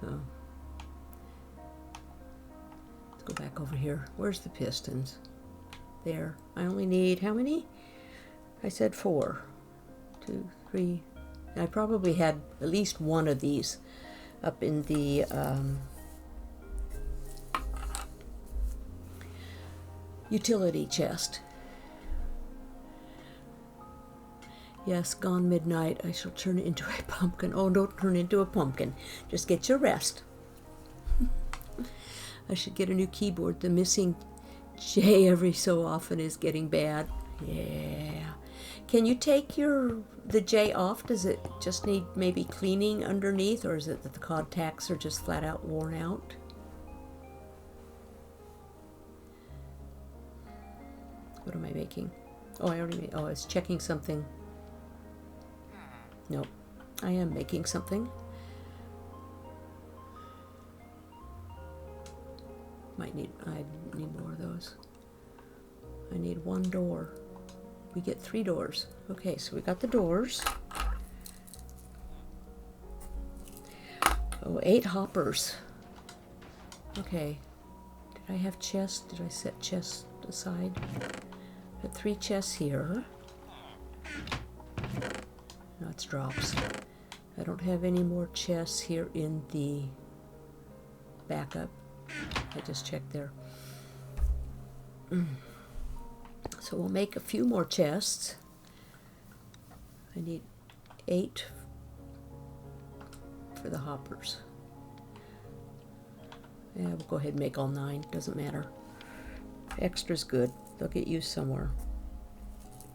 Oh. Let's go back over here. Where's the pistons? There. I only need how many? I said 4. 2, 3. I probably had at least one of these up in the utility chest. Yes, gone midnight. I shall turn it into a pumpkin. Oh, don't turn into a pumpkin. Just get your rest. I should get a new keyboard. The missing J every so often is getting bad. Yeah. Can you take the J off? Does it just need maybe cleaning underneath, or is it that the contacts are just flat out worn out? What am I making? Oh, I already made, oh, I was checking something. Nope, I am making something. I need more of those. I need one door. We get 3 doors. Okay, so we got the doors. Oh, 8 hoppers. Okay. Did I have chests? Did I set chests aside? Got 3 chests here. No, it's drops. I don't have any more chests here in the backup. I just checked there. So we'll make a few more chests. I need 8 for the hoppers. Yeah, we'll go ahead and make all 9. Doesn't matter. Extra's good. They'll get used somewhere.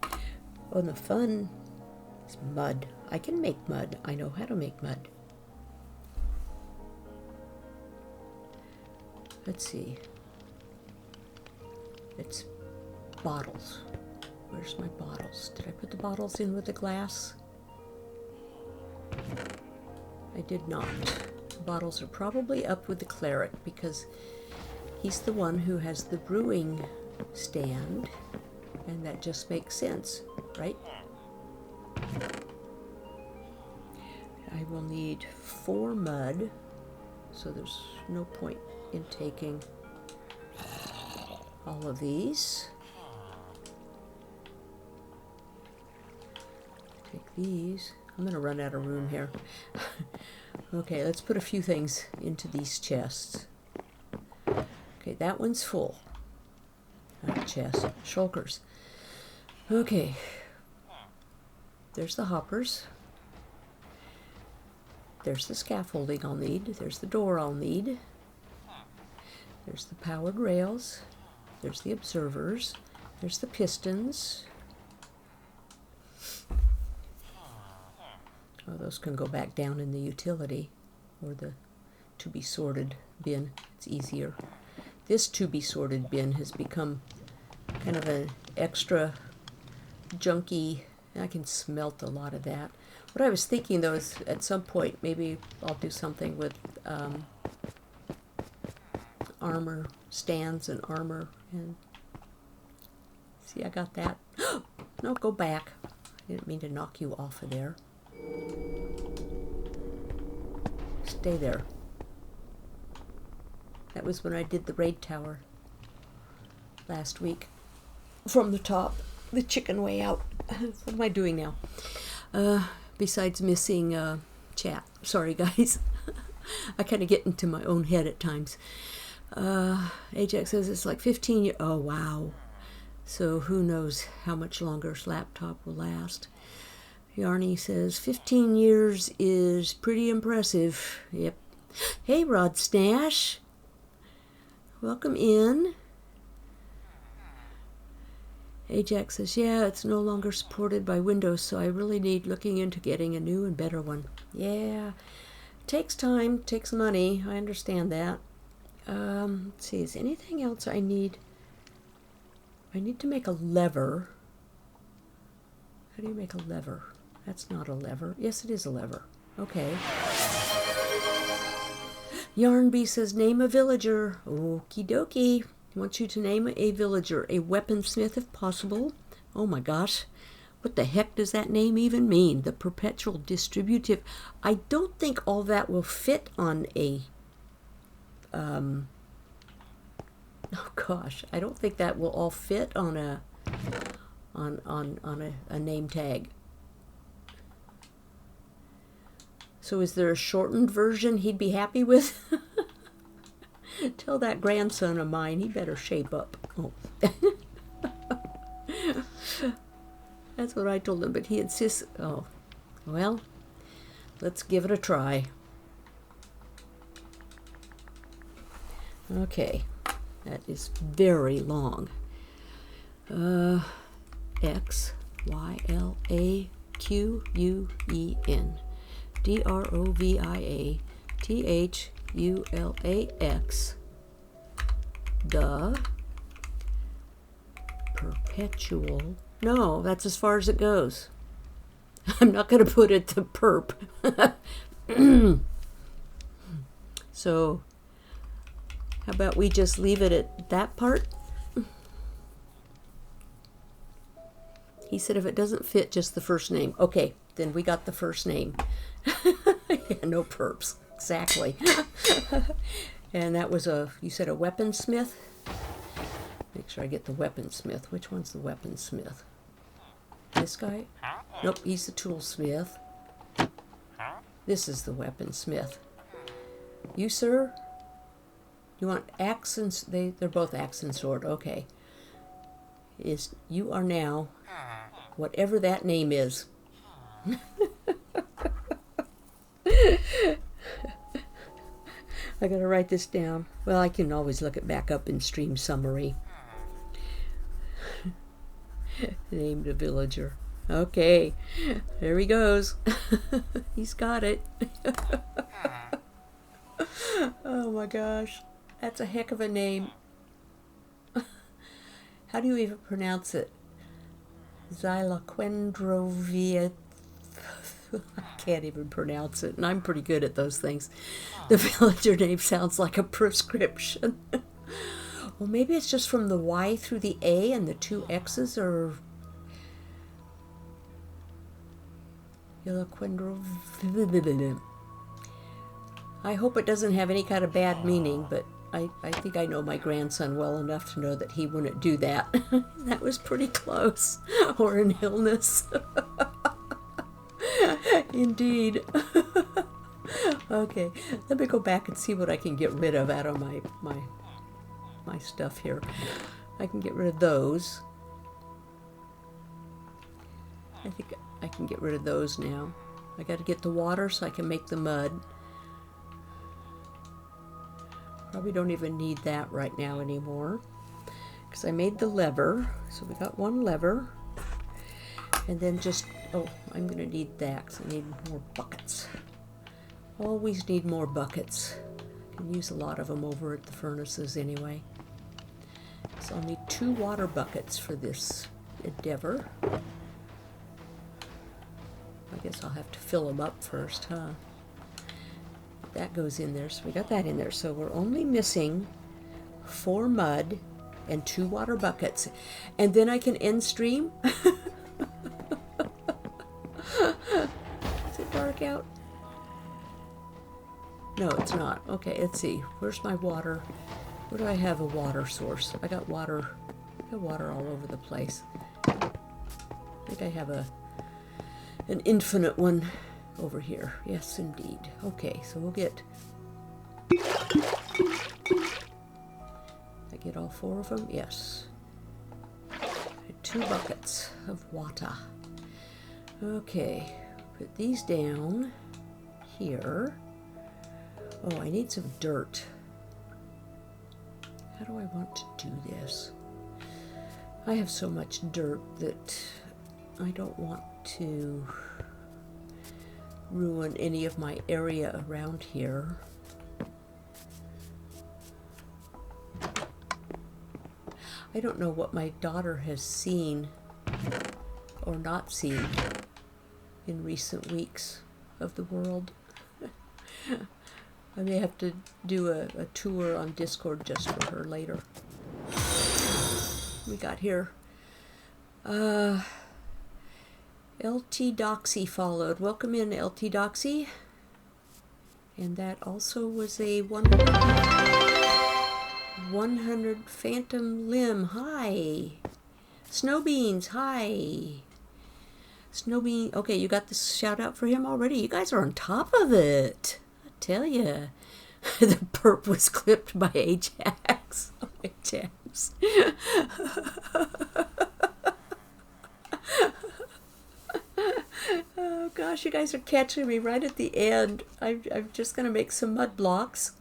Oh, and the fun is mud. I can make mud. I know how to make mud. Let's see. It's bottles. Where's my bottles? Did I put the bottles in with the glass? I did not. The bottles are probably up with the cleric because he's the one who has the brewing stand, and that just makes sense, right? I will need 4 mud, so there's no point in taking all of these. Take these. I'm going to run out of room here. Okay, let's put a few things into these chests. Okay, that one's full. Not chest, shulkers. Okay. There's the hoppers. There's the scaffolding I'll need. There's the door I'll need. There's the powered rails. There's the observers. There's the pistons. Oh, those can go back down in the utility or the to be sorted bin. It's easier. This to be sorted bin has become kind of an extra junky. I can smelt a lot of that. What I was thinking though is at some point maybe I'll do something with armor stands and armor. And see, I got that. No, go back. I didn't mean to knock you off of there. Stay there. That was when I did the raid tower last week. From the top, the chicken way out. What am I doing now? Besides missing chat. Sorry, guys. I kind of get into my own head at times. Ajax says it's like 15 years. Oh, wow. So who knows how much longer his laptop will last. Yarny says 15 years is pretty impressive. Yep. Hey, Rod Snash. Welcome in. Ajax says, yeah, it's no longer supported by Windows, so I really need looking into getting a new and better one. Yeah, it takes time, takes money. I understand that. Let's see, is anything else I need? I need to make a lever. How do you make a lever? That's not a lever. Yes, it is a lever. Okay. Yarnbee says, name a villager. Okie dokie. I want you to name a villager, a weaponsmith if possible. Oh my gosh. What the heck does that name even mean? The perpetual distributive. I don't think all that will fit on a... oh gosh. I don't think that will all fit on a... on a name tag. So is there a shortened version he'd be happy with? Tell that grandson of mine he better shape up. Oh. That's what I told him, but he insists. Oh, well, let's give it a try. Okay, that is very long. X Y L A Q U E N DROVIATHULAX. The perpetual. No, that's as far as it goes. I'm not going to put it to perp. So, how about we just leave it at that part? He said if it doesn't fit, just the first name. Okay, then we got the first name. Yeah, no perps. Exactly. And that was you said a weaponsmith? Make sure I get the weaponsmith. Which one's the weaponsmith? This guy? Nope, he's the toolsmith. This is the weaponsmith. You, sir? You want axe and... They're both axe and sword. Okay. You are now whatever that name is. I gotta write this down. Well, I can always look it back up in stream summary. Named a villager. Okay, there he goes. He's got it. Oh my gosh, that's a heck of a name. How do you even pronounce it? Xyloquendrovia. I can't even pronounce it, and I'm pretty good at those things. The villager name sounds like a prescription. Well, maybe it's just from the Y through the A and the two X's are... I hope it doesn't have any kind of bad meaning, but I think I know my grandson well enough to know that he wouldn't do that. That was pretty close. Or an illness. Indeed. Okay, let me go back and see what I can get rid of out of my stuff here. I can get rid of those. I think I can get rid of those now. I got to get the water so I can make the mud. Probably don't even need that right now anymore because I made the lever. So we got one lever. And then just, oh, I'm going to need that because I need more buckets. Always need more buckets. I can use a lot of them over at the furnaces anyway. So I'll need 2 water buckets for this endeavor. I guess I'll have to fill them up first, huh? That goes in there, so we got that in there. So we're only missing 4 mud and 2 water buckets. And then I can end stream? Is it dark out? No, it's not. Okay, let's see. Where's my water? Where do I have a water source? I got water all over the place. I think I have an infinite one over here. Yes, indeed. Okay, so we'll get... I get all 4 of them? Yes. 2 buckets of water. Okay, put these down here. Oh, I need some dirt. How do I want to do this? I have so much dirt that I don't want to ruin any of my area around here. I don't know what my daughter has seen or not seen in recent weeks of the world. I may have to do a tour on Discord just for her later. We got here. LT Doxy followed. Welcome in, LT Doxy. And that also was a 100 Phantom Limb. Hi. Snowbeans. Hi. Snowbean. Okay, you got this shout out for him already. You guys are on top of it. I tell ya. The perp was clipped by Ajax. Oh, Ajax. streams. Oh gosh, you guys are catching me right at the end. I'm just going to make some mud blocks.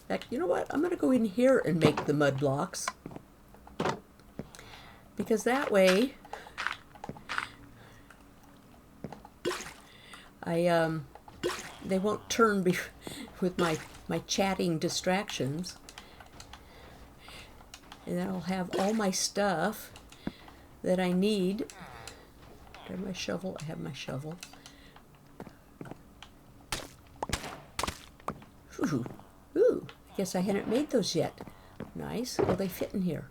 In fact, you know what? I'm going to go in here and make the mud blocks. Because that way, they won't turn with my chatting distractions. And then I'll have all my stuff that I need. I have my shovel. I have my shovel. Ooh, ooh, I guess I hadn't made those yet. Nice. Will they fit in here?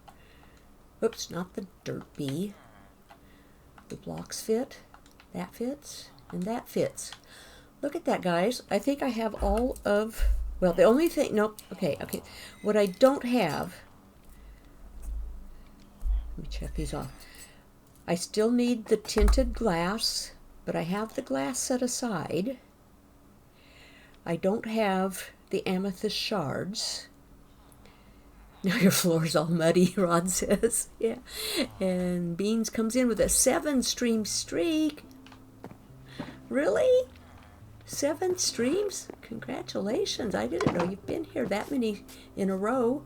Oops, not the dirt bee. The blocks fit. That fits. And that fits. Look at that, guys. I think I have all of... Well, the only thing... Nope. Okay, okay. What I don't have... Let me check these off. I still need the tinted glass, but I have the glass set aside. I don't have the amethyst shards. Now your floor's all muddy, Rod says. Yeah. And Beans comes in with a 7-stream streak. Really? 7 streams? Congratulations. I didn't know you've been here that many in a row.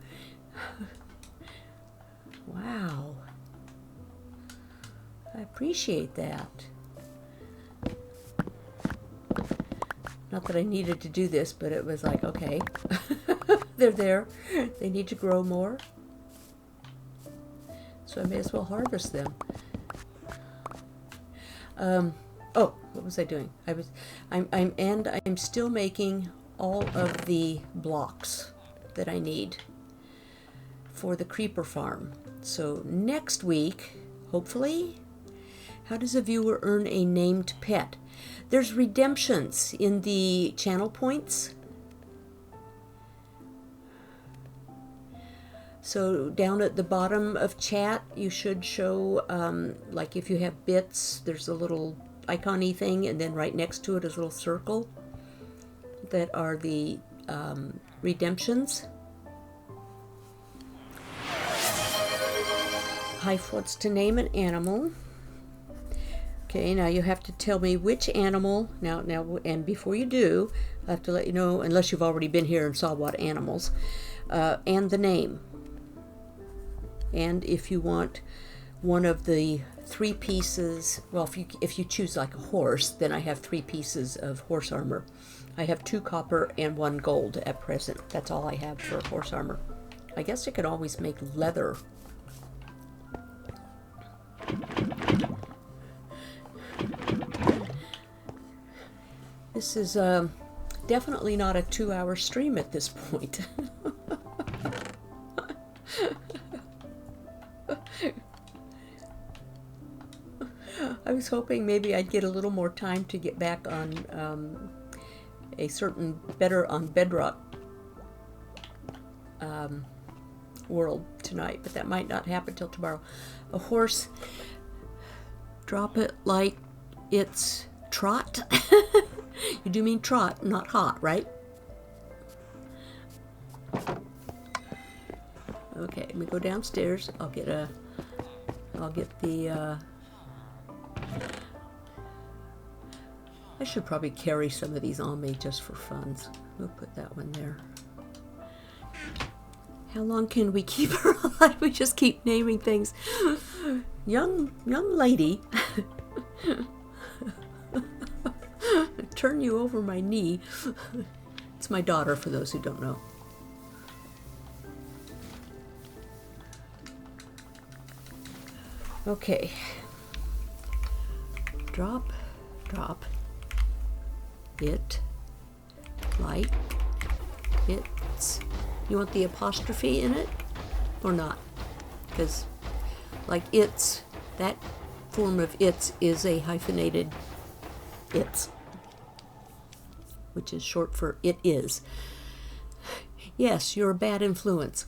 Wow. I appreciate that. Not that I needed to do this, but it was like, okay, they're there. They need to grow more. So I may as well harvest them. Oh, what was I doing? I'm still making all of the blocks that I need for the creeper farm. So next week, hopefully, how does a viewer earn a named pet? There's redemptions in the channel points. So down at the bottom of chat, you should show, like if you have bits, there's a little icon-y thing, and then right next to it is a little circle that are the redemptions. Hife wants to name an animal. Okay, now you have to tell me which animal. Now, and before you do, I have to let you know, unless you've already been here and saw what animals, and the name. And if you want one of the 3 pieces, well, if you choose like a horse, then I have 3 pieces of horse armor. I have 2 copper and 1 gold at present. That's all I have for horse armor. I guess I could always make leather. This is definitely not a 2-hour stream at this point. I was hoping maybe I'd get a little more time to get back on a certain better on bedrock world tonight, but that might not happen till tomorrow. A horse, drop it like it's trot. You do mean trot, not hot, right? Okay, let me go downstairs. I'll get the I should probably carry some of these on me just for funs. We'll put that one there. How long can we keep her alive? We just keep naming things. Young lady. Turn you over my knee. It's my daughter, for those who don't know. Okay. Drop it like it's... You want the apostrophe in it or not? Because like it's, that form of it's is a hyphenated it's, which is short for it is. Yes, you're a bad influence.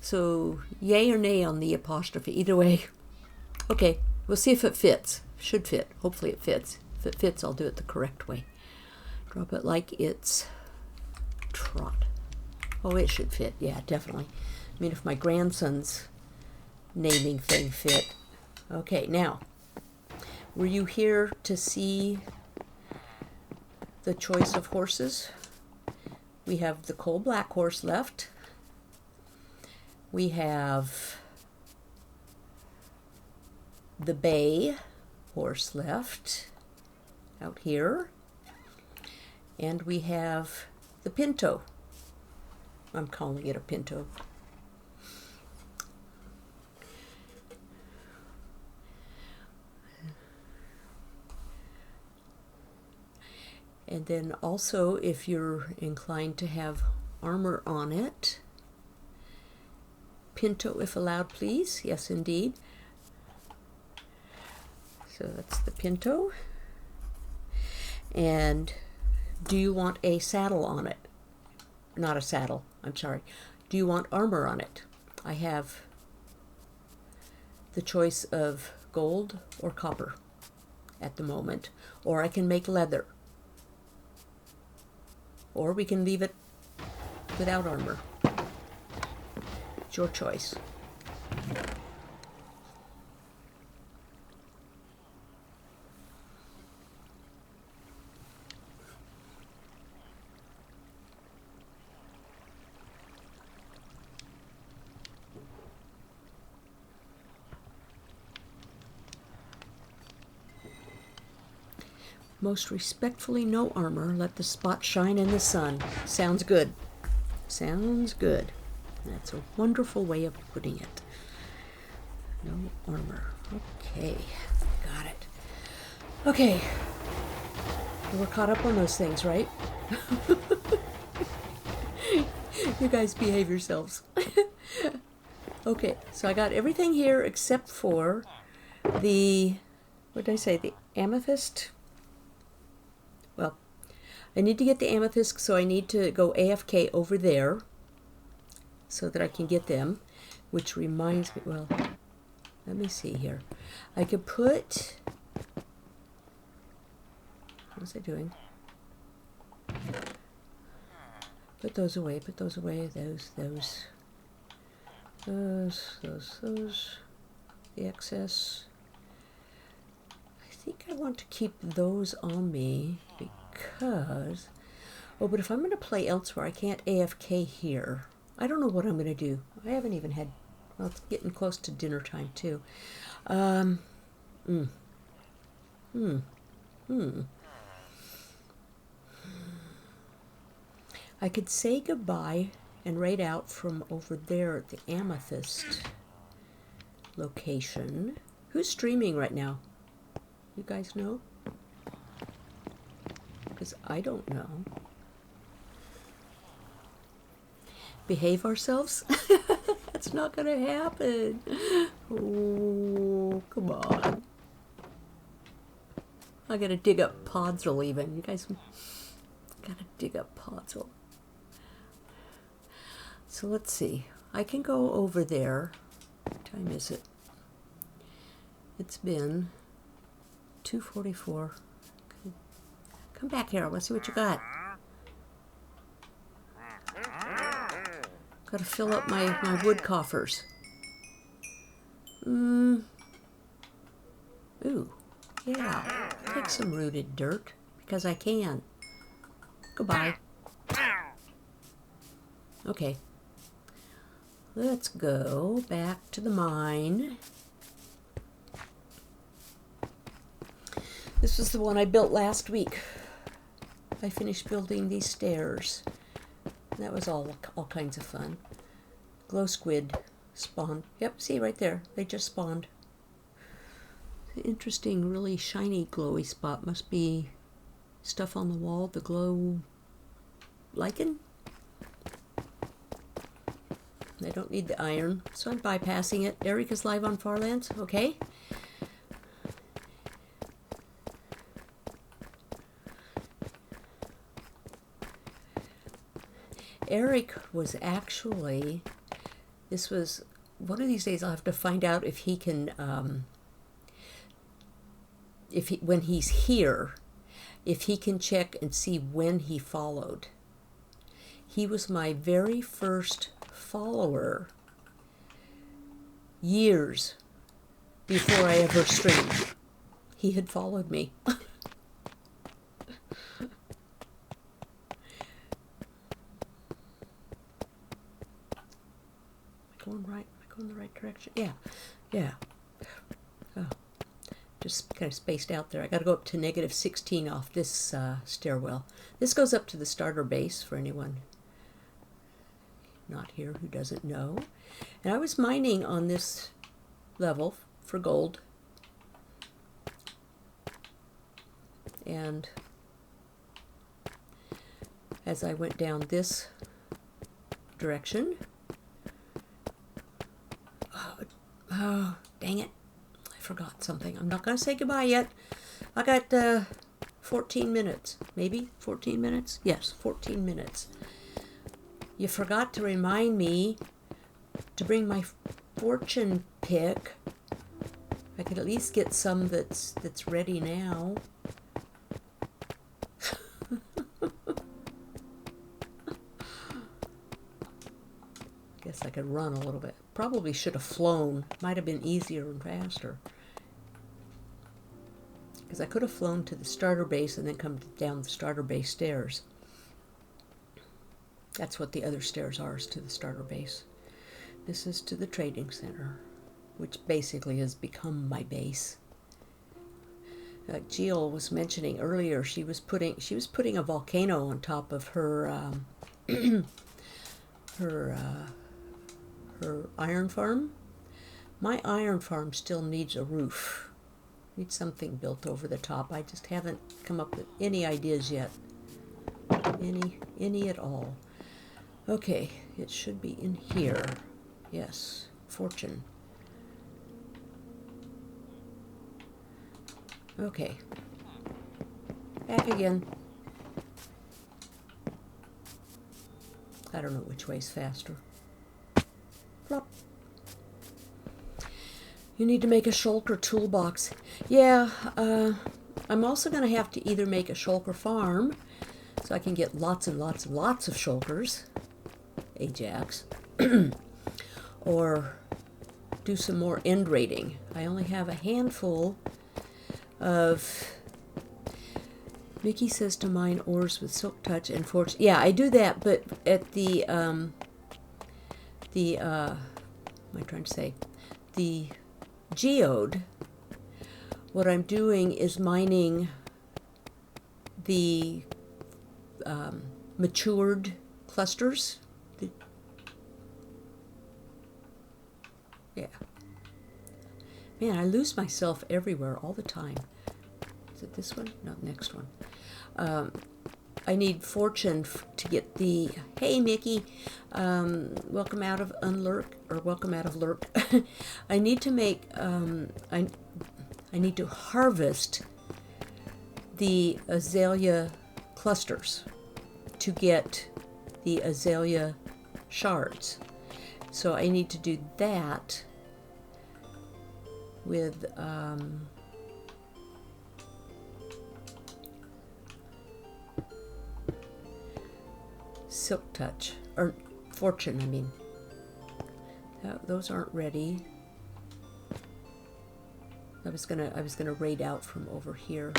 So, yay or nay on the apostrophe, either way. Okay, we'll see if it fits. Should fit. Hopefully it fits. If it fits, I'll do it the correct way. Drop it like it's trot. Oh, it should fit. Yeah, definitely. I mean, if my grandson's naming thing fit. Okay, now, were you here to see the choice of horses? We have the coal black horse left. We have the bay horse left out here. And we have the pinto. I'm calling it a pinto. And then also, if you're inclined to have armor on it, pinto if allowed, please. Yes, indeed. So that's the pinto. And do you want a saddle on it? Not a saddle, I'm sorry. Do you want armor on it? I have the choice of gold or copper at the moment. Or I can make leather. Or we can leave it without armor. It's your choice. Most respectfully, no armor. Let the spot shine in the sun. Sounds good. Sounds good. That's a wonderful way of putting it. No armor. Okay, got it. Okay, we're caught up on those things, right? You guys behave yourselves. Okay, so I got everything here except for the, what did I say, the amethyst? Well, I need to get the amethyst, so I need to go AFK over there so that I can get them, which reminds me, well, let me see here. I could put, what was I doing? Put those away, those, the excess. I think I want to keep those on me because, oh, but if I'm going to play elsewhere, I can't AFK here. I don't know what I'm going to do. I haven't even had, well, it's getting close to dinner time too. I could say goodbye and raid out from over there at the amethyst location. Who's streaming right now? You guys know? Because I don't know. Behave ourselves? That's not going to happen. Oh, come on. I got to dig up Podzol even. You guys got to dig up Podzol. So let's see. I can go over there. What time is it? It's been 2:44. Come back here. Let's see what you got. Got to fill up my wood coffers. Ooh. Yeah. Take some rooted dirt because I can. Goodbye. Okay. Let's go back to the mine. This was the one I built last week. I finished building these stairs. That was all kinds of fun. Glow squid spawned. Yep, see right there. They just spawned. Interesting, really shiny glowy spot. Must be stuff on the wall. The glow lichen. I don't need the iron, so I'm bypassing it. Erica's live on Farlands, okay? Eric was actually, this was, one of these days I'll have to find out if he can when he's here, if he can check and see when he followed. He was my very first follower years before I ever streamed. He had followed me. Going right? Am I going the right direction? Yeah. Yeah. Oh, just kind of spaced out there. I got to go up to -16 off this stairwell. This goes up to the starter base for anyone not here who doesn't know. And I was mining on this level for gold. And as I went down this direction, oh, dang it, I forgot something. I'm not going to say goodbye yet. I got 14 minutes, maybe 14 minutes? Yes, 14 minutes. You forgot to remind me to bring my fortune pick. I could at least get some that's ready now. Guess I could run a little bit. Probably should have flown. Might have been easier and faster. Because I could have flown to the starter base and then come down the starter base stairs. That's what the other stairs are, is to the starter base. This is to the trading center, which basically has become my base. Jill was mentioning earlier, she was putting a volcano on top of her her iron farm. My iron farm still needs a roof. Needs something built over the top. I just haven't come up with any ideas yet. Any at all. Okay, it should be in here. Yes, fortune. Okay. Back again. I don't know which way's faster. Plop. You need to make a shulker toolbox. Yeah, I'm also going to have to either make a shulker farm so I can get lots and lots and lots of shulkers, Ajax, or do some more end raiding. I only have a handful of... Mickey says to mine ores with silk touch and forge. Yeah, I do that, but at the what am I trying to say? The geode, what I'm doing is mining the matured clusters. Yeah. Man, I lose myself everywhere all the time. Is it this one? No, next one. I need fortune to get the... Hey, Mickey. Welcome out of Unlurk, or welcome out of Lurk. I need to make... I need to harvest the azalea clusters to get the azalea shards. So I need to do that with... silk touch, or fortune, I mean. Those aren't ready. I was gonna raid out from over here.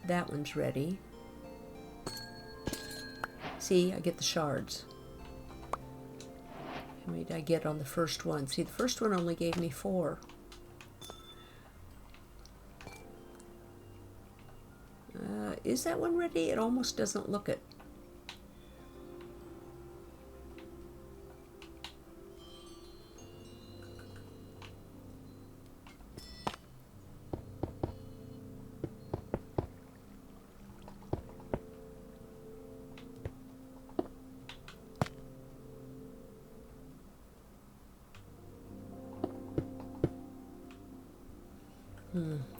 That one's ready. See, I get the shards. How many did I get on the first one? See, the first one only gave me 4. Is that one ready? It almost doesn't look it.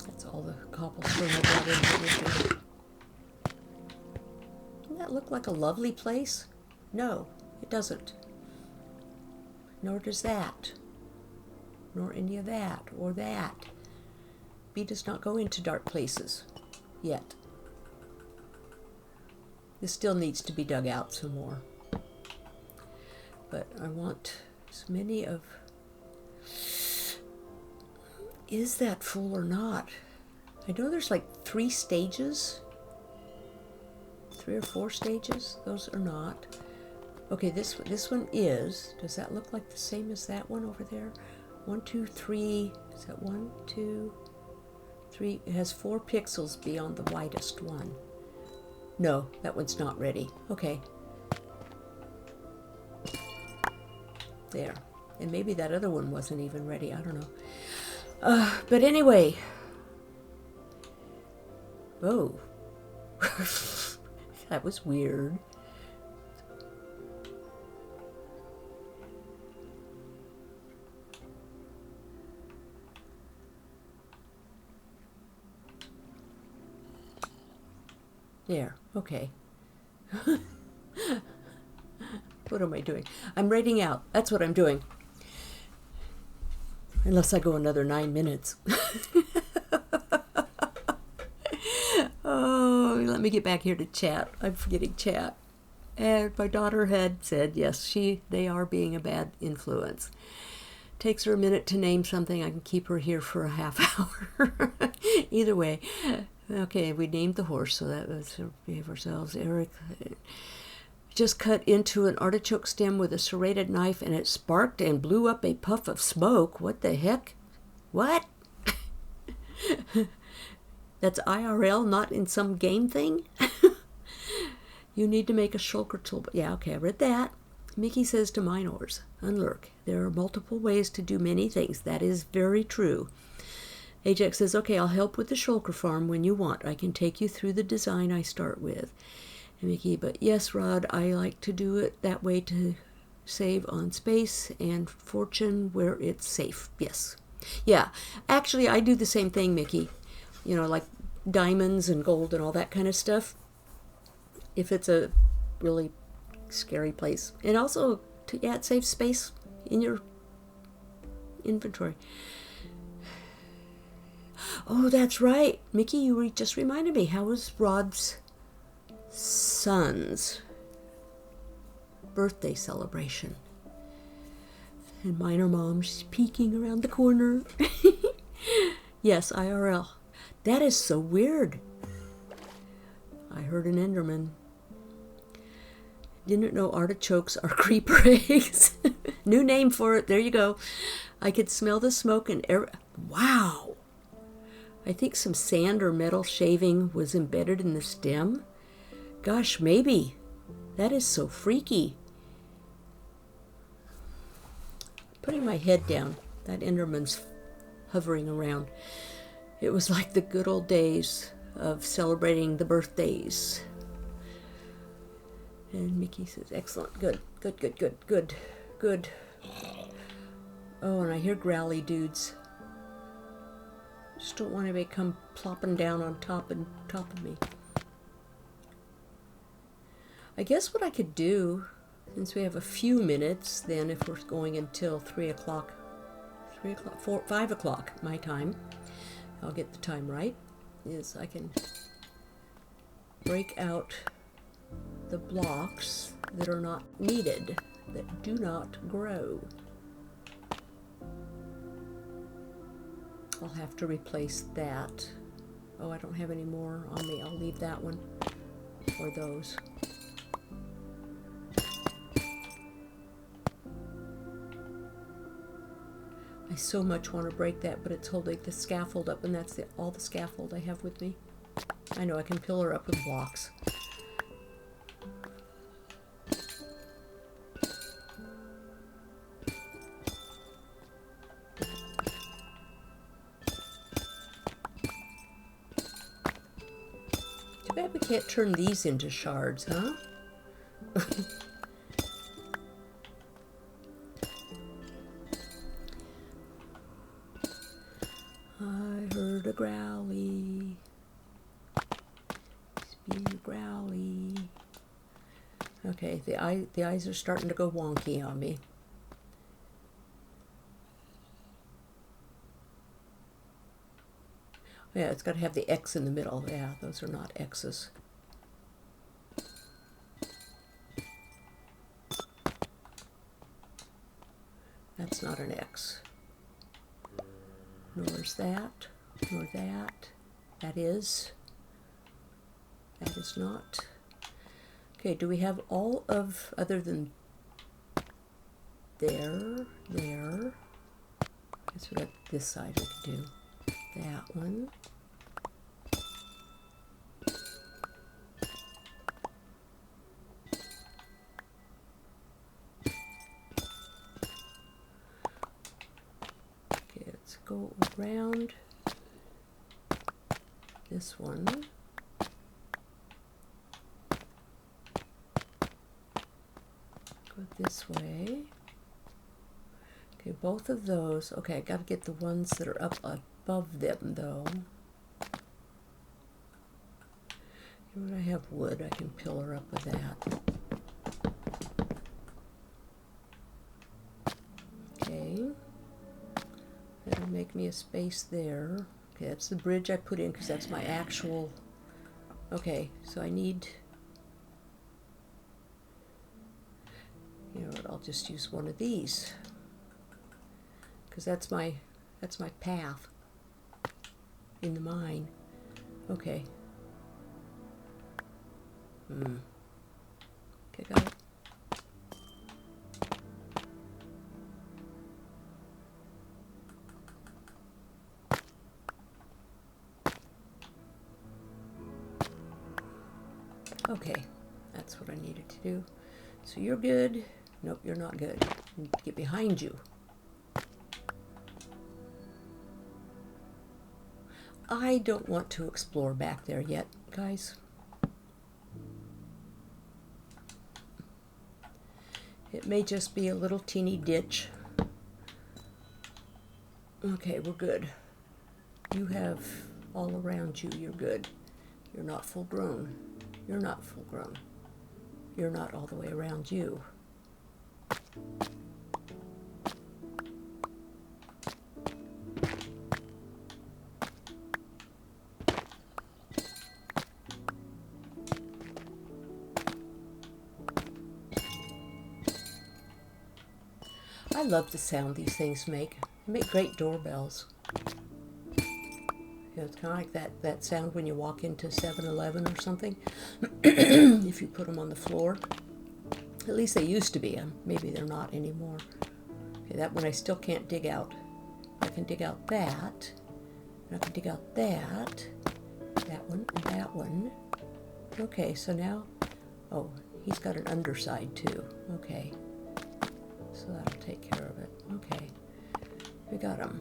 That's all the cobblestone I got in here. Doesn't that look like a lovely place? No, it doesn't. Nor does that. Nor any of that, or that. Bee does not go into dark places yet. This still needs to be dug out some more. But I want as many of... Is that full or not? I know there's like 3 stages. 3 or 4 stages. Those are not. Okay, this one is. Does that look like the same as that one over there? 1, 2, 3. Is that 1, 2, 3? It has 4 pixels beyond the widest one. No, that one's not ready. Okay. There. And maybe that other one wasn't even ready. I don't know. But anyway. Oh. That was weird. There. Okay. What am I doing? I'm writing out. That's what I'm doing. Unless I go another 9 minutes. Oh, let me get back here to chat. I'm forgetting chat. And my daughter had said, yes, they are being a bad influence. Takes her a minute to name something. I can keep her here for a half hour. Either way. Okay, we named the horse, so that was behave ourselves. Eric just cut into an artichoke stem with a serrated knife, and it sparked and blew up a puff of smoke. What the heck? What? That's IRL, not in some game thing? You need to make a shulker tool. Yeah, okay, I read that. Mickey says to minors, unlurk. There are multiple ways to do many things. That is very true. Ajax says, okay, I'll help with the shulker farm when you want. I can take you through the design I start with. And Mickey, but yes, Rod, I like to do it that way to save on space and fortune where it's safe. Yes. Yeah, actually, I do the same thing, Mickey. You know, like diamonds and gold and all that kind of stuff. If it's a really scary place. And also, it saves space in your inventory. Oh, that's right. Mickey, you just reminded me. How was Rod's son's birthday celebration? And Minor Mom, she's peeking around the corner. Yes, IRL. That is so weird. I heard an Enderman. Didn't know artichokes are creeper eggs. New name for it. There you go. I could smell the smoke and air. Wow. I think some sand or metal shaving was embedded in the stem. Gosh, maybe. That is so freaky. Putting my head down. That Enderman's hovering around. It was like the good old days of celebrating the birthdays. And Mickey says, excellent, good, good, good, good, good, good. Oh, and I hear growly dudes. Just don't want anybody to come plopping down on top of me. I guess what I could do, since we have a few minutes, then if we're going until 5 o'clock my time, I'll get the time right, is I can break out the blocks that are not needed, that do not grow. I'll have to replace that. Oh, I don't have any more on me. I'll leave that one or those. I so much want to break that, but it's holding the scaffold up, and that's all the scaffold I have with me. I know I can pillar up with blocks. Too bad we can't turn these into shards, huh? I heard a growly. He's being growly. Okay, the eyes are starting to go wonky on me. Yeah, it's got to have the X in the middle. Yeah, those are not X's. That's not an X. Nor is that. Nor that. That is. That is not. Okay, do we have all of, other than there, there. Guess what this side we could do. That one. Okay, let's go around this one. Go this way. Okay, both of those. Okay, I got to get the ones that are up above them, though. Here when I have wood, I can pillar up with that. Okay. That'll make me a space there. Okay, that's the bridge I put in because that's my actual... Okay, so I need... You know what, I'll just use one of these. Because that's my path in the mine. Okay. Okay, got it. Okay, that's what I needed to do. So you're good. Nope, you're not good. I need to get behind you. I don't want to explore back there yet, guys. It may just be a little teeny ditch. Okay, we're good. You have all around you, you're good. You're not full grown. You're not full grown. You're not all the way around you. I love the sound these things make. They make great doorbells. You know, it's kind of like that sound when you walk into 7-Eleven or something. If you put them on the floor. At least they used to be. Maybe they're not anymore. Okay, that one I still can't dig out. I can dig out that. And I can dig out that. That one and that one. Okay, so now... Oh, he's got an underside too. Okay. So that'll take care of it. Okay. We got him.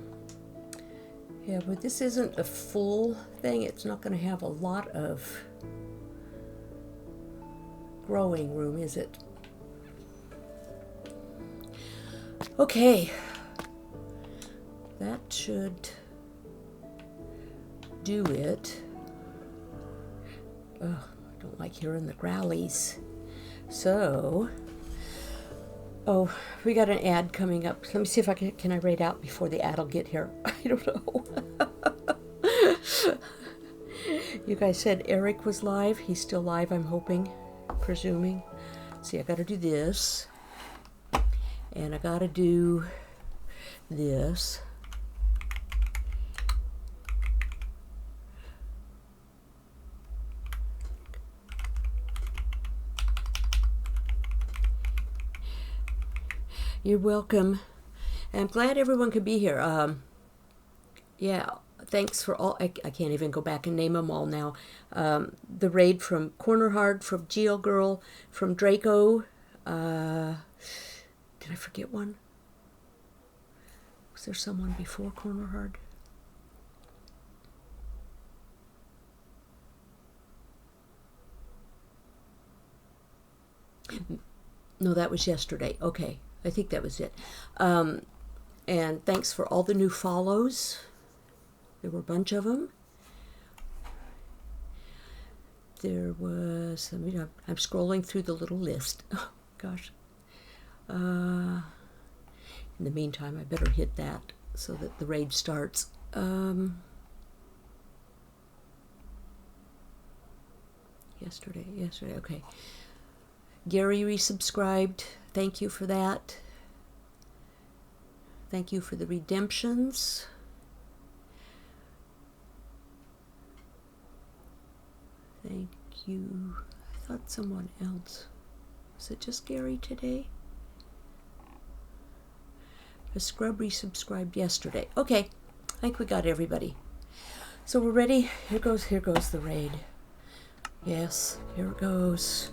Yeah, but this isn't a full thing. It's not going to have a lot of growing room, is it? Okay. That should do it. Ugh, I don't like hearing the growlies. So, oh, we got an ad coming up. Let me see if I can I read out before the ad will get here. I don't know. You guys said Eric was live. He's still live, I'm hoping, presuming. See, I got to do this. And I got to do this. You're welcome. I'm glad everyone could be here. Yeah, thanks for all. I can't even go back and name them all now. The raid from Corner Hard, from Geo Girl, from Draco. Did I forget one? Was there someone before Corner Hard? No, that was yesterday. Okay. I think that was it. And thanks for all the new follows. There were a bunch of them. There was, I'm scrolling through the little list. Oh, gosh. In the meantime, I better hit that so that the raid starts. Yesterday, okay. Gary resubscribed. Thank you for that. Thank you for the redemptions. Thank you. I thought someone else. Was it just Gary today? The scrub resubscribed yesterday. Okay, I think we got everybody. So we're ready. Here goes the raid. Yes, here it goes.